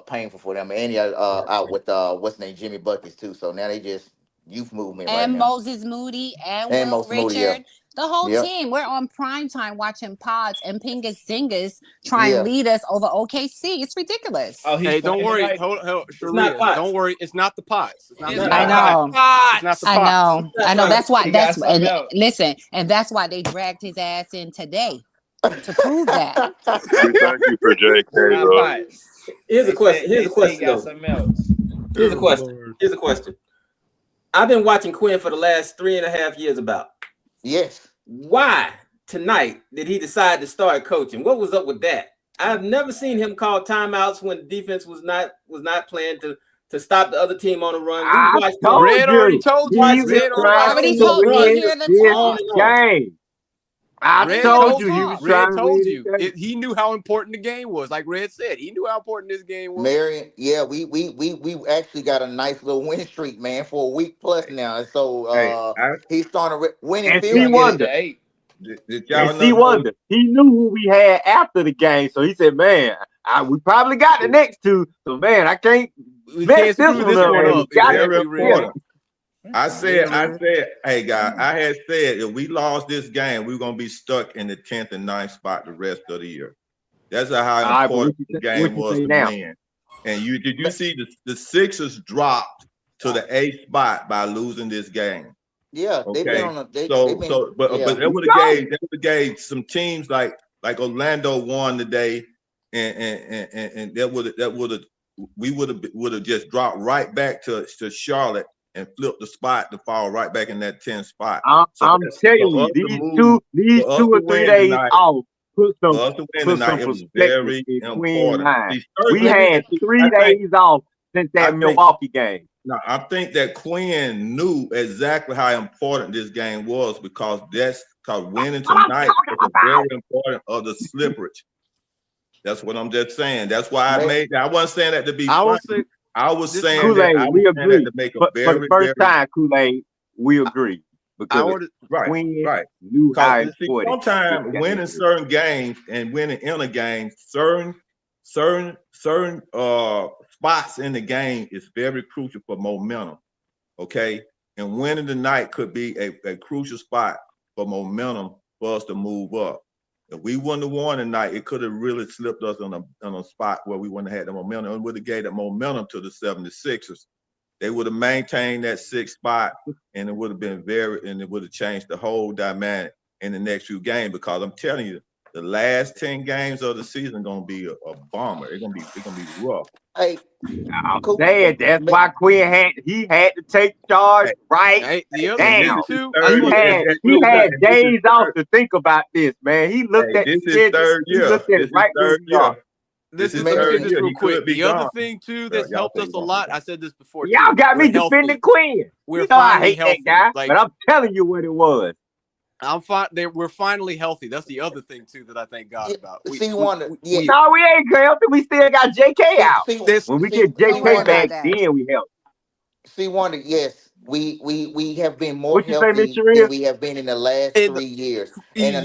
painful for them. And out with what's his name, Jimmy Buckets too. So now they just youth movement right now. And Moses Moody and Will Richard. Moody, yeah. The whole team. We're on prime time watching pods and Pingas Zingas try and lead us over OKC. It's ridiculous. Oh, hey, don't worry. Hold, Sharia, don't worry. It's not the pots. It's not I know. It's not the pots. I know. That's why. Listen, and that's why they dragged his ass in today to prove that. Thank you for JK. Here's a question. Here's a question. I've been watching Quinn for the last 3.5 years about. Yes. Why tonight did he decide to start coaching? What was up with that? I've never seen him call timeouts when the defense was not playing to stop the other team on the run. Red already told you. Red already told you. Game. I told you he was trying to told you. He knew how important the game was. Like Red said, he knew how important this game was. Marion, yeah, we actually got a nice little win streak, man, for a week plus now. And so he's starting to winning. And he wondered. He knew who we had after the game, so he said, "Man, we probably got the next two. So man, I can't mess this one up. I said, hey guys, I had said if we lost this game, we were gonna be stuck in the 10th and 9th spot the rest of the year. That's how important the game was to win. And did you see the Sixers dropped to the 8th spot by losing this game? Yeah, okay. But that would have gave some teams like Orlando won today, and we would have just dropped right back to Charlotte and flip the spot to fall right back in that 10th spot. I'm telling you, these 2 or 3 days off put some perspective in Queen's mind. We had 3 days off since that Milwaukee game. No, I think that Quinn knew exactly how important this game was because winning tonight is a very important of the slippery. That's what I'm just saying. That's why I made that. I wasn't saying that to be funny. I was saying that I was saying that to make a very, for the first very time, Kool-Aid, we agree. Because Quinn knew how because important. sometimes winning certain games and winning in a game, certain spots in the game is very crucial for momentum. Okay, and winning tonight could be a crucial spot for momentum for us to move up. If we wouldn't have won tonight, it could have really slipped us on a spot where we wouldn't have had the momentum and would have gave that momentum to the 76ers. They would have maintained that 6th spot, and it would have been it would have changed the whole dynamic in the next few games. Because I'm telling you, the last 10 games of the season gonna be a bomber. It's gonna be rough. Hey, Dad, that's why Quinn had to take charge right now. He had days off to think about this, man. He looked at the schedule. He looked at it right where we are. Let me say this real quick. The other thing too that's helped us a lot. I said this before. Y'all got me defending Quinn. You know I hate that guy, but I'm telling you what it was. I'm fine. We're finally healthy. That's the other thing too that I thank God about. No, we ain't healthy. We still got JK out. When we get JK back, then we healthy. See, Wanda, yes, we have been more healthy than we have been in the last 3 years. And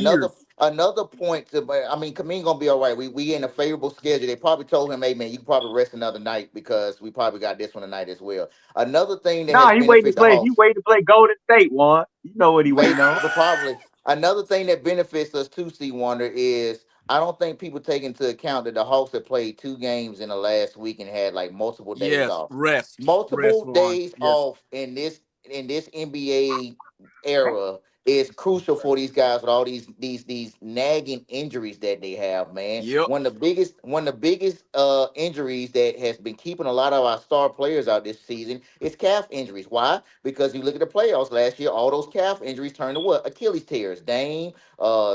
another point, Kameem gonna be all right. We in a favorable schedule. They probably told him, hey man, you can probably rest another night because we probably got this one tonight as well. Another thing that he waiting to play Golden State, Juan. You know what he waiting on. Probably. Another thing that benefits us too, C. Wonder, is I don't think people take into account that the Hawks have played 2 games in the last week and had like multiple days off. Multiple days off in this NBA era is crucial for these guys with all these nagging injuries that they have, man. One of the biggest injuries that has been keeping a lot of our star players out this season is calf injuries. Why? Because you look at the playoffs last year, all those calf injuries turned to what? Achilles tears. Dame,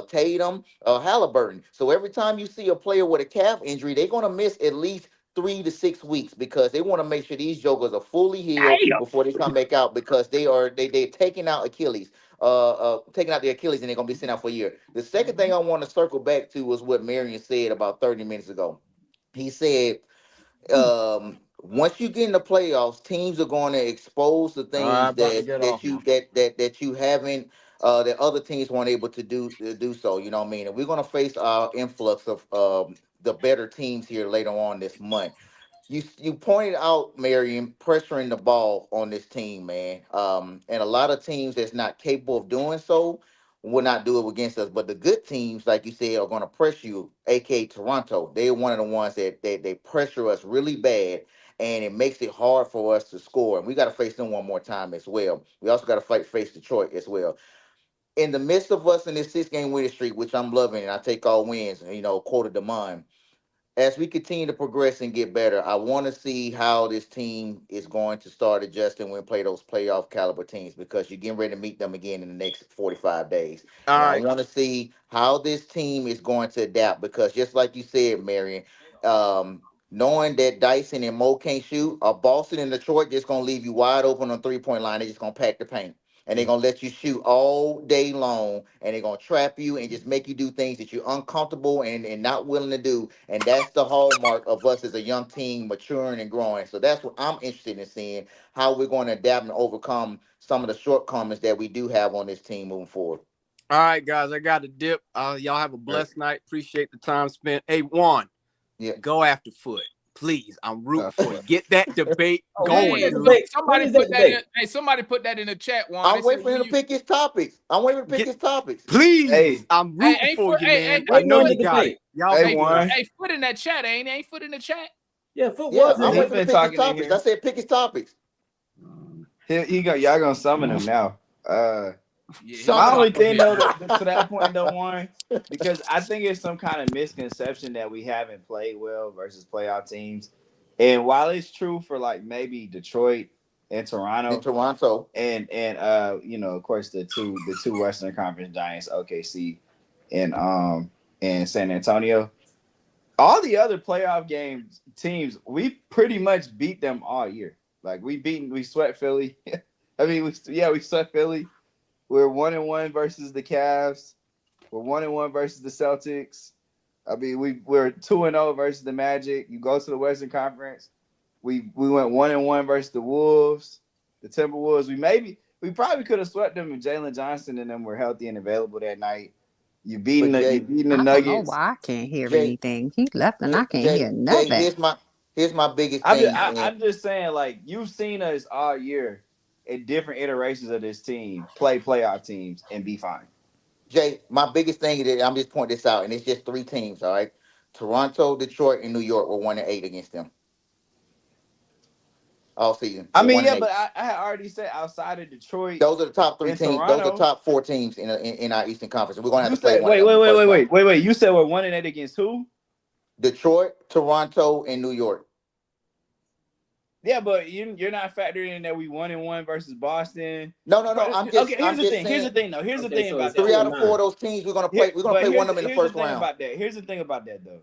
Tatum, Halliburton. So every time you see a player with a calf injury, they're gonna miss at least 3 to 6 weeks because they want to make sure these jokers are fully healed before they come back out because they're taking out Achilles, taking out the Achilles, and they're gonna be sent out for a year. The second thing I want to circle back to was what Marion said about 30 minutes ago. He said, once you get in the playoffs, teams are going to expose the things that you haven't that other teams weren't able to do so. You know what I mean? And we're going to face our influx of the better teams here later on this month. You pointed out, Marion, pressuring the ball on this team, man. And a lot of teams that's not capable of doing so will not do it against us. But the good teams, like you said, are going to press you, aka Toronto. They're one of the ones that they pressure us really bad, and it makes it hard for us to score. And we got to face them one more time as well. We also got to face Detroit as well. In the midst of us in this 6-game winning streak, which I'm loving, and I take all wins, quote of Demond. As we continue to progress and get better, I want to see how this team is going to start adjusting when we play those playoff caliber teams because you're getting ready to meet them again in the next 45 days. I want to see how this team is going to adapt because just like you said, Marion, knowing that Dyson and Mo can't shoot, Boston and Detroit just going to leave you wide open on 3-point line. They're just going to pack the paint. And they're going to let you shoot all day long, and they're going to trap you and just make you do things that you're uncomfortable and not willing to do. And that's the hallmark of us as a young team maturing and growing. So that's what I'm interested in seeing, how we're going to adapt and overcome some of the shortcomings that we do have on this team moving forward. All right, guys, I got to dip. Y'all have a blessed night. Appreciate the time spent. Hey, Juan, go after Foot. Please, I'm rooting for you. Get that debate going. Somebody put that in the chat. Juan. I'm waiting for him to pick his topics. Please, I'm rooting for you, man. I know you got it. Y'all Foot in that chat, ain't Foot in the chat? Yeah, Foot was. I'm waiting to pick his topics. I said pick his topics. Y'all gonna summon him now. My only thing though to that point though, Warren, because I think it's some kind of misconception that we haven't played well versus playoff teams. And while it's true for like maybe Detroit and Toronto, and of course the two Western Conference giants, OKC and San Antonio, all the other playoff teams, we pretty much beat them all year. Like we sweat Philly. I mean, we sweat Philly. We're 1-1 versus the Cavs. We're 1-1 versus the Celtics. I mean, we're 2-0 versus the Magic. You go to the Western Conference. We went 1-1 versus the Wolves, the Timberwolves. We probably could have swept them if Jalen Johnson and them were healthy and available that night. You beating the I Nuggets. don't know why I can't hear anything. He left and I can't hear nothing. Here's my biggest thing. I'm just saying, like, you've seen us all year in different iterations of this team play playoff teams and be fine. Jay, my biggest thing is I'm just pointing this out, and it's just 3 teams, all right? Toronto, Detroit, and New York were 1-8 against them all season. I mean, yeah, but I had already said outside of Detroit, those are the top 3 teams. Toronto, those are the top 4 teams in our Eastern Conference. And we're gonna have you to play said, one of them. Wait. You said we're 1-8 against who? Detroit, Toronto, and New York. Yeah, but you're not factoring in that we 1-1 versus Boston. No. I'm just okay. Here's the thing. Here's the thing, though. Here's the thing about 3 out of 4 of those teams we're gonna play. We're gonna play one of them in the first round. About that. Here's the thing about that, though.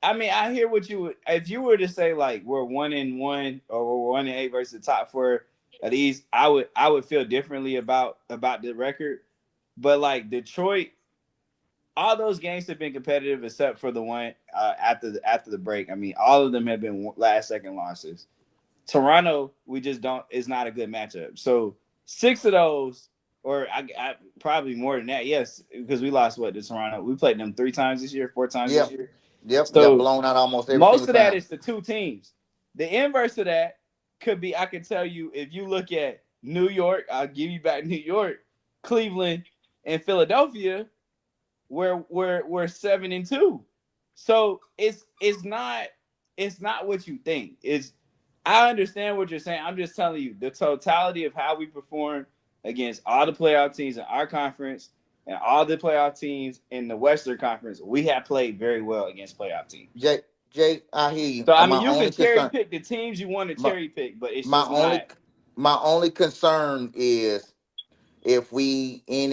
I mean, I hear what you would. If you were to say like we're 1-1 or we're 1-8 versus the top 4 of the East, I would feel differently about the record. But like Detroit, all those games have been competitive except for the one after the break. I mean, all of them have been last second losses. Toronto, we just don't. It's not a good matchup. So 6 of those, or I probably more than that. Yes, because we lost to Toronto. We played them 3 times this year, 4 times this year. Yep. So got blown out almost every most of that time. is the 2 teams. The inverse of that could be. I can tell you if you look at New York, I'll give you back New York, Cleveland, and Philadelphia. We're 7-2. So it's not what you think. I understand what you're saying. I'm just telling you the totality of how we perform against all the playoff teams in our conference and all the playoff teams in the Western Conference. We have played very well against playoff teams. Jay, I hear you. So I mean, you can cherry pick the teams you want to cherry pick, but it's my only concern is if we end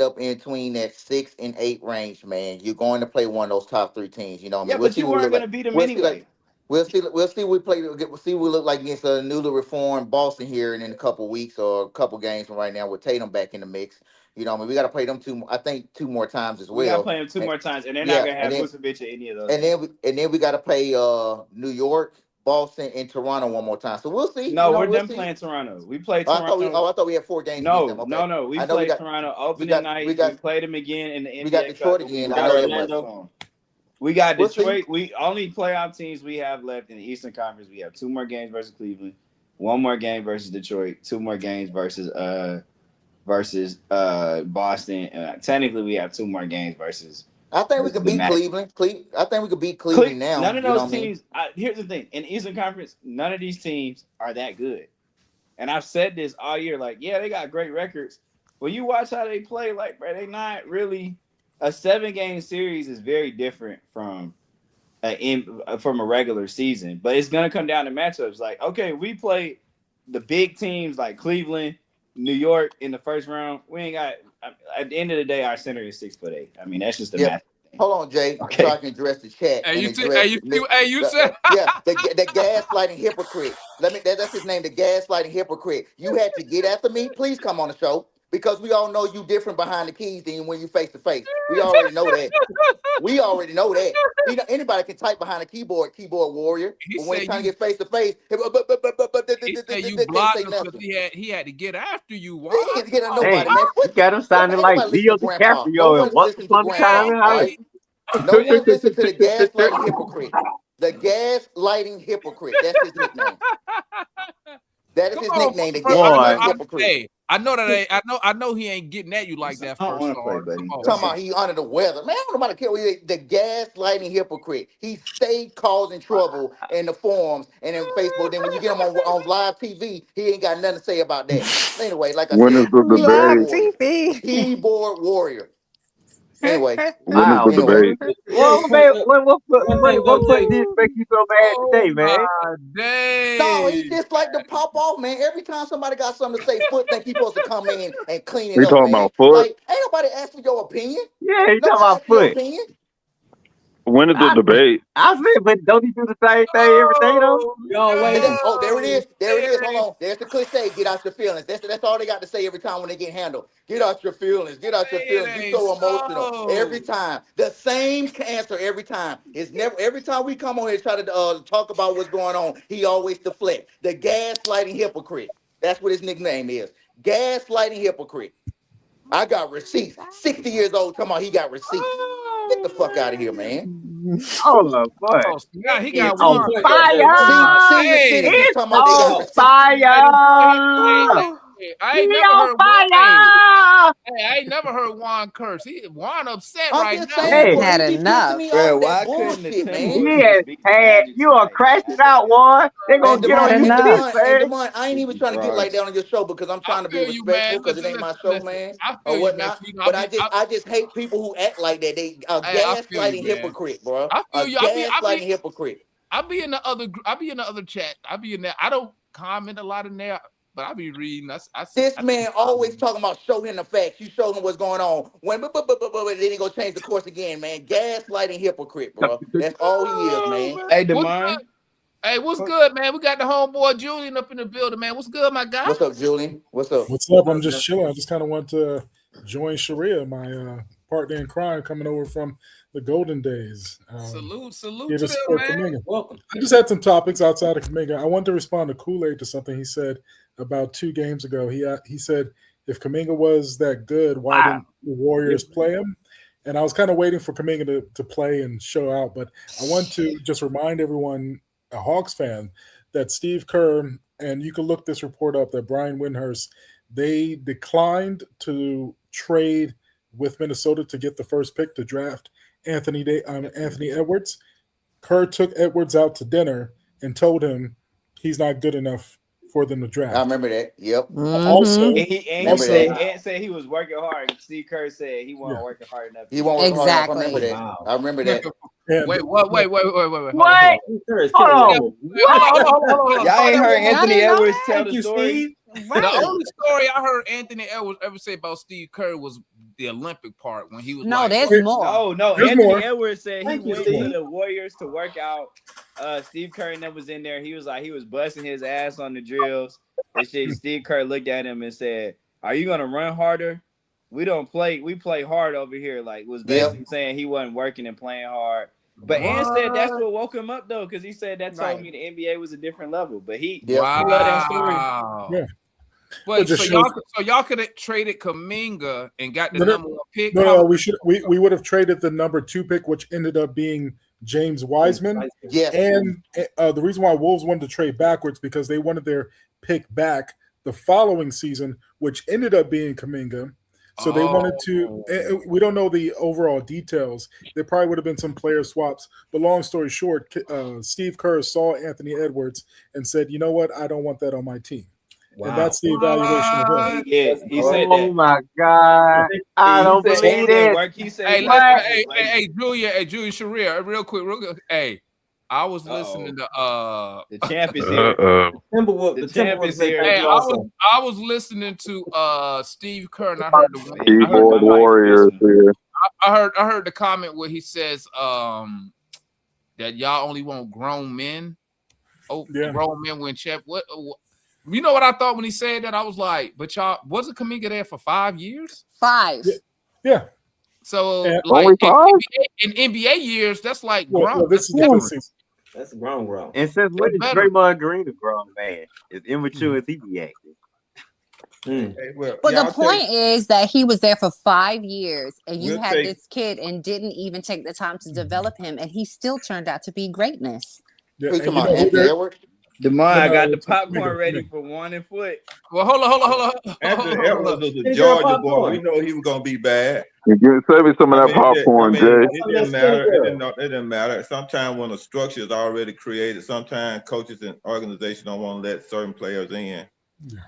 up in between that 6 and 8 range, man, you're going to play one of those top 3 teams. You know what I mean? But you weren't going to beat them anyway. We'll see what we look like against a newly reformed Boston here in a couple weeks or a couple games from right now with Tatum back in the mix. You know what I mean? We got to play them 2 more times as well. We got to play them 2 more times, and they're not going to have Vucevic or any of those. And then we got to play New York, Boston, and Toronto one more time. So we'll see. No, we're done playing Toronto. We played Toronto. I thought we had 4 games. No, against them. Okay. No. We played Toronto opening night. We played them again in the NBA. We got Detroit again. We got Orlando. We got Detroit. We only playoff teams we have left in the Eastern Conference. We have 2 more games versus Cleveland, 1 more game versus Detroit, 2 more games versus Boston. Technically, we have 2 more games versus. I think we could beat Cleveland. I think we could beat Cleveland now. None of those teams. Here's the thing: in the Eastern Conference, none of these teams are that good. And I've said this all year. Like, yeah, they got great records. When you watch how they play, like, bro, they not really. A 7-game series is very different from a regular season, but it's gonna come down to matchups. Like, okay, we play the big teams like Cleveland, New York in the first round. We ain't got. At the end of the day, our center is 6'8". I mean, that's just the match. Hold on, Jay. Okay. So I can address the chat. Hey, you said the gaslighting hypocrite. That's his name, the gaslighting hypocrite. You had to get after me. Please come on the show. Because we all know you different behind the keys than when you face to face. We already know that. Anybody can type behind a keyboard warrior. But when you're trying to get face to face, he said you blocked him because he had to get after you. Why? He had to get at nobody, man. You got him sounding like Leo DiCaprio and Once Upon a Time in Hollywood. No one listen to the gaslighting hypocrite. The gaslighting hypocrite. That's his nickname. That is his nickname. The gaslighting hypocrite. Hey, I know that. I know he ain't getting at you like that. Talking about he under the weather, man. I don't know about the gaslighting hypocrite. He stayed causing trouble in the forums and in Facebook. Then when you get him on live TV, he ain't got nothing to say about that. Anyway, like I said, live TV keyboard warrior. Anyway, wow. Well, man, what did make you so mad today, man? No, he just like to pop off, man. Every time somebody got something to say, Foot think he's supposed to come in and clean it up. Talking man. about Foot? Like, ain't nobody asking your opinion. Yeah, he talking about Foot. winning the debate. I said, but don't he do the same thing every day though? Oh, there it is. There it is. Hold on. There's the cliche. Get out your feelings. That's all they got to say every time when they get handled. Get out your feelings. Get out your feelings. You so emotional every time. The same answer every time. It's never. Every time we come on here and try to talk about what's going on, he always deflect. The gaslighting hypocrite. That's what his nickname is. Gaslighting hypocrite. I got receipts. 60 years old. Come on, he got receipts. Get the fuck out of here, man. Oh boy. Oh, yeah, he It's got on one. fire. Senior citizens It's talking about they got on receipts. fire. I ain't He never on heard Juan. fire. Hey, I ain't never heard Juan curse. Juan upset I'm right just now. saying, bro. Had He be pissing me Bro, off. why That couldn't the bullshit, man. Timberwolves Yes, just beat the Magic you are tonight? crashing out, one. They're And gonna get on Demond, you and for this, Demond, and man. Demond, I ain't even This is trying to get like garbage. that on your show because I'm I trying to be feel you, man. respectful because it ain't my show, man, I or feel you, man. whatnot. You But I just hate people who act like that. They a I feel you, gaslighting man. hypocrite, bro. I feel A you. gaslighting hypocrite. I be in the other chat. I be in there. I don't comment a lot in there, but I be reading. This man always talking about show him the facts. You show him what's going on. When then he gonna change the course again, man. Gaslighting hypocrite, bro. That's all he is, man. Hey, What's Demond. good? Hey, what's good, man? We got the homeboy Julian up in the building, man. What's good, my guy? What's up, Julian? What's up? What's up? I'm just chilling. I just kind of want to join Sharia, my partner in crime, coming over from the Golden Days. Salute Here to to them, support man. Kaminga. Welcome. I just had some topics outside of Kaminga. I wanted to respond to Kool-Aid to something he said about 2 games ago. He said if Kaminga was that good, why didn't the Warriors play him? And I was kind of waiting for Kaminga to play and show out, but I want to just remind everyone, a Hawks fan, that Steve Kerr, and you can look this report up, that Brian Windhorst, they declined to trade with Minnesota to get the first pick to draft Anthony Edwards. Kerr took Edwards out to dinner and told him he's not good enough for them to draft. I remember that. Yep. Also, And he said he was working hard. Steve Kerr said he wasn't working hard enough. He won't work hard enough. I remember that. Wow. I remember that. Wait. What? Hold on. Y'all ain't heard Anthony Edwards tell the story? The only story I heard Anthony Edwards ever say about Steve Kerr was the Olympic part when he was No, like, there's more. No. There's Anthony more. Edwards said he Thank you, went Steve. to the Warriors to work out. Steve Kerr never was in there. He was busting his ass on the drills. And shit. Steve Kerr looked at him and said, "Are you gonna run harder? We play hard over here." Like, was basically saying he wasn't working and playing hard. But Ant said that's what woke him up though, because he said that told me the NBA was a different level. But he loved that story. Yeah. Wait, just so y'all could have traded Kaminga and got the number 1 pick? No, we would have traded the number 2 pick, which ended up being James Wiseman. Yes. And the reason why Wolves wanted to trade backwards because they wanted their pick back the following season, which ended up being Kaminga. So they wanted to. We don't know the overall details. There probably would have been some player swaps. But long story short, Steve Kerr saw Anthony Edwards and said, "You know what? I don't want that on my team." Wow. And that's the evaluation of him. Yeah, he said that. Oh my God. I don't believe it. He said, hey, Julian Sharia, real quick. Hey, I was listening to the champ is here. The champ is here. Hey, I was listening to Steve Kerr, and I heard Keyboard Warriors here. I heard the comment where he says that y'all only want grown men. Grown men win champ. What? You know what I thought when he said that? I was like, but y'all wasn't Kaminga there for 5 years? 5. Yeah. So like in NBA years, that's like grown. Well, this is different season. That's grown. And since when is Draymond Green a grown man? As immature as he be acting. But the point is that he was there for 5 years, and you had take- this kid and didn't even take the time to develop him, and he still turned out to be greatness. Yeah, Who you talking about, Anthony Edwards? Demond, I got the popcorn ready for 1 and foot. Well, hold on. Anthony Edwards was a Georgia boy. We know he was gonna be bad. Save me some of that popcorn, Jay. It didn't matter. It didn't matter. Sometimes when a structure is already created, sometimes coaches and organizations don't want to let certain players in.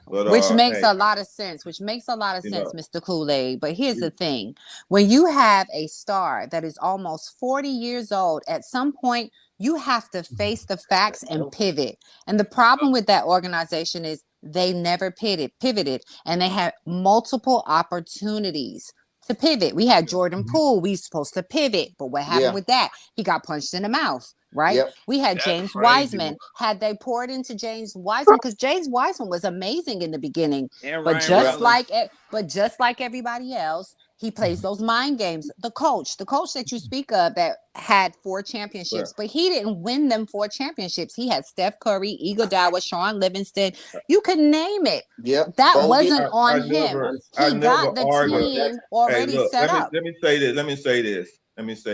But, which makes a lot of sense. Mr. Kool-Aid. But here's the thing: when you have a star that is almost 40 years old, at some point you have to face the facts and pivot. And the problem with that organization is they never pivoted, and they had multiple opportunities to pivot. We had Jordan Poole. We supposed to pivot, but what happened Yeah. with that? He got punched in the mouth. Right? Yep. We had That's James crazy. Wiseman. Had they poured into James Wiseman, because James Wiseman was amazing in the beginning, And but Ryan just Reynolds. like everybody else, he plays those mind games. The coach that you speak of that had 4 championships, but he didn't win them 4 championships. He had Steph Curry, Iguodala, Sean Livingston. You could name it. Yep. That Bogut. wasn't on him. I He never got the argue. team Hey, already look, set up. let me say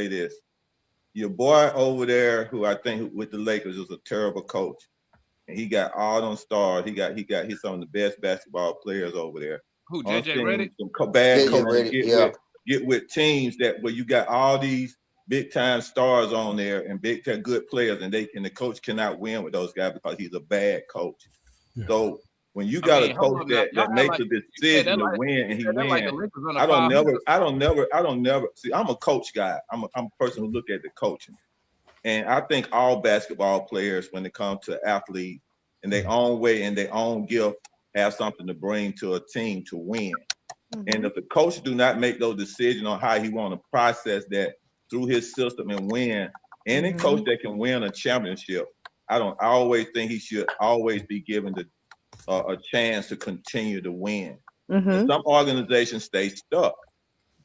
this. Your boy over there, who I think with the Lakers is a terrible coach, and he got all them stars. He's some of the best basketball players over there. Who, JJ Redick? Some bad JJ coaches Redick, get with teams where you got all these big time stars on there and big time good players, and the coach cannot win with those guys because he's a bad coach. Yeah. So when you got a coach that makes a decision to win and he wins, I don't never see. I'm a coach guy. I'm a person who look at the coaching, and I think all basketball players, when it comes to athletes, in their own way and their own gift, have something to bring to a team to win. And if the coach do not make those decisions on how he want to process that through his system and win, any coach that can win a championship, I always think he should always be given a chance to continue to win. And some organizations stay stuck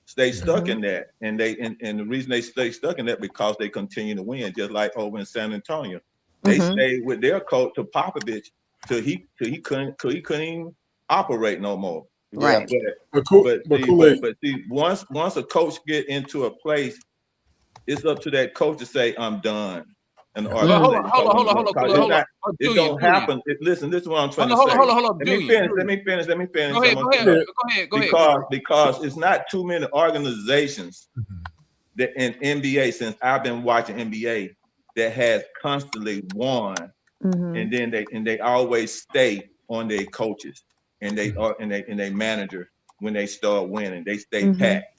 in that, and the reason they stay stuck in that because they continue to win, just like over in San Antonio, they stayed with their coach to Popovich till he couldn't even operate no more. Right. But see, once a coach get into a place, it's up to that coach to say, I'm done. And hold on. It don't happen. Listen, this is what I'm trying to say. Hold on. Let me finish. Go ahead. Because it's not too many organizations that in NBA, since I've been watching NBA, that has constantly won, and then they always stay on their coaches and they manager when they start winning. They stay packed.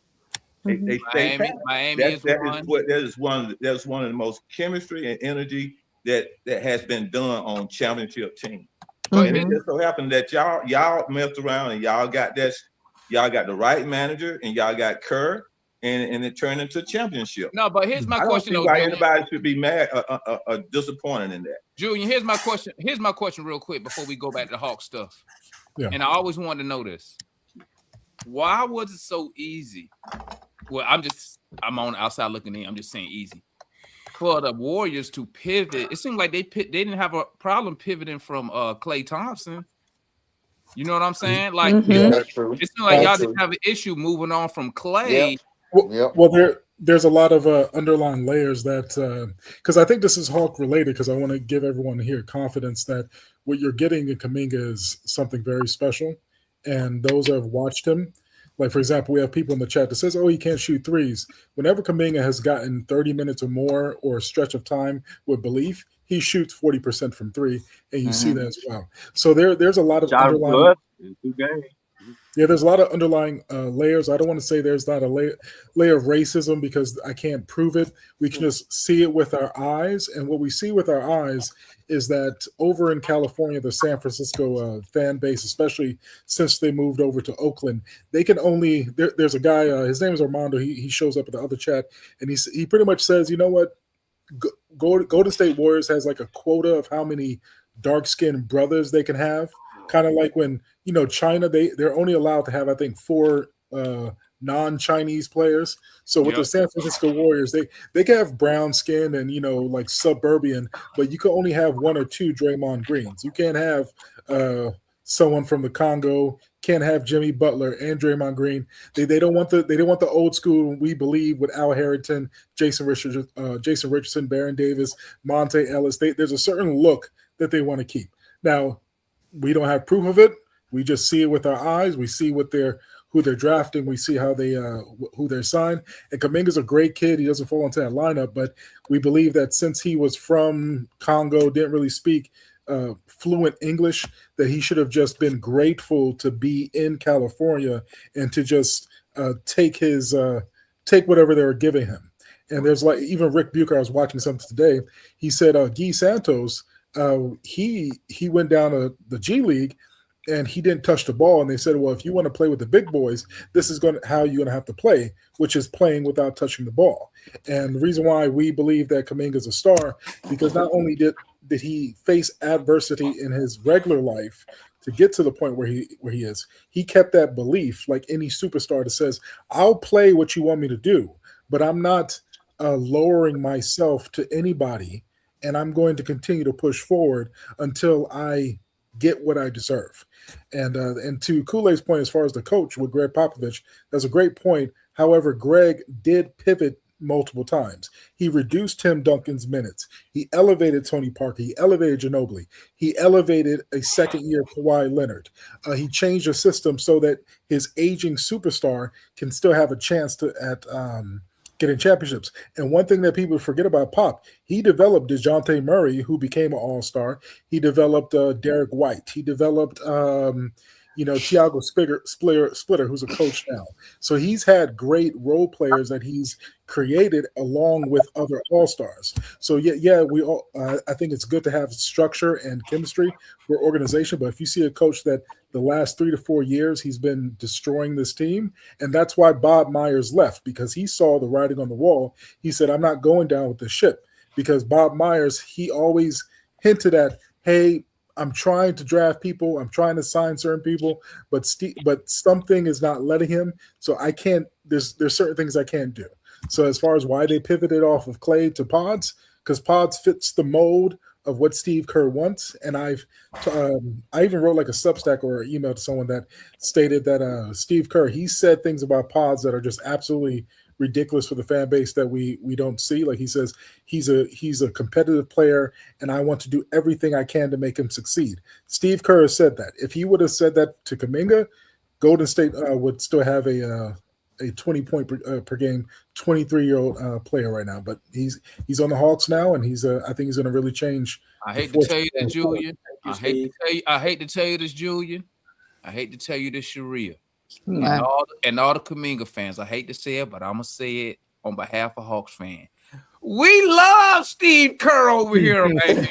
They stay packed. That is one of the most chemistry and energy that has been done on championship teams. And it just so happened that y'all messed around and y'all got the right manager and y'all got Kerr, and it turned into a championship. No, but here's my question. I don't see why anybody should be mad or disappointed in that. Julian, here's my question. Here's my question real quick before we go back to the Hawk stuff. Yeah. And I always wanted to know this. Why was it so easy? Well, I'm on the outside looking in. I'm just saying easy. For the Warriors to pivot, it seemed like they didn't have a problem pivoting from Klay Thompson. You know what I'm saying? Like, that's true. It seemed like y'all didn't have an issue moving on from Klay. Well, there's a lot of underlying layers that because I think this is Hawk related, because I want to give everyone here confidence that what you're getting in Kuminga is something very special, and those who have watched him, like for example, we have people in the chat that says, "Oh, he can't shoot threes." Whenever Kuminga has gotten 30 minutes or more or a stretch of time with belief, he shoots 40% from 3, and you see that as well. So there's a lot of underlying. In 2 games. Yeah, there's a lot of underlying layers. I don't want to say there's not a layer of racism because I can't prove it. We can just see it with our eyes. And what we see with our eyes is that over in California, the San Francisco fan base, especially since they moved over to Oakland, they can only there's a guy, his name is Armando. He shows up in the other chat, and he pretty much says, you know what? Golden State Warriors has like a quota of how many dark-skinned brothers they can have. Kind of like when, China, they're only allowed to have, I think, 4 non-Chinese players. So with the San Francisco Warriors, they can have brown skin and, like suburban, but you can only have 1 or 2 Draymond Greens. You can't have someone from the Congo, can't have Jimmy Butler and Draymond Green. They don't want the old school, we believe, with Al Harrington, Jason Richardson, Baron Davis, Monte Ellis. There's a certain look that they want to keep. Now, we don't have proof of it. We just see it with our eyes. We see who they're drafting. We see how they who they're signed. And Kuminga's a great kid. He doesn't fall into that lineup, but we believe that since he was from Congo, didn't really speak fluent English, that he should have just been grateful to be in California and to just take whatever they were giving him. And there's like even Rick Bucher. I was watching something today. He said Guy Santos. He went down to the G League, and he didn't touch the ball. And they said, well, if you want to play with the big boys, this is how you're going to have to play, which is playing without touching the ball. And the reason why we believe that Kuminga is a star, because not only did he face adversity in his regular life to get to the point where he is, he kept that belief like any superstar that says, I'll play what you want me to do, but I'm not lowering myself to anybody, and I'm going to continue to push forward until I get what I deserve. And to Kool-Aid's point, as far as the coach with Greg Popovich, that's a great point. However, Greg did pivot multiple times. He reduced Tim Duncan's minutes. He elevated Tony Parker. He elevated Ginobili. He elevated a second-year Kawhi Leonard. He changed the system so that his aging superstar can still have a chance at getting championships. And one thing that people forget about Pop, he developed DeJounte Murray, who became an all-star. He developed Derek White. He developed Tiago Splitter, who's a coach now. So he's had great role players that he's created along with other all-stars. So we all. I think it's good to have structure and chemistry for organization. But if you see a coach that the last 3 to 4 years he's been destroying this team, and that's why Bob Myers left, because he saw the writing on the wall. He said, "I'm not going down with the ship," because Bob Myers, he always hinted at, "Hey, I'm trying to draft people. I'm trying to sign certain people, but something is not letting him. So I can't. There's certain things I can't do." So as far as why they pivoted off of Clay to Pods, because Pods fits the mold of what Steve Kerr wants. And I even wrote like a Substack or an email to someone that stated that Steve Kerr, he said things about Pods that are just absolutely ridiculous for the fan base that we don't see. Like he says, he's a competitive player, and I want to do everything I can to make him succeed. Steve Kerr has said that. If he would have said that to Kuminga, Golden State would still have a 20-point per game, 23-year-old player right now. But he's on the Hawks now, and I think he's going to really change. I hate to tell you this, Julian. I hate to tell you this, Julian. I hate to tell you this, Sharia. And all the Kuminga fans, I hate to say it, but I'm gonna say it on behalf of Hawks fans. We love Steve Kerr over here, man.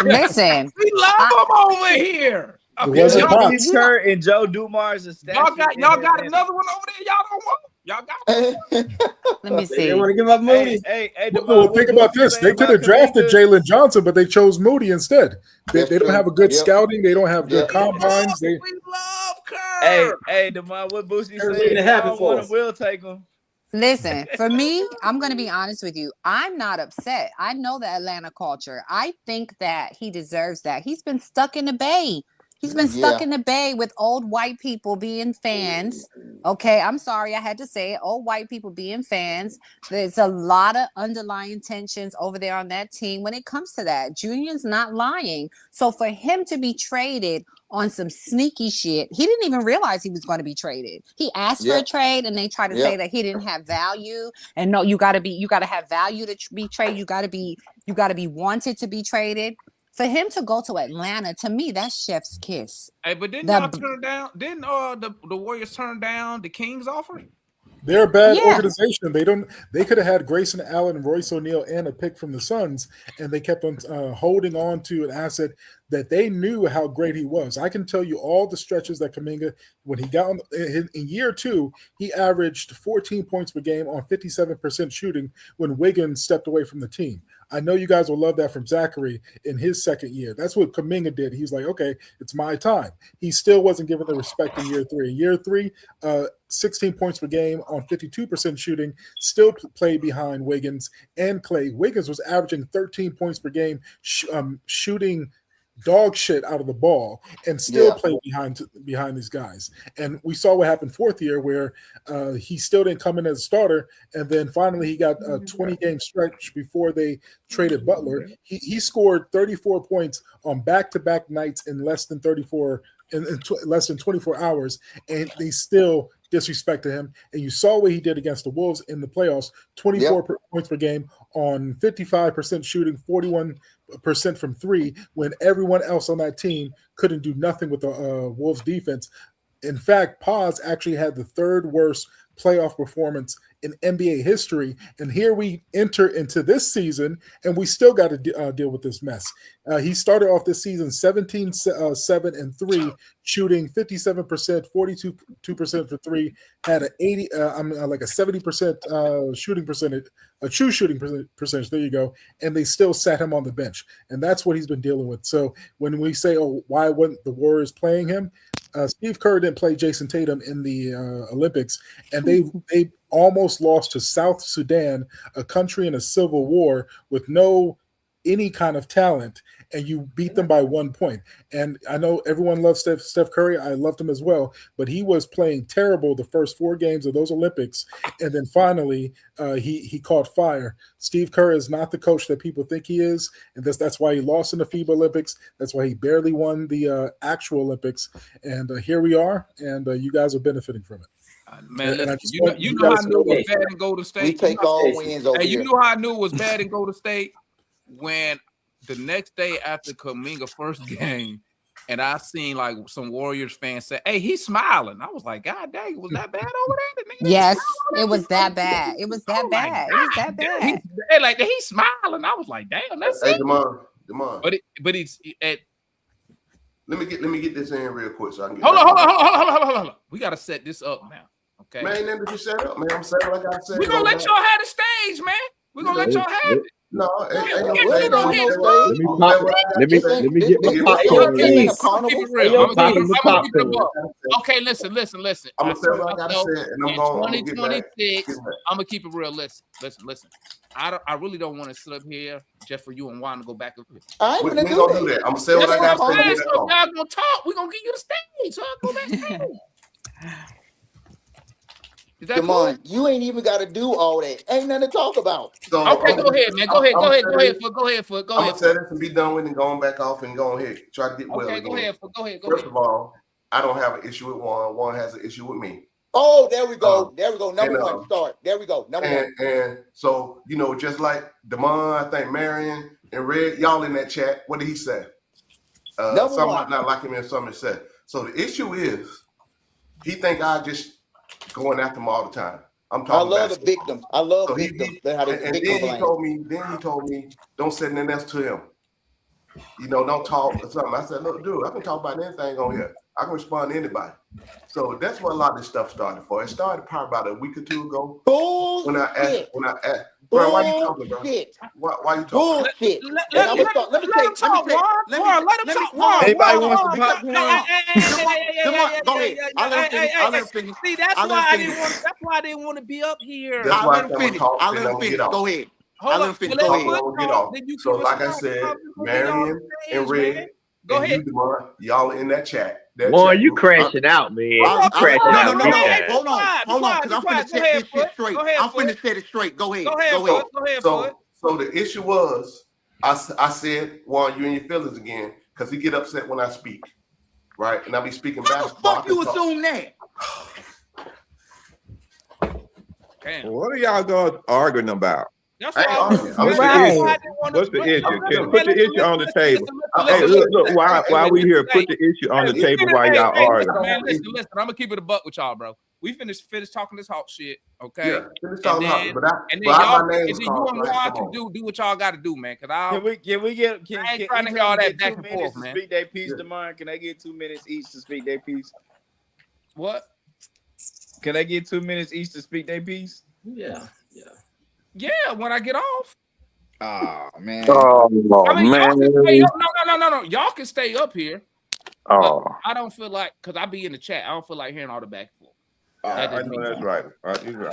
Listen, we love him over here. Steve Kerr and Joe Dumars is y'all got another one over there. Y'all don't want. Y'all got. Let me see. They want to give up Moody. Hey, well, think about this. They could have drafted Jalen Johnson, but they chose Moody instead. They don't have a good scouting. They don't have good combines. We love Kerr. Hey, Demar, what Boosie said? We'll take him. Listen, for me, I'm going to be honest with you. I'm not upset. I know the Atlanta culture. I think that he deserves that. He's been stuck in the Bay. He's been stuck in the Bay with old white people being fans. Okay, I'm sorry, I had to say it. Old white people being fans. There's a lot of underlying tensions over there on that team when it comes to that. Junior's not lying. So for him to be traded on some sneaky shit, he didn't even realize he was going to be traded. He asked for a trade, and they tried to say that he didn't have value. And no, you got to have value to be traded. You got to be wanted to be traded. For him to go to Atlanta, to me, that's chef's kiss. Hey, but didn't y'all turn down? Didn't the Warriors turn down the Kings offer? They're a bad organization. They could have had Grayson Allen, Royce O'Neal, and a pick from the Suns, and they kept on holding on to an asset that they knew how great he was. I can tell you all the stretches that Kuminga, when he got in year 2, he averaged 14 points per game on 57% shooting when Wiggins stepped away from the team. I know you guys will love that from Zachary in his second year. That's what Kuminga did. He's like, okay, it's my time. He still wasn't given the respect in year 3. In year 3, 16 points per game on 52% shooting, still played behind Wiggins and Clay. Wiggins was averaging 13 points per game, shooting dog shit out of the ball, and still played behind these guys. And we saw what happened 4th year, where he still didn't come in as a starter, and then finally he got a 20-game stretch before they traded Butler. He scored 34 points on back-to-back nights in less than 24 less than 24 hours, and they still disrespected him. And you saw what he did against the Wolves in the playoffs: 24 points per game on 55% shooting, 41% from 3, when everyone else on that team couldn't do nothing with the Wolves defense. In fact, Paz actually had the third worst playoff performance in NBA history. And here we enter into this season, and we still got to deal with this mess. He started off this season 17-7-3, shooting 57%, 42% for three, had a 70% shooting percentage, a true shooting percentage. There you go. And they still sat him on the bench, and that's what he's been dealing with. So when we say, "Oh, why wasn't the Warriors playing him?" Steve Kerr didn't play Jason Tatum in the Olympics, and they almost lost to South Sudan, a country in a civil war with any kind of talent, and you beat them by 1 point. And I know everyone loves Steph Curry. I loved him as well, but he was playing terrible the first 4 games of those Olympics, and then finally he caught fire. Steve Kerr is not the coach that people think he is, and that's why he lost in the FIBA Olympics. That's why he barely won the actual Olympics. And here we are, and you guys are benefiting from it. Man, listen, you know how I knew it was bad in Golden State. We take all wins over you here. know how I knew it was bad in Golden State when the next day after Kuminga first game, and I seen like some Warriors fans say, "Hey, he's smiling." I was like, "God dang, was that bad over there?" Yes, it was that bad. It was that bad. It was that bad. He's smiling. I was like, "Damn, that's Hey, it." Demond. But it's let me get this in real quick so I can get. Hold on. We gotta set this up now. Okay. Man, ain't nothing to set up, man. I'm saying what I gotta say. We're gonna let y'all have the stage, man. We're gonna let y'all have it. No, Let ain't me no get my popcorn. Okay, listen. I'm gonna say what I gotta say, and I'm gonna 2026. I'm gonna keep it real. Listen. I really don't want to sit up here just for you and Juan to go back up here. I ain't gonna do that. I'm gonna say what I gotta say. So y'all gonna talk. We're gonna give you the stage. So I'll go backstage. Come on, you ain't even got to do all that. Ain't nothing to talk about. So, okay, go ahead, man. Go ahead. Go ahead. I'm gonna say this and be done with and going back off and go ahead. Try to get well again. Go ahead. First of all, I don't have an issue with Juan. Juan has an issue with me. Oh, there we go. Number one, start. There we go. Number one. And so, just like Demond, I think Marion and Red, y'all in that chat. What did he say? Something not like him and something said. So the issue is, he think I just going after him all the time. I'm talking. I love the victims. I love victims. And then he told me, don't say nothing else to him. Don't talk or something. I said, look, dude, I can talk about anything on here. I can respond to anybody. So that's what a lot of this stuff started for. It started probably about a week or two ago. Bullshit. When I asked, bro, why you talking, bro? Why you talking? Bullshit. Let me talk. Anybody wants some popcorn? Go ahead. I'll let him finish. See, that's why I didn't want to be up here. I'll let him finish. Go ahead. I'll let him finish. Go ahead. So like I said, Marion and Red, go ahead. Y'all in that chat. Boy, you crashing out, man. No. Hold on. Because I'm finna set this shit straight. I'm finna set it straight. Go ahead. So the issue was, I said, Juan, you in your feelings again, because he get upset when I speak, right? And I be speaking basketball. Fuck you assume that? What are y'all going arguing about? What's the issue? Put the issue on the table. Hey, look, while we here, put the issue on the table while y'all arguing. Man, listen, I'm gonna keep it a buck with y'all, bro. We finished talking this Hawk shit, okay? Yeah, and then y'all, you and Juan can do what y'all got to do, man. Cause I ain't trying to hear all that back and forth, man. Speak their piece, Demond. Can I get 2 minutes each to speak their piece? What? Can I get 2 minutes each to speak their piece? Yeah, when I get off. Oh man. No. Y'all can stay up here. Oh. I don't feel like, because I be in the chat, I don't feel like hearing all the back and forth. I know that's right.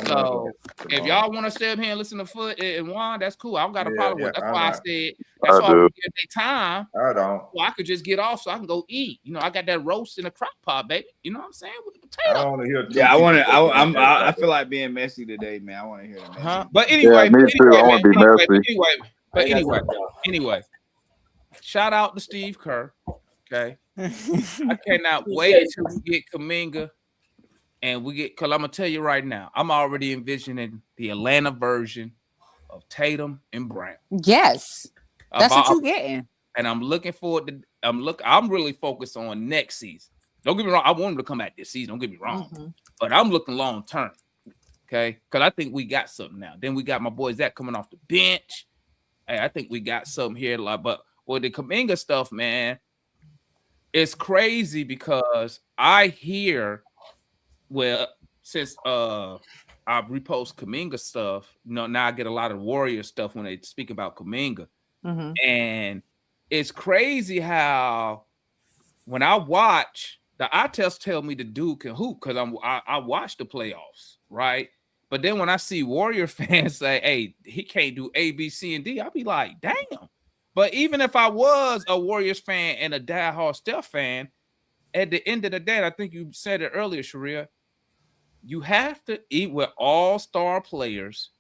So if y'all want to stay up here and listen to Foot and Juan, that's cool. I don't got a problem with it. That's why I said that's why we give their time. I don't. So I could just get off so I can go eat. I got that roast in the crock pot, baby. You know what I'm saying? With the potato. I don't want to hear. Yeah, I feel like being messy today, man. I want to hear it. But anyway, me too. I want to be messy. Anyway, shout out to Steve Kerr. Okay. I cannot wait till we get Kuminga. And because I'm gonna tell you right now, I'm already envisioning the Atlanta version of Tatum and Brown. Yes, that's what you're getting. And I'm looking forward to. I'm really focused on next season. Don't get me wrong. I want him to come back this season. Don't get me wrong. But I'm looking long term. Okay. Because I think we got something now. Then we got my boy Zach coming off the bench. Hey, I think we got something here. But with the Kuminga stuff, man, it's crazy because I hear, well, since I repost Kuminga stuff, now I get a lot of Warrior stuff when they speak about Kuminga. And it's crazy how when I watch, the eye test tell me the dude can hoop because I watch the playoffs, right? But then when I see Warrior fans say, hey, he can't do A, B, C, and D, I'll be like, damn. But even if I was a Warriors fan and a diehard Steph fan, at the end of the day, I think you said it earlier, Sharia, you have to eat with all-star players.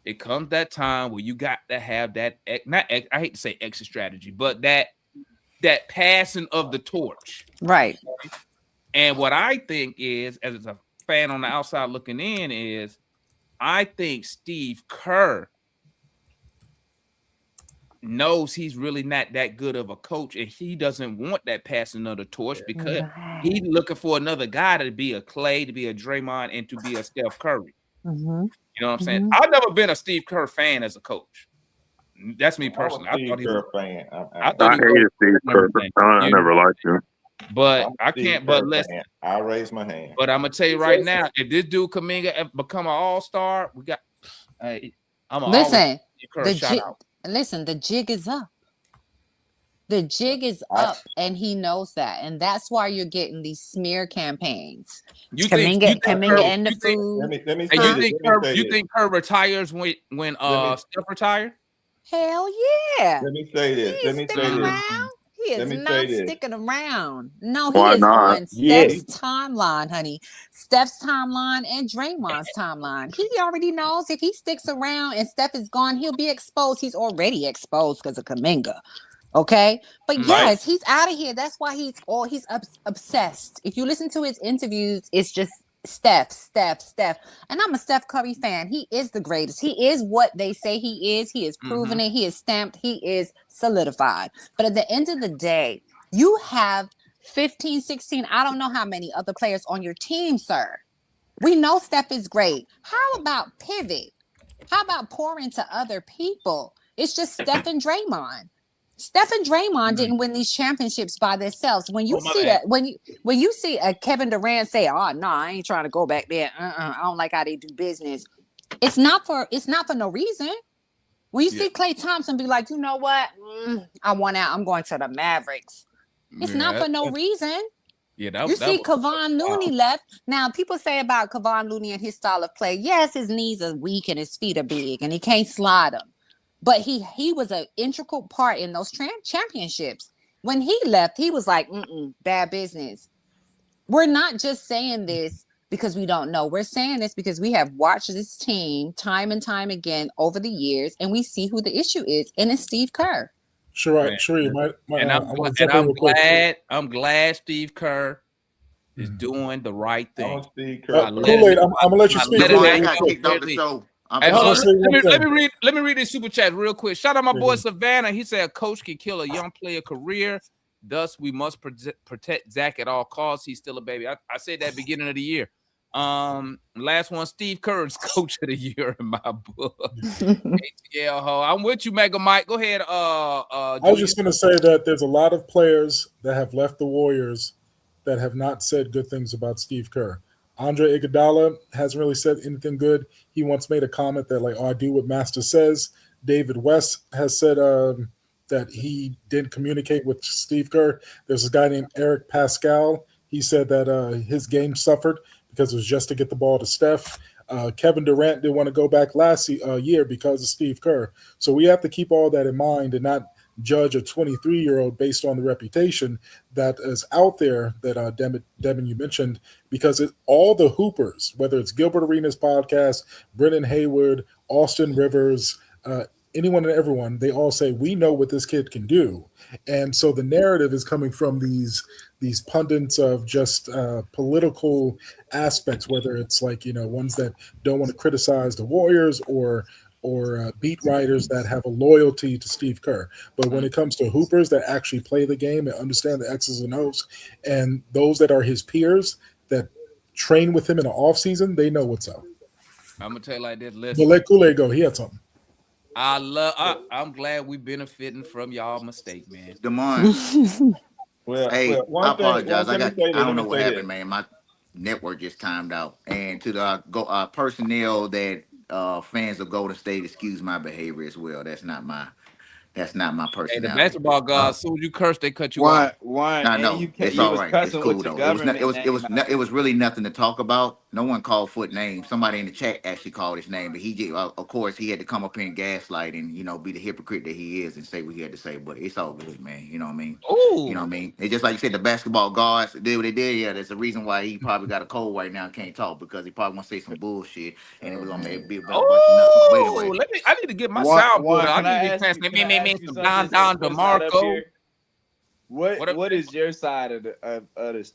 It comes that time where you got to have that, I hate to say exit strategy, but that passing of the torch. Right. And what I think is, as a fan on the outside looking in, is I think Steve Kerr knows he's really not that good of a coach, and he doesn't want that passing of the torch because he's looking for another guy to be a Clay, to be a Draymond, and to be a Steph Curry. You know what I'm saying? I've never been a Steve Kerr fan as a coach. That's me personally. I thought he was a fan. I hated Steve Kerr. I never liked him. But I can't. But listen, I'll raise my hand. But I'm gonna tell you right now, if this dude Kuminga become an all-star, we got. I'm listen. The jig is up. The jig is up, and he knows that, and that's why you're getting these smear campaigns. You think Kuminga in the food? You think Kerr retires when Steph retired? Hell yeah! Let me say this. He is not sticking around. No, he is on Steph's timeline, honey. Steph's timeline and Draymond's timeline. He already knows if he sticks around and Steph is gone, he'll be exposed. He's already exposed because of Kuminga. Okay, but yes, he's out of here. That's why he's obsessed. If you listen to his interviews, it's just Steph. And I'm a Steph Curry fan. He is the greatest. He is what they say he is. He is proven it. He is stamped. He is solidified. But at the end of the day, you have 15, 16, I don't know how many other players on your team, sir. We know Steph is great. How about pivot? How about pour into other people? It's just Steph and Draymond. Steph and Draymond didn't win these championships by themselves. When you see that, when you see a Kevin Durant say, "Oh no, I ain't trying to go back there. I don't like how they do business." It's not for no reason. When you see Klay Thompson be like, "You know what? I want out. I'm going to the Mavericks." It's not for no reason. Yeah, you see Kevon Looney left. Now, people say about Kevon Looney and his style of play, yes, his knees are weak and his feet are big and he can't slide them. But he was an integral part in those championships. When he left, he was like, bad business. We're not just saying this because we don't know. We're saying this because we have watched this team time and time again over the years, and we see who the issue is, and it's Steve Kerr. Sure. I'm glad Steve Kerr is doing the right thing. Kool-Aid, I'm gonna let you speak. I got kicked off the show. Hey, hold on. Let me read this super chat real quick. Shout out my boy Savannah. He said a coach can kill a young player career. Thus, we must protect Zach at all costs. He's still a baby. I said that beginning of the year. Last one, Steve Kerr is coach of the year in my book. ATL, I'm with you, Mega Mike. Go ahead. I was just gonna say that there's a lot of players that have left the Warriors that have not said good things about Steve Kerr. Andre Iguodala hasn't really said anything good. He once made a comment that, like, I do what Master says. David West has said that he didn't communicate with Steve Kerr. There's a guy named Eric Pascal. He said that his game suffered because it was just to get the ball to Steph. Kevin Durant didn't want to go back last year because of Steve Kerr. So we have to keep all that in mind and not judge a 23-year-old based on the reputation that is out there that Devin, you mentioned, because all the hoopers, whether it's Gilbert Arenas podcast, Brennan Hayward, Austin Rivers, anyone and everyone, they all say, we know what this kid can do. And so the narrative is coming from these pundits of just political aspects, whether it's like, ones that don't want to criticize the Warriors or beat writers that have a loyalty to Steve Kerr. But when it comes to hoopers that actually play the game and understand the X's and O's, and those that are his peers that train with him in the offseason, they know what's up. I'm gonna tell you like this. But Listen, let Kool-Aid go. He had something. I'm glad we benefiting from y'all mistake, man. Demond. Hey, I one thing. apologize. Let me say I this. don't know what happened, man. My network just timed out. And to the personnel that fans of Golden State, excuse my behavior as well. That's not my Hey, the personality. basketball guys, as soon as you curse, they cut you off. One, I and know it's you all was right. It's cussing cool with your though. It was government name out. it was really nothing to talk about. No one called Foot name. Somebody in the chat actually called his name, but he did. Of course, he had to come up here and gaslight and be the hypocrite that he is and say what he had to say. But it's all good, man. You know what I mean? Ooh. You know what I mean? It's just like you said, the basketball guards did what they did. Yeah, there's a reason why he probably got a cold right now and can't talk because he probably want to say some bullshit and it was gonna be a bunch of nothing. But anyway, I need to get my soundboard. I need to get past Can I ask you some something? Don Since not up DeMarco. here? What is your side of this? Like it is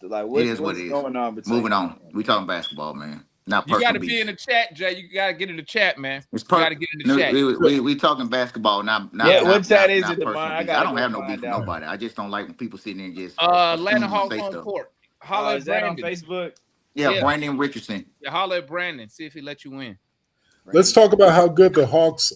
what what's it is. going on between? Moving on. We talking basketball, man. Not You got personal to be in beef. the chat, Jay. You got to get in the chat, man. It's You got to get in the chat. we talking basketball, not What chat is it, personal Demond? I beef. I gotta don't go have no beef find with out. nobody. I just don't like when people sitting there and just Atlanta assume and Hawks say on stuff. court. Holla Is at that on Brandon. Facebook? Yeah, Brandon Richardson. Yeah, holla at Brandon. See if he let you in. Let's talk about how good the Hawks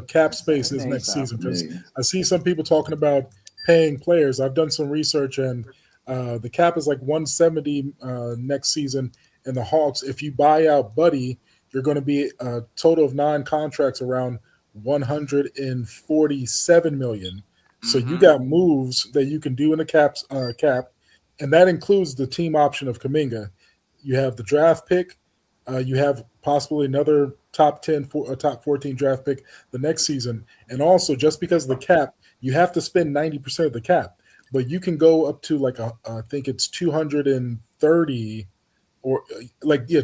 cap space is next season, because I see some people talking about paying players. I've done some research, and the cap is like 170 next season. And the Hawks, if you buy out Buddy, you're going to be a total of 9 contracts around 147 million. So you got moves that you can do in the cap, and that includes the team option of Kuminga. You have the draft pick. You have possibly another top 10, top 14 draft pick the next season. And also, just because of the cap, you have to spend 90% of the cap. But you can go up to like, I think it's 230 or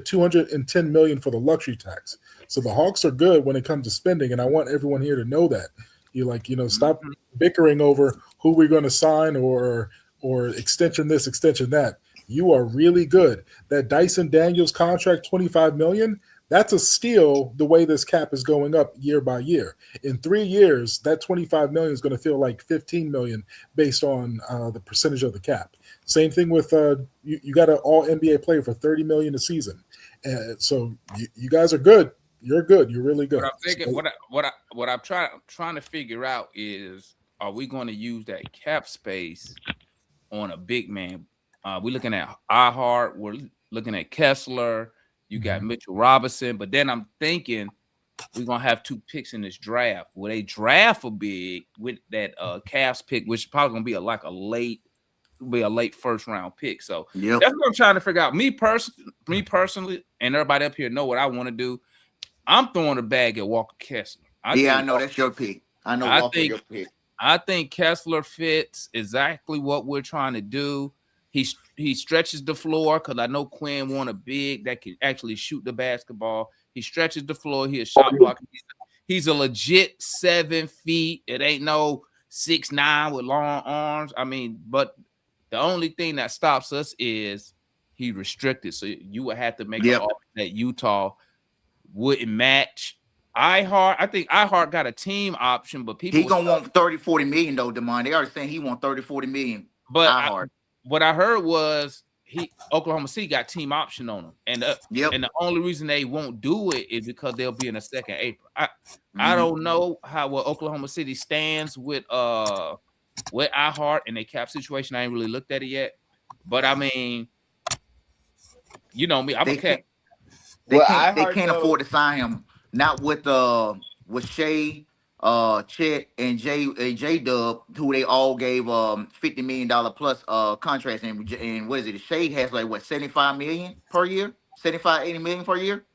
210 million for the luxury tax. So the Hawks are good when it comes to spending. And I want everyone here to know that. Stop bickering over who we're going to sign or extension this, extension that. You are really good. That Dyson Daniels contract, $25 million, that's a steal the way this cap is going up year by year. In 3 years, that $25 million is going to feel like $15 million based on the percentage of the cap. Same thing with you got an all NBA player for $30 million a season. So you guys are good. You're good. You're really good. What I'm thinking, what I'm trying to figure out is, are we going to use that cap space on a big man? We're looking at iHeart. We're looking at Kessler. You got Mitchell Robinson. But then I'm thinking we're going to have 2 picks in this draft. Will they draft a big with that Cavs pick, which is probably going to be a late first round pick. So that's what I'm trying to figure out. Me personally, and everybody up here know what I want to do. I'm throwing a bag at Walker Kessler. I know that's your pick. I know Walker your pick. I think Kessler fits exactly what we're trying to do. He stretches the floor because I know Quinn want a big that can actually shoot the basketball. He stretches the floor. He's a shot blocker. He's a legit 7 feet. It ain't no 6'9" with long arms. I mean, but the only thing that stops us is he restricted. So you would have to make an offer that Utah wouldn't match. I think iHeart got a team option, but people he gonna want 30-40 million though, Demond. They already saying he want 30-40 million. But what I heard was Oklahoma City got team option on him, and the only reason they won't do it is because they'll be in a second April. I don't know what Oklahoma City stands with iHeart and their cap situation. I ain't really looked at it yet, but I mean, you know me, I'm a cat. They can't afford to sign him. Not with Shea, Chet, and J Dub, who they all gave $50 million plus contracts, and what is it? Shea has like what, 75 million per year, 75-80 million per year.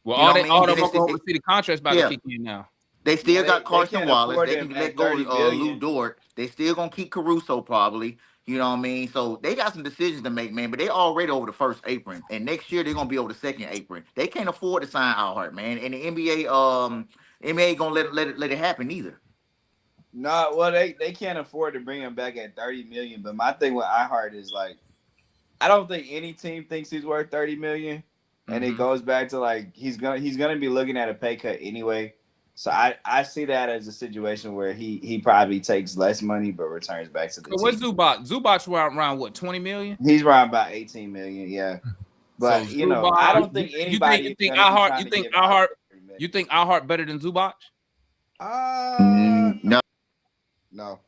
Well, all the Oklahoma City contracts about to kick in now. They still got Carson Wallace. They can let go of Lou Dort. They still gonna keep Caruso probably. You know what I mean? So they got some decisions to make, man. But they already over the first apron, and next year they're gonna be over the second apron. They can't afford to sign iHeart, man. And the NBA gonna let it happen either. No, well they can't afford to bring him back at 30 million. But my thing with iHeart is like, I don't think any team thinks he's worth 30 million, and it goes back to like he's gonna be looking at a pay cut anyway. So I see that as a situation where he probably takes less money but returns back to the team. What's Zubac? Zubac's around what, 20 million? He's around about 18 million, yeah. But So you know, Zubac, I don't think anybody you think is gonna be iHeart, trying to give iHeart. you think iHeart better than Zubac? No.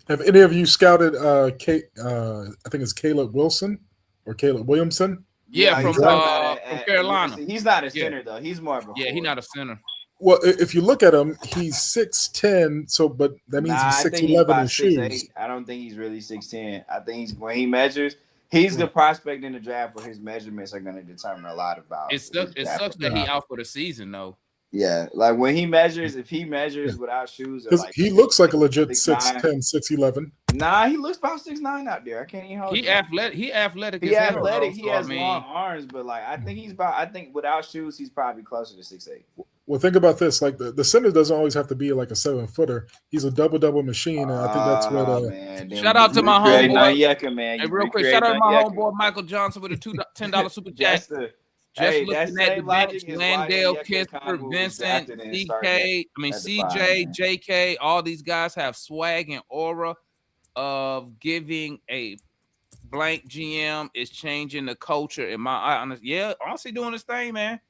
Have any of you scouted I think it's Caleb Wilson or Caleb Williamson? Yeah, from Carolina. He's not a center though. He's more of a forward. He's not a center. Well, if you look at him, he's 6'10", so but that means he's 6'11" in shoes. 6'8". I don't think he's really 6'10". I think when he measures, he's the prospect in the draft where his measurements are going to determine a lot about. It sucks that he out for the season though. Yeah, like when he measures, if he measures without shoes, like he looks like a legit 6'10", 6'11". Nah, he looks about 6'9" out there. I can't even hold He you. athletic. He athletic. He athletic. He has long arms, but like I think without shoes, he's probably closer to 6'8". Well, think about this: like the center doesn't always have to be like a 7-footer. He's a double man, and I think that's what. Shout out to my homeboy. Man. Hey, real quick, shout out to my homeboy Michael Johnson with a $10 super chat. Just looking at the bench, Landale, Kisper, Vincent, CJ, JK, all these guys have swag and aura of giving a blank GM is changing the culture. In my eye, yeah, honestly doing his thing, man.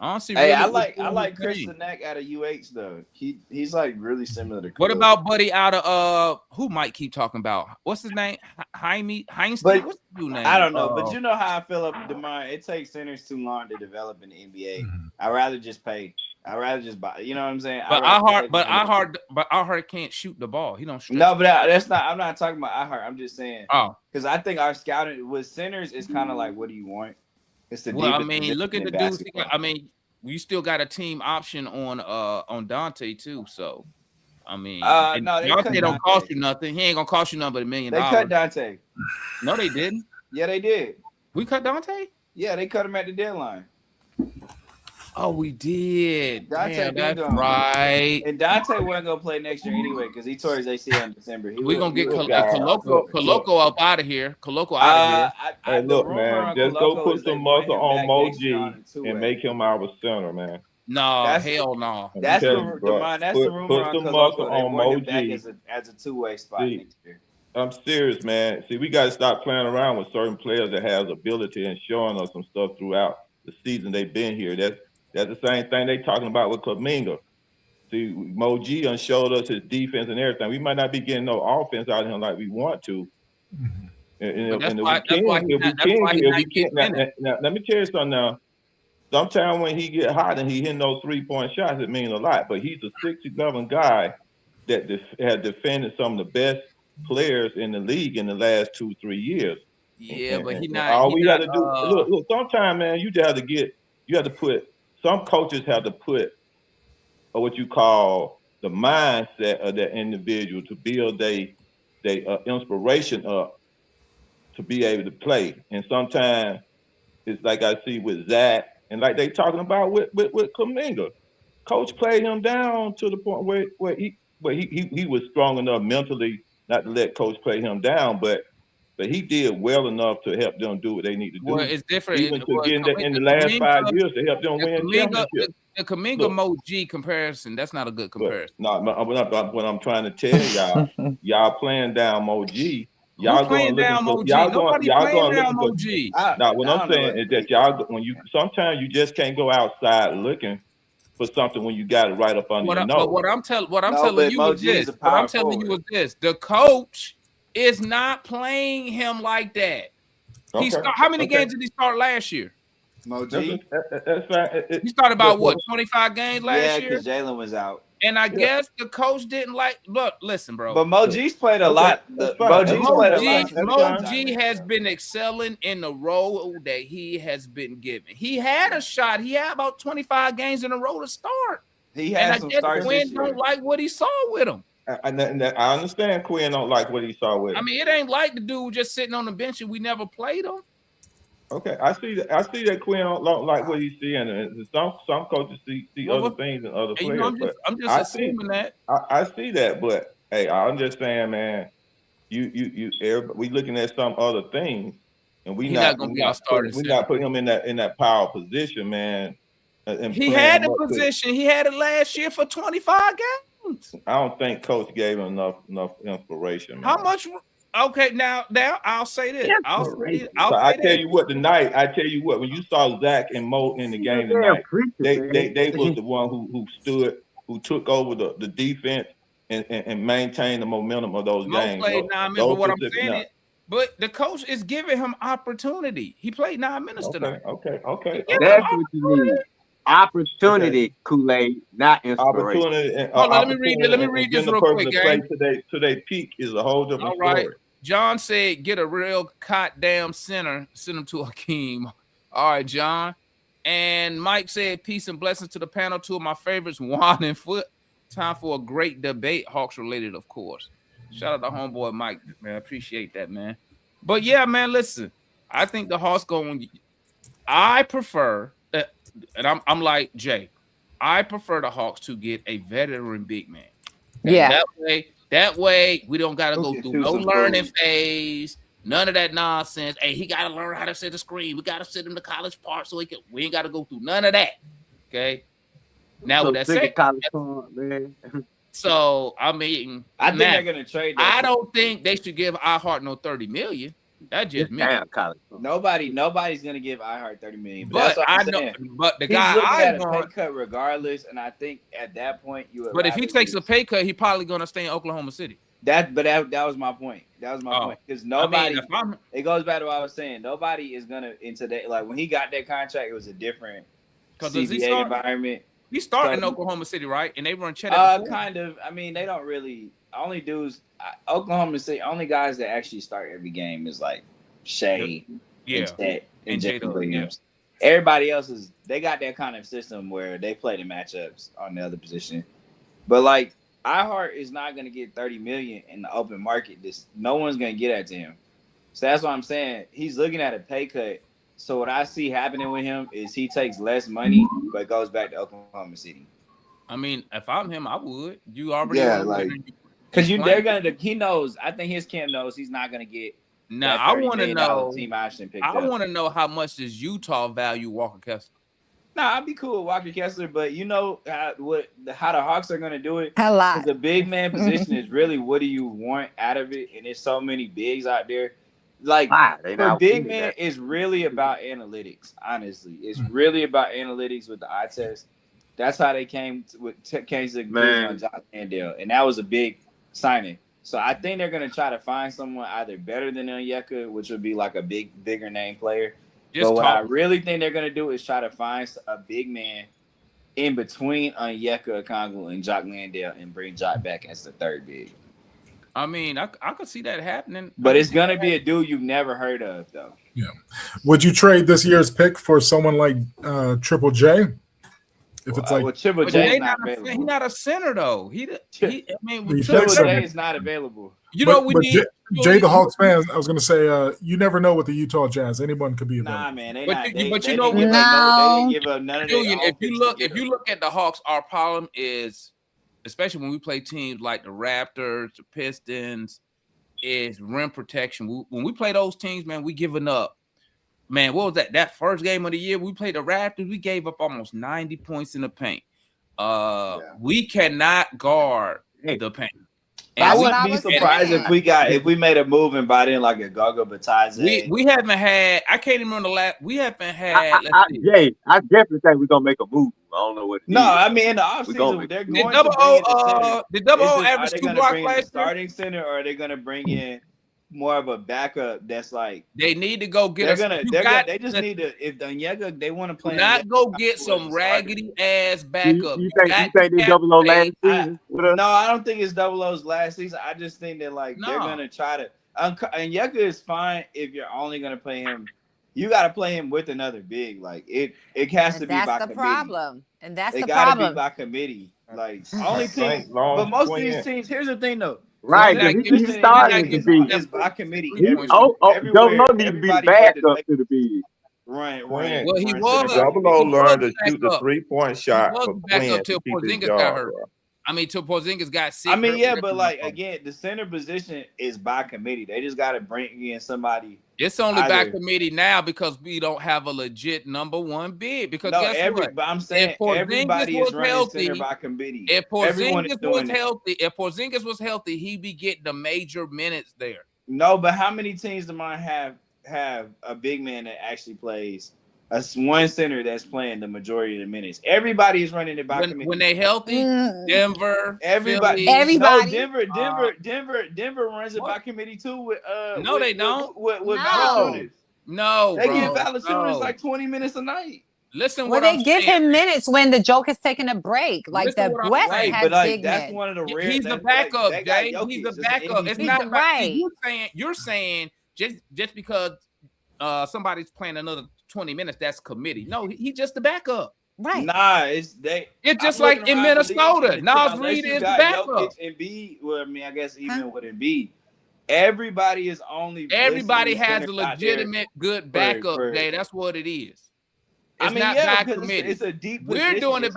Honestly, hey, I like Chris Sinek out of UH though. He's like really similar to. What about Buddy out of who Mike keep talking about? What's his name? Heinstein? What's his new name? I don't know, but you know how I feel about DeMar. It takes centers too long to develop in the NBA. I'd rather just pay. I'd rather just buy. You know what I'm saying? But iHeart can't shoot the ball. He don't. No, but that's not. I'm not talking about iHeart. I'm just saying. Because I think our scouting with centers is kind of like, what do you want? It's the I mean, look at the dudes. I mean, we still got a team option on Dante too. So, I mean, no, Dante don't cost you nothing. He ain't gonna cost you nothing but $1 million. They cut Dante. No, they didn't. Yeah, they did. We cut Dante. Yeah, they cut him at the deadline. Oh, we did. Dante, that's right. And Dante wasn't gonna play next year anyway because he tore his ACL in December. We're gonna get Coloco up out of here. Coloco out of here. Hey, look, man, just go put some muscle on Moji and make him our center, man. No, hell no. That's the rumor. Put some muscle on Moji as a two-way spot next year. I'm serious, man. See, we got to stop playing around with certain players that has ability and showing us some stuff throughout the season they've been here. That's the same thing they talking about with Kuminga. See, Moji done showed us his defense and everything. We might not be getting no offense out of him like we want to. Let me tell you something now. Sometimes when he get hot and he hitting those 3-point shots, it means a lot. But he's a 6'11" guy that has defended some of the best players in the league in the last 2-3 years. Yeah, but he not. All we got to do, look. Sometimes, man, you have to put. Some coaches have to put what you call the mindset of that individual to build their inspiration up to be able to play. And sometimes it's like I see with Zach and like they talking about with Kuminga. Coach played him down to the point where he was strong enough mentally not to let coach play him down, but he did well enough to help them do what they need to do. Well, it's different. Even to get in the last 5 years to help them win championships. The Kuminga Moji comparison, that's not a good comparison. No, what I'm trying to tell y'all, y'all playing down Moji. Y'all going down Moji. Y'all going down Moji. Now, what I'm saying is that sometimes you just can't go outside looking for something when you got it right up under your nose. But what I'm telling you is this: the coach is not playing him like that. How many games did he start last year? Moji. That's right. He started about 25 games last year? Yeah, because Jalen was out. And I guess the coach didn't listen, bro. But Moji's played a lot. Moji has been excelling in the role that he has been given. He had a shot. He had about 25 games in a row to start. He had some starts. Quinn don't like what he saw with him. I understand Quinn don't like what he saw with him. I mean, it ain't like the dude just sitting on the bench and we never played him. Okay, I see that Quinn don't like what he's seeing, and some coaches see other things in other players. I'm just assuming that. I see that, but hey, I'm just saying, man, we looking at some other things, and we're not putting him in that power position, man, He had the position. He had it last year for 25 games. I don't think coach gave him enough inspiration, man. How much? Okay, now I'll say this. I'll say I tell you what, when you saw Zach and Mo in the game tonight, they was the one who stood, who took over the defense and maintained the momentum of those games. Played 9 minutes, but what I'm saying is, but the coach is giving him opportunity. He played 9 minutes tonight. Okay. That's what you need. Opportunity, Kool-Aid, not inspiration. Opportunity. Let me read this real quick, gang. To their peak is a whole different story. John said, "Get a real goddamn center. Send him to Hakeem." All right, John. And Mike said, "Peace and blessings to the panel. Two of my favorites, Juan and Foot. Time for a great debate, Hawks related, of course." Shout out to homeboy Mike, man. I appreciate that, man. But yeah, man, listen. I think the Hawks going. I prefer, and I'm like Jay. I prefer the Hawks to get a veteran big man. Yeah. That way we don't got to go through no learning phase, none of that nonsense. Hey, he got to learn how to set the screen. We got to sit him the college part so we ain't got to go through none of that. Okay. Now with that said, so I mean, I think they're gonna trade. I don't think they should give iHeart no $30 million. That's just me. Nobody's gonna give iHeart $30 million. But I know. But the guy I want a pay cut regardless, and I think at that point you would. But if he takes a pay cut, he probably gonna stay in Oklahoma City. That was my point. That was my point because nobody. It goes back to what I was saying. Nobody is gonna in today. Like when he got that contract, it was a different CBA environment. He started in Oklahoma City, right? And they run Chet. Kind of. I mean, they don't really. Only dudes. Oklahoma City. Only guys that actually start every game is like Shea, and Chet, and Jacob Williams. Yeah. Everybody else they got that kind of system where they play the matchups on the other position. But like iHeart is not going to get $30 million in the open market. No one's going to get that to him. So that's what I'm saying. He's looking at a pay cut. So what I see happening with him is he takes less money, but goes back to Oklahoma City. I mean, if I'm him, I would. You already because he knows. I think his camp knows he's not gonna get. Now I want to know. Team option picked I want to know how much does Utah value Walker Kessler? Nah, I'd be cool with Walker Kessler, but you know how the Hawks are gonna do it. A lot. Because the big man position is really what do you want out of it, and there's so many bigs out there. Like for big man, it's really about analytics. Honestly, it's really about analytics with the eye test. That's how they came to the conclusion on Jock Landale, and that was a big signing. So I think they're gonna try to find someone either better than Onyeka, which would be like a bigger name player. But what I really think they're gonna do is try to find a big man in between Onyeka Okongwu and Jock Landale and bring Jock back as the third big. I mean, I could see that happening. But it's going to be a dude you've never heard of, though. Yeah. Would you trade this year's pick for someone like Triple J? If it's like Triple J is not available. He's not a center, though. Triple J is not available. You know, we need Jay, the Hawks fan. I was going to say, you never know with the Utah Jazz. Anyone could be available. Nah, man. They but you know, they didn't give up none of that. If you look at the Hawks, our problem is, especially when we play teams like the Raptors, the Pistons, is rim protection. When we play those teams, man, we giving up. Man, what was that? That first game of the year, we played the Raptors. We gave up almost 90 points in the paint. We cannot guard the paint. And I wouldn't be surprised if we made a move and brought in like a Gogo Batadze. We haven't had. I can't even remember the last. We haven't had. Jay, I definitely think we're gonna make a move. I don't know what. I mean in the offseason they're going to the double O average 2 blocks last year. Starting center, or are they gonna bring in more of a backup? That's like they need to go get. They just need to. If Onyeka, they want to play. Not go get some raggedy ass backup. You think they double O last season? No, I don't think it's double O's last season. I just think that they're gonna try to. Onyeka is fine if you're only gonna play him. You got to play him with another big. Like it has to be by committee. That's the problem. And that's the problem. It got to be by committee. Like only teams, but most of these teams. Here's the thing, though. Right, he's starting to be. It's by committee. Don't need to be back up to the big. Right. Well, he was. Double O learned to shoot the 3-point shot. He was back up till Porzingis got hurt. I mean, till Porzingis got sick. I mean, yeah, but like again, the center position is by committee. They just got to bring in somebody It's only by committee now because we don't have a legit number one bid. Because guess what? But I'm saying everybody is running center by committee. If Porzingis was healthy, he'd be getting the major minutes there. No, but how many teams do mine have a big man that actually plays? One center that's playing the majority of the minutes. Everybody is running it by committee. When they healthy, Denver, everybody. Philly, Denver runs it by committee too. With no, they don't. With Valanciunas. No, they give Valanciunas like 20 minutes a night. Listen, well, they give him minutes when the Joker's taking a break. Like the West has big that's one of the rare. He's a backup, Jay. He's a backup. It's not right. You're saying just because somebody's playing another 20 minutes, that's committee. No, he's just the backup. Right. Nah, it's just like in Minnesota. Nas Reed is the backup. Embiid, well, I mean, I guess even with Embiid, everybody has a legitimate good backup, Jay. That's what it is. It's not by committee. It's a deep We're doing it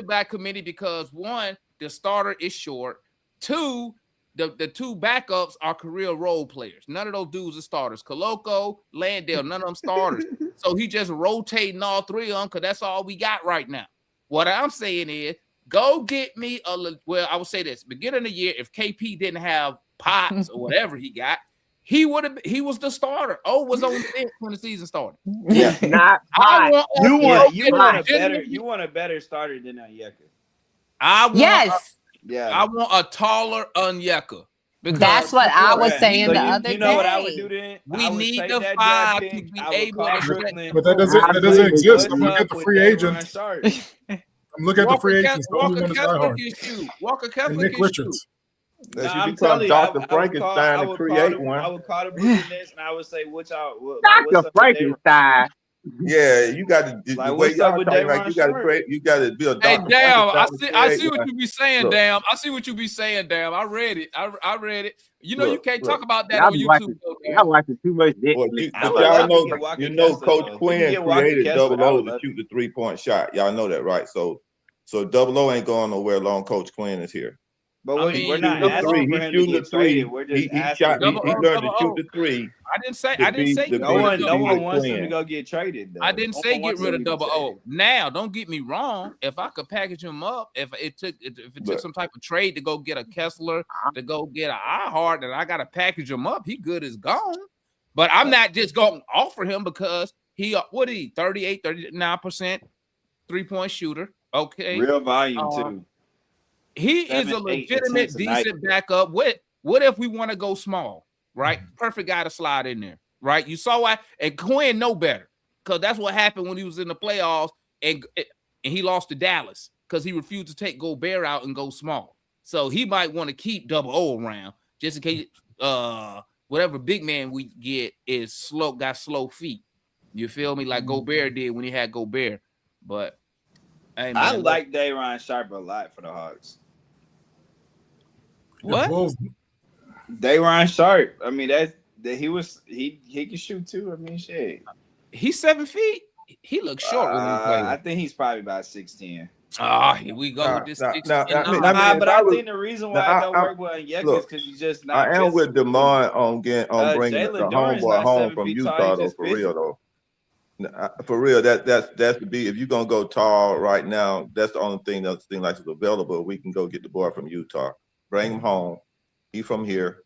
by committee because one, the starter is short. Two, the two backups are career role players. None of those dudes are starters. Koloko, Landale, none of them starters. So he just rotating all three of them because that's all we got right now. What I'm saying is, go get me I would say this. Beginning of the year, if KP didn't have Pops or whatever he got, he was the starter. Was on the bench when the season started. Yeah, you want a better starter than Onyeka. I want a taller Onyeka. That's what I was saying the other day. You know what I would do then? We need the 5 to be able to. But that doesn't exist. I'm looking at the free agents. I'm looking at the free agents. The only one is diehard. Walker Kessler and Nick Richards. You become Dr. Frankenstein to create one. I would call the Brooklyn and I would say, what y'all? Dr. Frankenstein. Yeah, you got to. The way y'all talking, like you got to create. You got to build. Hey, damn! I see what you be saying, look. Damn. I see what you be saying, damn. I read it. I read it. You know, you can't talk about that on YouTube. I'm watching too much. Y'all know, Coach Quinn created Double O to shoot the 3-point shot. Y'all know that, right? So Double O ain't going nowhere long. Coach Quinn is here. But we're not asking for him to get traded. We're just asking. He learned to shoot the 3. I didn't say no one wants him to go get traded. Though. I didn't say get rid of Double O. Now, don't get me wrong. If I could package him up, if it took some type of trade to go get a Kessler, to go get an iHeart, and I got to package him up, he good as gone. But I'm not just going to offer him because he 38, 39% 3-point shooter. Okay, real volume too. He is a legitimate, decent backup. What if we want to go small, right? Perfect guy to slide in there, right? You saw why, and Quinn know better because that's what happened when he was in the playoffs and he lost to Dallas because he refused to take Gobert out and go small. So he might want to keep Double O around just in case whatever big man we get is got slow feet. You feel me? Like Gobert did when he had Gobert. But hey, man, I like Day'Ron Sharpe a lot for the Hawks. What? Day'Ron Sharpe. I mean, he can shoot too. I mean, shit. He's 7 feet. He looks short when he plays. I think he's probably about 6'10". Here we go with this. But I think the reason why it don't work with Onyeka is because he's just not. I am with Demond on bringing the homeboy home from Utah though. For real though. For real, that's the be. If you're gonna go tall right now, that's the only thing like is available. We can go get the boy from Utah, bring him home. He from here,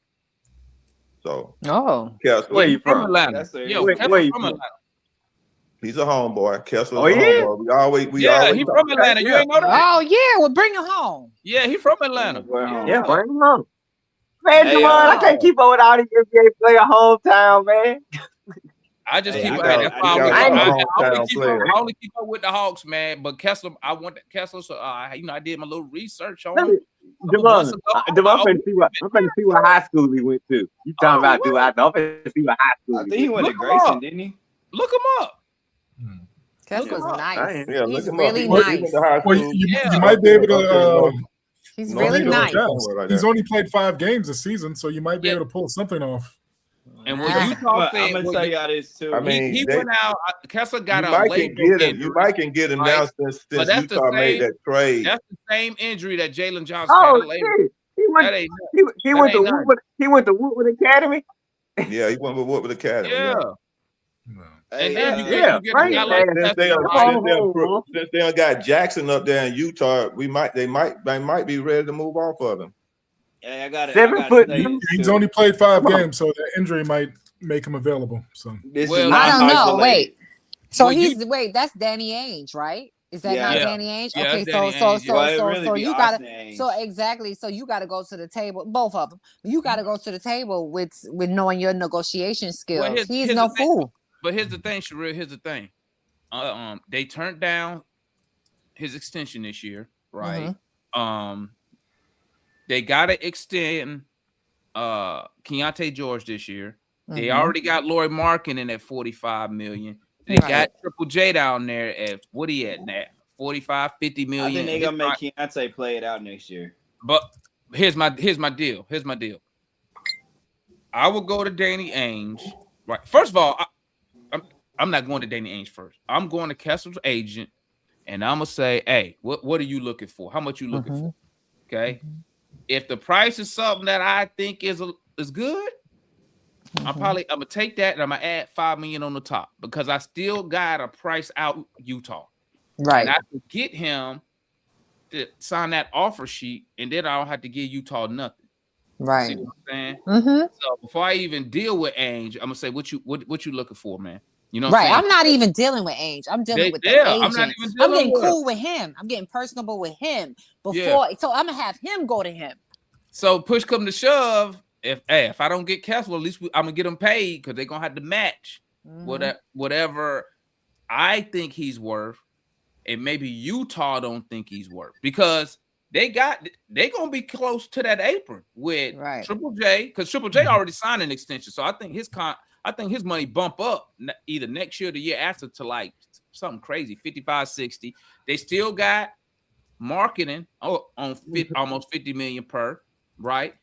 so Kessler. Where you from? Atlanta. Where you from? Atlanta. He's a homeboy. Kessler's a homeboy. We always he from Atlanta. You ain't know that? Oh yeah, well bring him home. Yeah, he from Atlanta. Yeah, bring him home. Man, come on, I can't keep up with all these NBA player hometown, man. I just keep I only keep up with the Hawks, man. But Kessler, I want Kessler, so I did my little research on him. Devon, I'm finna see what high school he went to. You talking about I'm finna see what high school. I think he went to Grayson, didn't he? Look him up. Kessler's nice. Yeah, he's really nice. Well, you might be able to. He's really nice. He's only played 5 games this season, so you might be able to pull something off. And when Utah I'm gonna tell y'all this too. I mean, he went out. Kessler got a label injury. You might can get him now since Utah made that trade. That's the same injury that Jalen Johnson had a label. He went to Woodward Academy. Yeah, he went with the Academy. Yeah. And then you get a guy like since they don't got Jackson up there in Utah, they might be ready to move off of him. Yeah, I got it. He's only played 5 games, so the injury might make him available. So I don't know. Wait, so that's Danny Ainge, right? Is that not Danny Ainge? Yeah, okay, so you gotta so you gotta go to the table, both of them. You gotta go to the table with knowing your negotiation skills. He's no fool. But here's the thing, Sherrill. Here's the thing. They turned down his extension this year, right? They gotta extend Keontae George this year. They already got Lauri Markkanen at $45 million. They got Triple J down there at what he at now? 45, 50 million. I think they're gonna make Keontae play it out next year. But here's my deal. I will go to Danny Ainge. Right. First of all, I'm not going to Danny Ainge first. I'm going to Kessler's agent, and I'm gonna say, hey, what are you looking for? How much you looking for? Okay. If the price is something that I think is good, I'm gonna take that and I'm gonna add $5 million on the top because I still gotta price out Utah. Right. And I can get him to sign that offer sheet, and then I don't have to give Utah nothing. Right. See what I'm saying? So before I even deal with Ainge, I'm gonna say what you looking for, man. You know what right. I'm I'm not even dealing with Ainge. I'm dealing with the agent. I'm getting cool with him. I'm getting personable with him before. So I'm gonna have him go to him. So push come to shove. If I don't get Kessler, at least I'm gonna get him paid because they're gonna have to match whatever I think he's worth, and maybe Utah don't think he's worth because they gonna be close to that apron with Triple J because Triple J already signed an extension. So I think his money bump up either next year or the year after to like something crazy, 55, 60. They still got Markkanen on almost 50 million per, right?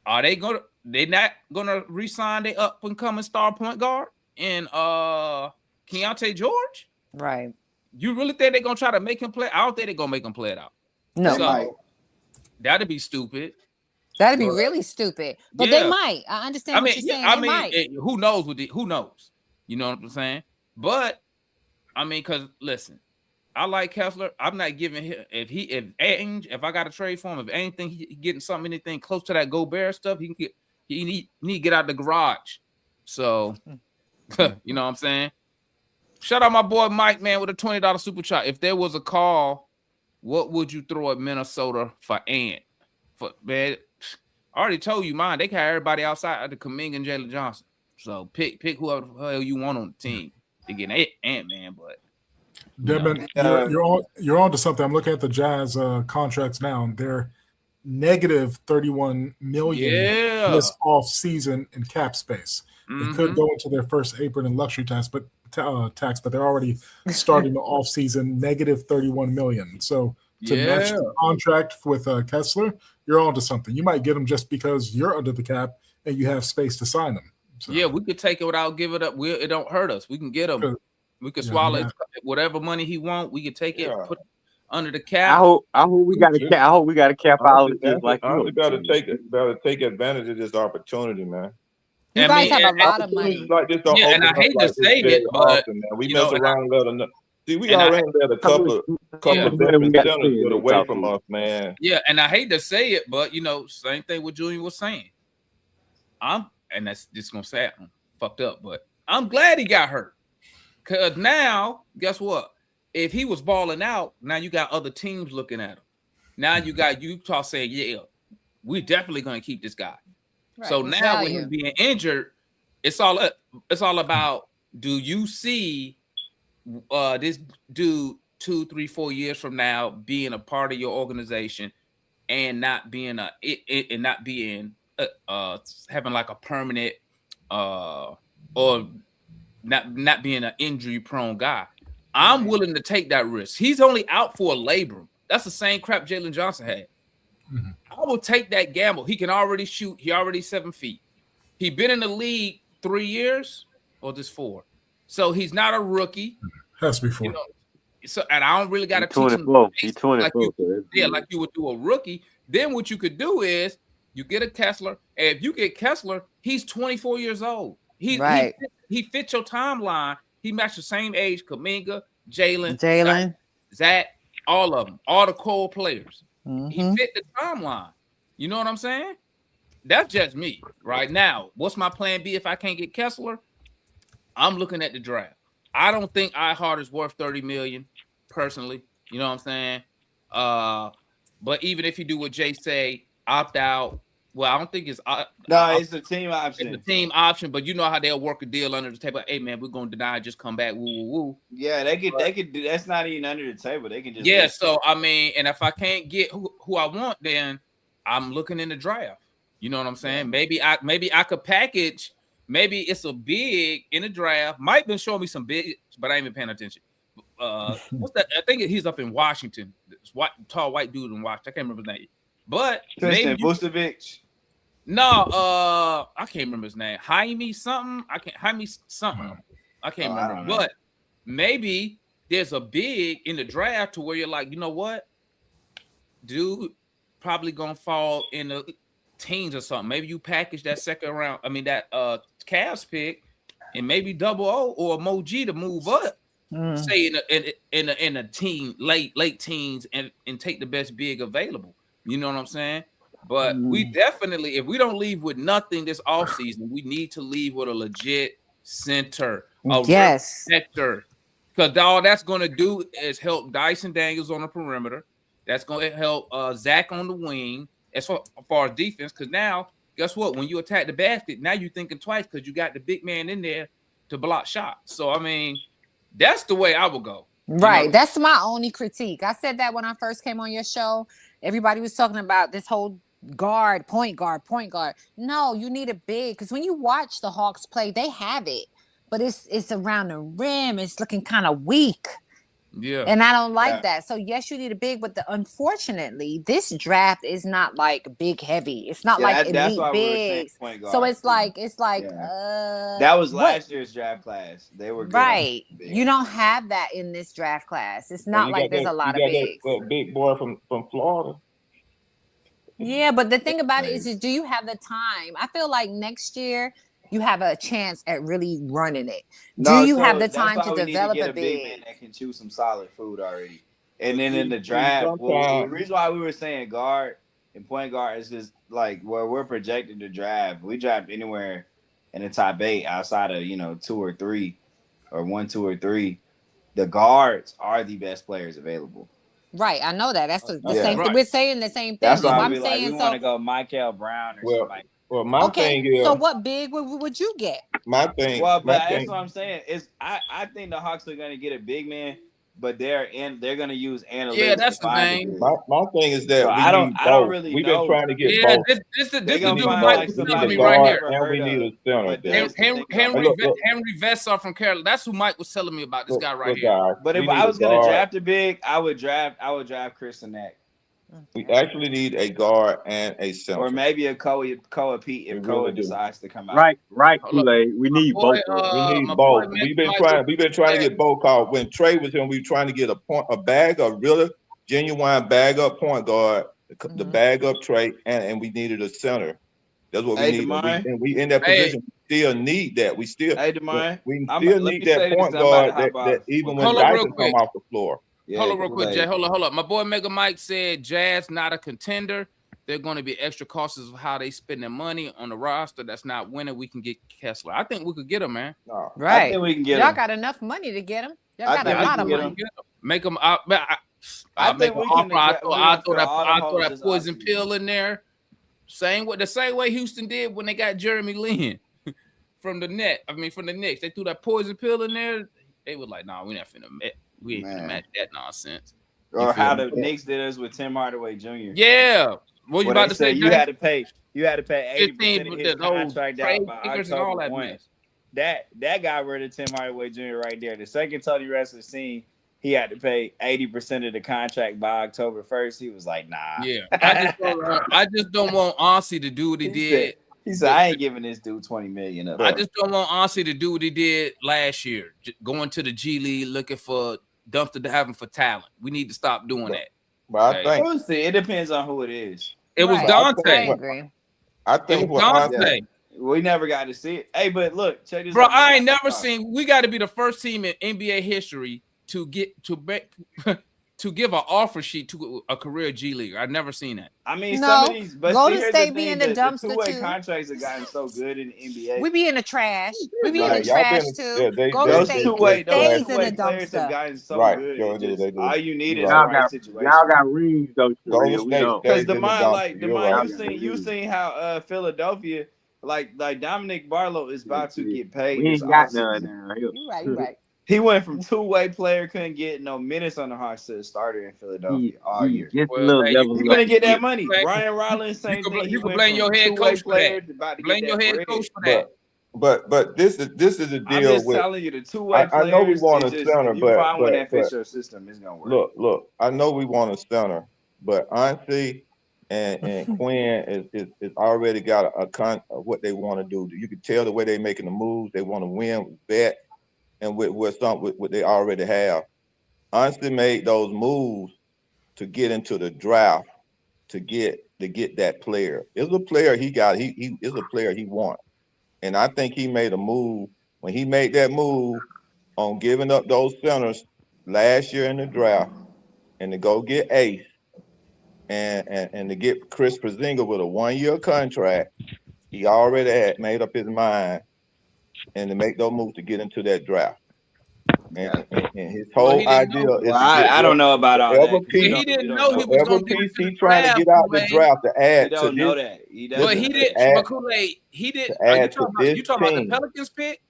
They're not gonna re-sign their up and coming star point guard in Keontae George? Right. You really think they're gonna try to make him play? I don't think they're gonna make him play it out. No. So, that'd be stupid. That'd be really stupid. But they might. I understand what you're saying. They might. Who knows who knows? You know what I'm saying? But I mean, because listen, I like Kessler. I'm not giving him if I got to trade for him, if anything he getting anything close to that Gobert stuff, he need to get out the garage. So you know what I'm saying? Shout out my boy Mike, man, with a $20 super chat. If there was a call, what would you throw at Minnesota for Ant? Man, I already told you mine. They can have everybody outside of the Kuminga and Jalen Johnson. So pick whoever the hell you want on the team to get Ant-Man, but Devin, you're on to something. I'm looking at the Jazz contracts now, and they're negative 31 million this off season in cap space. They could go into their first apron and luxury tax, but they're already starting the off season negative 31 million. So to match the contract with Kessler, you're on to something. You might get him just because you're under the cap and you have space to sign them. So. Yeah, we could take it without giving it up. It don't hurt us. We can get him. We could swallow whatever money he want. We could take it, put it under the cap. I hope we got a cap out just like you. We gotta take advantage of this opportunity, man. You guys have a lot of money. Like this and I hate to say it, but we mess around and let them know. See, we already let a couple of veteran centers get away from us, man. Yeah, and I hate to say it, but same thing what Julian was saying. And that's just gonna say I'm fucked up, but I'm glad he got hurt. Cause now, guess what? If he was balling out, now you got other teams looking at him. Now you got Utah saying, "Yeah, we're definitely gonna keep this guy." Right, so now when he's being injured, it's all about: do you see this dude 2, 3, 4 years from now being a part of your organization and not being having like a permanent or not being an injury-prone guy. I'm willing to take that risk. He's only out for a labrum. That's the same crap Jalen Johnson had. I will take that gamble. He can already shoot. He already 7 feet. He been in the league 3 years or just 4. So he's not a rookie. Has to be 4. So and I don't really got to teach him. He's 24. Like you would do a rookie. Then what you could do is You get a Kessler, and if you get Kessler, he's 24 years old. He fits your timeline. He matched the same age, Kuminga, Jalen, Zach, all of them, all the core players. He fit the timeline. You know what I'm saying? That's just me right now. What's my plan B if I can't get Kessler? I'm looking at the draft. I don't think iHeart is worth $30 million personally. You know what I'm saying? But even if you do what Jay say, opt out. Well, I don't think it's it's a team option. It's a team option, but you know how they'll work a deal under the table. Hey man, we're gonna deny, just come back. Woo woo woo. Yeah, they could do. That's not even under the table. They can just So I mean, and if I can't get who I want, then I'm looking in the draft. You know what I'm saying? Yeah. Maybe I could package. Maybe it's a big in the draft. Mike been showing me some big, but I ain't been paying attention. What's that? I think he's up in Washington. This tall white dude in Washington. I can't remember his name. But Tristan Vucevic. No, I can't remember his name. Jaime something. I can't remember. But maybe there's a big in the draft to where you're like, you know what, dude, probably gonna fall in the teens or something. Maybe you package that second round. I mean that Cavs pick, and maybe double O or Moji to move up. Say in a teen late teens and take the best big available. You know what I'm saying? But we definitely, if we don't leave with nothing this offseason, we need to leave with a legit center, a sector. Because all that's going to do is help Dyson Daniels on the perimeter. That's going to help Zach on the wing as far as defense. Because now, guess what? When you attack the basket, now you're thinking twice because you got the big man in there to block shots. So, I mean, that's the way I would go. Right. You know? That's my only critique. I said that when I first came on your show. Everybody was talking about this whole point guard. No, you need a big, because when you watch the Hawks play, they have it, but it's around the rim. It's looking kind of weak. Yeah. And I don't like that. So yes, you need a big, but unfortunately, this draft is not like big heavy. It's not like elite bigs. So it's like that was last year's draft class. They were good. Right. You don't have that in this draft class. It's not like there's a lot of bigs. That big boy from Florida. Yeah, but the thing about it is do you have the time? I feel like next year you have a chance at really running it. Do you have the time to develop a big man that can chew some solid food already? And then in the draft, the reason why we were saying guard and point guard is just like where we're projected to draft. We draft anywhere in the top 8 outside of 2 or 3 or 1, 2 or 3. The guards are the best players available. Right, I know that. That's the same thing. We're saying the same thing. That's why I'm saying we want to go Michael Brown or somebody. Well, my thing is. So what big would you get? My thing. Well, but that's what I'm saying. Is I think the Hawks are going to get a big man, but they're going to use analytics. Yeah, that's the thing. My thing is that I don't really We've know. been trying to get both. This the dude Mike was telling me right here. And we need a center. Henry Vessar from Carolina. That's who Mike was telling me about. This guy right here. But if I was going to draft a big, I would draft Chris Nack. We actually need a guard and a center, or maybe a Koa Pete if Koa decides to come out. Right, Kool-Aid. We need both. We need both. We've been trying to get both. Called when Trey was here, we were trying to get a really genuine bag up point guard, the bag up Trey, and we needed a center. That's what we need. And we in that position. We still need that. We still need that point guard that even when Dyson come off the floor. Hold on real quick, Jay. Hold up. My boy Mega Mike said Jazz not a contender. They're going to be extra costs of how they spend their money on the roster. That's not winning. We can get Kessler. I think we could get him, man. Right. I think we can get Y'all him. got enough money to get him. Y'all got a lot of money. Make him. I make an offer. I throw that poison pill in there. The same way Houston did when they got Jeremy Lin from the Knicks. They threw that poison pill in there. They was like, nah, we not finna match that nonsense. Or how the Knicks did us with Tim Hardaway Jr. Yeah. What you about to say? You had to pay 80% of his contract out by October 1. That got rid of Tim Hardaway Jr. right there. The second Tony Wrestler seen he had to pay 80% of the contract by October 1st. He was like, nah. Yeah. I just don't want Aussie to do what he did. He said, I ain't giving this dude $20 million up. I just don't want Aussie to do what he did last year, going to the G League looking for dumpster to have him for talent. We need to stop doing that. But I think it depends on who it is. It was Dante. I agree. I think what Dante. We never got to see it. Hey, but look, check this Bro, out. I ain't never seen. We got to be the first team in NBA history to get to to give an offer sheet to a career G Leaguer. I've never seen that. I mean, No, some of these, but Golden see, here's State the be thing: in the the dumpster two-way too. contracts have gotten so good in the NBA. We be in the trash. We be in Right, the y'all trash been too. yeah, Golden Those State two-way stays in the players have dumpster. gotten so right. good. Sure It's do, just they do. all you need You is right. the right situation. Y'all got rings though, Golden Sherelle. We State don't. Because stays in the dumpster. You're Demond, right. you seen how Philadelphia, like Dominic Barlow is about to get paid We this ain't got none offseason. down here. You right. You right. He went from two-way player, couldn't get no minutes on the Hawks to a starter in Philadelphia all year. Just a Well, little hey, level He up. gonna get that money. Ryan Rollins, same thing. He You can went blame from your head two-way coach for that. player to about to Blame get your that head bread. coach for that. But this is the deal I'm just with. telling you, the two-way I know we players. want a It's just center, if you find one that but fits your system, it's gonna work. look. I know we want a center, but Auntie and Quinn is already got what they want to do. You can tell the way they're making the moves. They want to win with bet and with what they already have. Auntie made those moves to get into the draft to get that player. It's a player he got. He is a player he wants, and I think he made a move when he made that move on giving up those centers last year in the draft and to go get Ace and to get Chris Porzingis with a 1-year contract. He already had made up his mind and to make those moves to get into that draft. And his whole idea is to get I don't know about all that. whatever piece, He didn't know he was whatever gonna get piece into the he trying to draft. get out the Kool-Aid. draft to add You to don't know this. that. He But doesn't. he To did. add, But Kool-Aid, he did. to Are you add to talking about? this You talking about the team. Pelicans pick?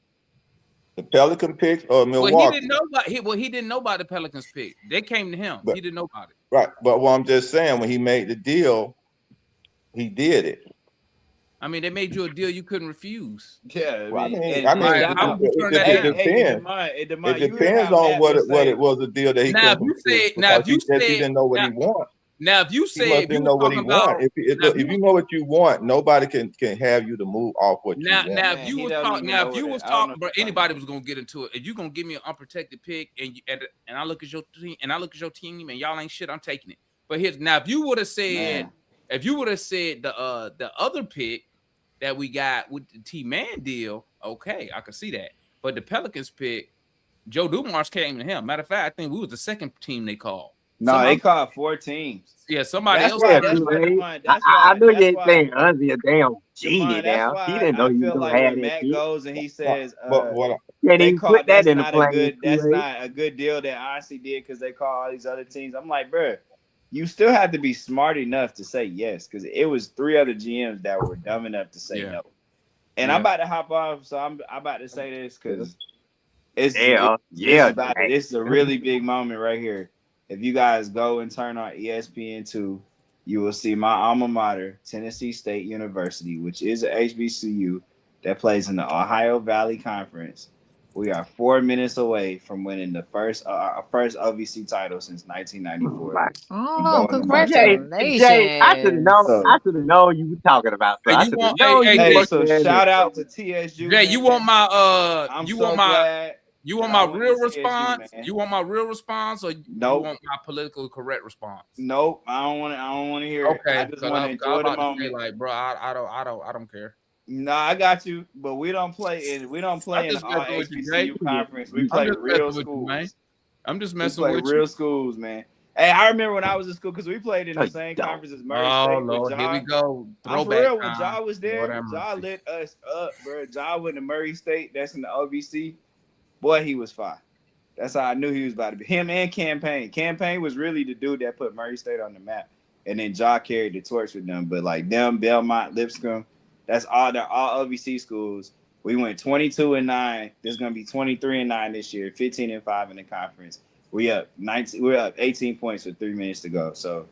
The Pelican picks or Well, he Milwaukee. didn't know about. He didn't know about the Pelicans pick. They came to him. But- He didn't know about it. Right. But what I'm just saying, when he made the deal, he did it. I mean, they made you a deal you couldn't refuse. Yeah, Well, I mean, and How would you turn that down? it depends on what it was a deal that he Now, if couldn't you fulfill, said, now if because he you said he said, didn't know what he want. now if you He said, must if you didn't was know what he talking about, want. If you know what you want, nobody can have you to move off what you want. now if you was talking, now if you was talking, but anybody was gonna get into it. If you gonna give me an unprotected pick and I look at your team and y'all ain't shit, I'm taking it. But here's now if you would have said, the other pick that we got with the T-Man deal, okay, I could see that. But the Pelicans pick, Joe Dumars came to him. Matter of fact, I think we was the second team they called. No, they called 4 teams. Yeah, somebody else. I know you ain't saying Ozzy a damn genie now. He didn't know I he was feel gonna like have when that Matt shit. goes and he says, Can't they even called, put that that's in the not plan. a good, that's not a good deal that honestly did because they call all these other teams. I'm like, bro, you still have to be smart enough to say yes because it was 3 other GMs that were dumb enough to say no. And I'm about to hop off, so I'm about to say this because this is a really big moment right here. If you guys go and turn on ESPN2, you will see my alma mater, Tennessee State University, which is a HBCU that plays in the Ohio Valley Conference. We are 4 minutes away from winning the first OVC title since 1994. Oh, congratulations! Jay, I should have known. I should have known you were talking about. So I should have known you. Hey, so shout out to TSU. Jay, you want my I'm you so want my glad you want my real TSU, response? man. You want my real response, or you want my political correct response? Nope, I don't want to hear it. Okay, I just want to enjoy the moment. Like, bro, I don't care. No, I got you, but we don't play in all HBCU conference. We play real schools. I'm just messing with you. Real schools, man. Hey, I remember when I was in school because we played in the same conference as Murray State. Lord, here we go. I'm for real. When Ja was there, Ja lit us up, bro. Ja went to Murray State. That's in the OVC. Boy, he was fine. That's how I knew he was about to be. Him and Campaign. Campaign was really the dude that put Murray State on the map. And then Ja carried the torch with them. But like them, Belmont, Lipscomb, they're all OVC schools. We went 22-9. There's gonna be 23-9 this year, 15-5 in the conference. We're up 18 points with 3 minutes to go. So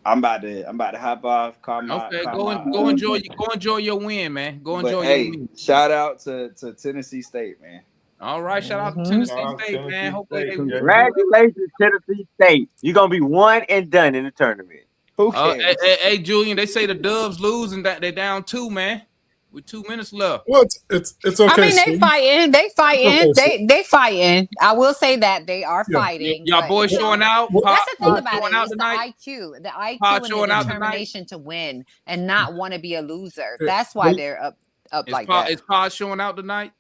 I'm about to hop off. Go enjoy your win, man. Go enjoy your win. Shout out to Tennessee State, man. All right, shout out to Tennessee State, man. Hopefully Congratulations, Tennessee State. You're gonna be one and done in the tournament. Who cares? Hey, Julian, they say the Dubs lose and they down 2, man. With 2 minutes left. Well, it's okay. I mean, Steve. they fighting. Okay, They fighting. I will say that they are Yeah. fighting. Y'all but, boys you know, showing out. that's the thing Pod about showing it. out It's tonight. the IQ Pod and the showing out tonight. determination to win and not want to be a loser. Yeah. That's why they're up like that. Is Pod showing out tonight?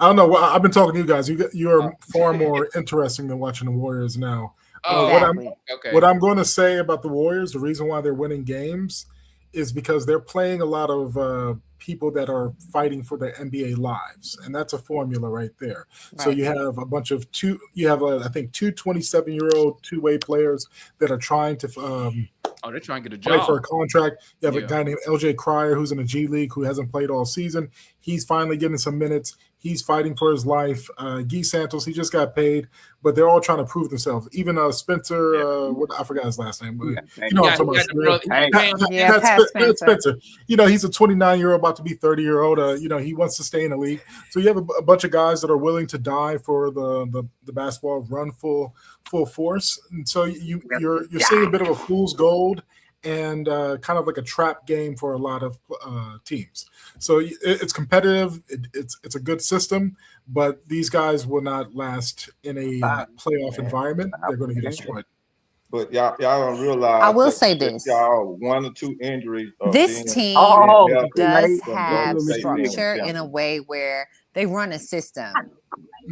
I don't know. Well, I've been talking to you guys. You are far more interesting than watching the Warriors now. Exactly. What I'm going to say about the Warriors, the reason why they're winning games is because they're playing a lot of people that are fighting for their NBA lives, and that's a formula right there. Right. So you have a bunch of I think two 27-year-old two-way players that are trying to they're trying to get a play job for a contract. You have a guy named LJ Cryer who's in the G League who hasn't played all season. He's finally getting some minutes. He's fighting for his life. Guy Santos, he just got paid, but they're all trying to prove themselves. Even Spencer, I forgot his last name, but you know what I'm talking about. Spencer. You know, he's a 29-year-old about to be 30-year-old. You know, he wants to stay in the league. So you have a bunch of guys that are willing to die for the basketball, run full force. And so you're seeing a bit of a fool's gold and kind of like a trap game for a lot of teams. So it's competitive. It's a good system, but these guys will not last in a playoff environment. They're going to get destroyed. But y'all don't realize. I will say this: y'all 1 or 2 injuries. This team does have structure in a way where they run a system.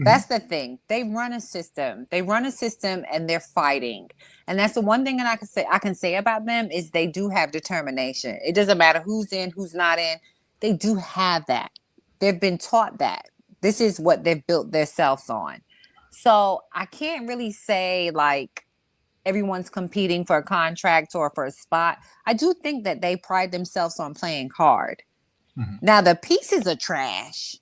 That's the thing. They run a system. And they're fighting. And that's the one thing that I can say about them is they do have determination. It doesn't matter who's in, who's not in. They do have that. They've been taught that. This is what they've built themselves on. So I can't really say like everyone's competing for a contract or for a spot. I do think that they pride themselves on playing hard. Mm-hmm. Now the pieces are trash.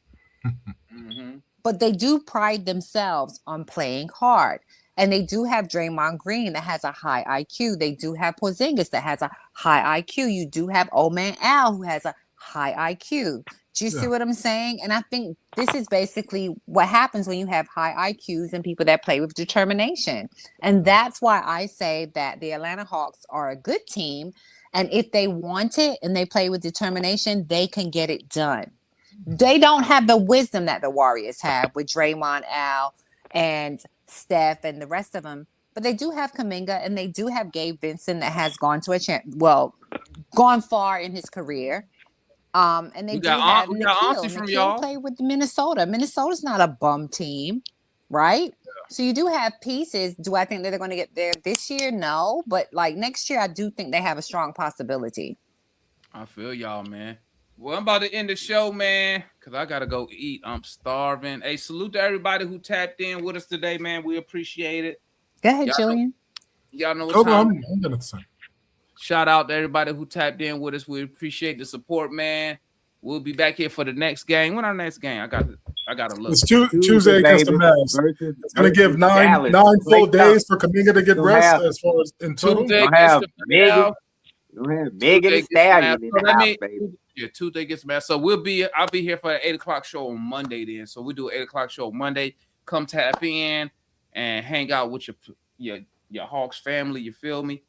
Mm-hmm. But they do pride themselves on playing hard. And they do have Draymond Green that has a high IQ. They do have Porzingis that has a high IQ. You do have Old Man Al who has a high IQ. Do you see what I'm saying? And I think this is basically what happens when you have high IQs and people that play with determination. And that's why I say that the Atlanta Hawks are a good team. And if they want it and they play with determination, they can get it done. They don't have the wisdom that the Warriors have with Draymond, Al, and Steph and the rest of them. But they do have Kuminga and they do have Gabe Vincent that has gone to gone far in his career. And they do have Nikhil. Nikhil played with Minnesota. Minnesota's not a bum team, right? Yeah. So you do have pieces. Do I think that they're going to get there this year? No. But like next year, I do think they have a strong possibility. I feel y'all, man. Well, I'm about to end the show, man, because I got to go eat. I'm starving. Hey, salute to everybody who tapped in with us today, man. We appreciate it. Go ahead, Julian. Y'all know what time. I'm going to say. Shout out to everybody who tapped in with us. We appreciate the support, man. We'll be back here for the next game. When our next game? I got to look. It's Tuesday against the Mavs. It's going to give nine full days for Kuminga to get rest as far as in total. Tuesday against the Mavs. Megan Thee Stallion in the house, baby. Yeah, Tuesday gets Mavs. So I'll be here for the 8 o'clock show on Monday then. So we do an 8 o'clock show Monday. Come tap in and hang out with your Hawks family. You feel me?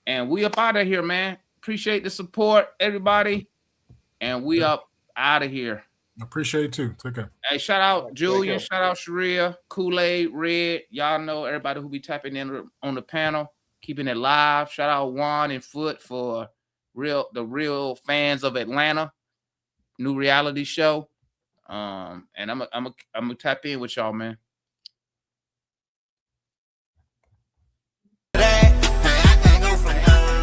And we up out of here, man. Appreciate the support, everybody. And we up out of here. Appreciate it too. Take care. Hey, shout out Julian, shout out Sharia, Kool-Aid, Red. Y'all know everybody who be tapping in on the panel, keeping it live. Shout out Juan and Foot for the real fans of Atlanta. New reality show. And I'm gonna tap in with y'all, man.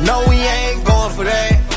No, we ain't going for that.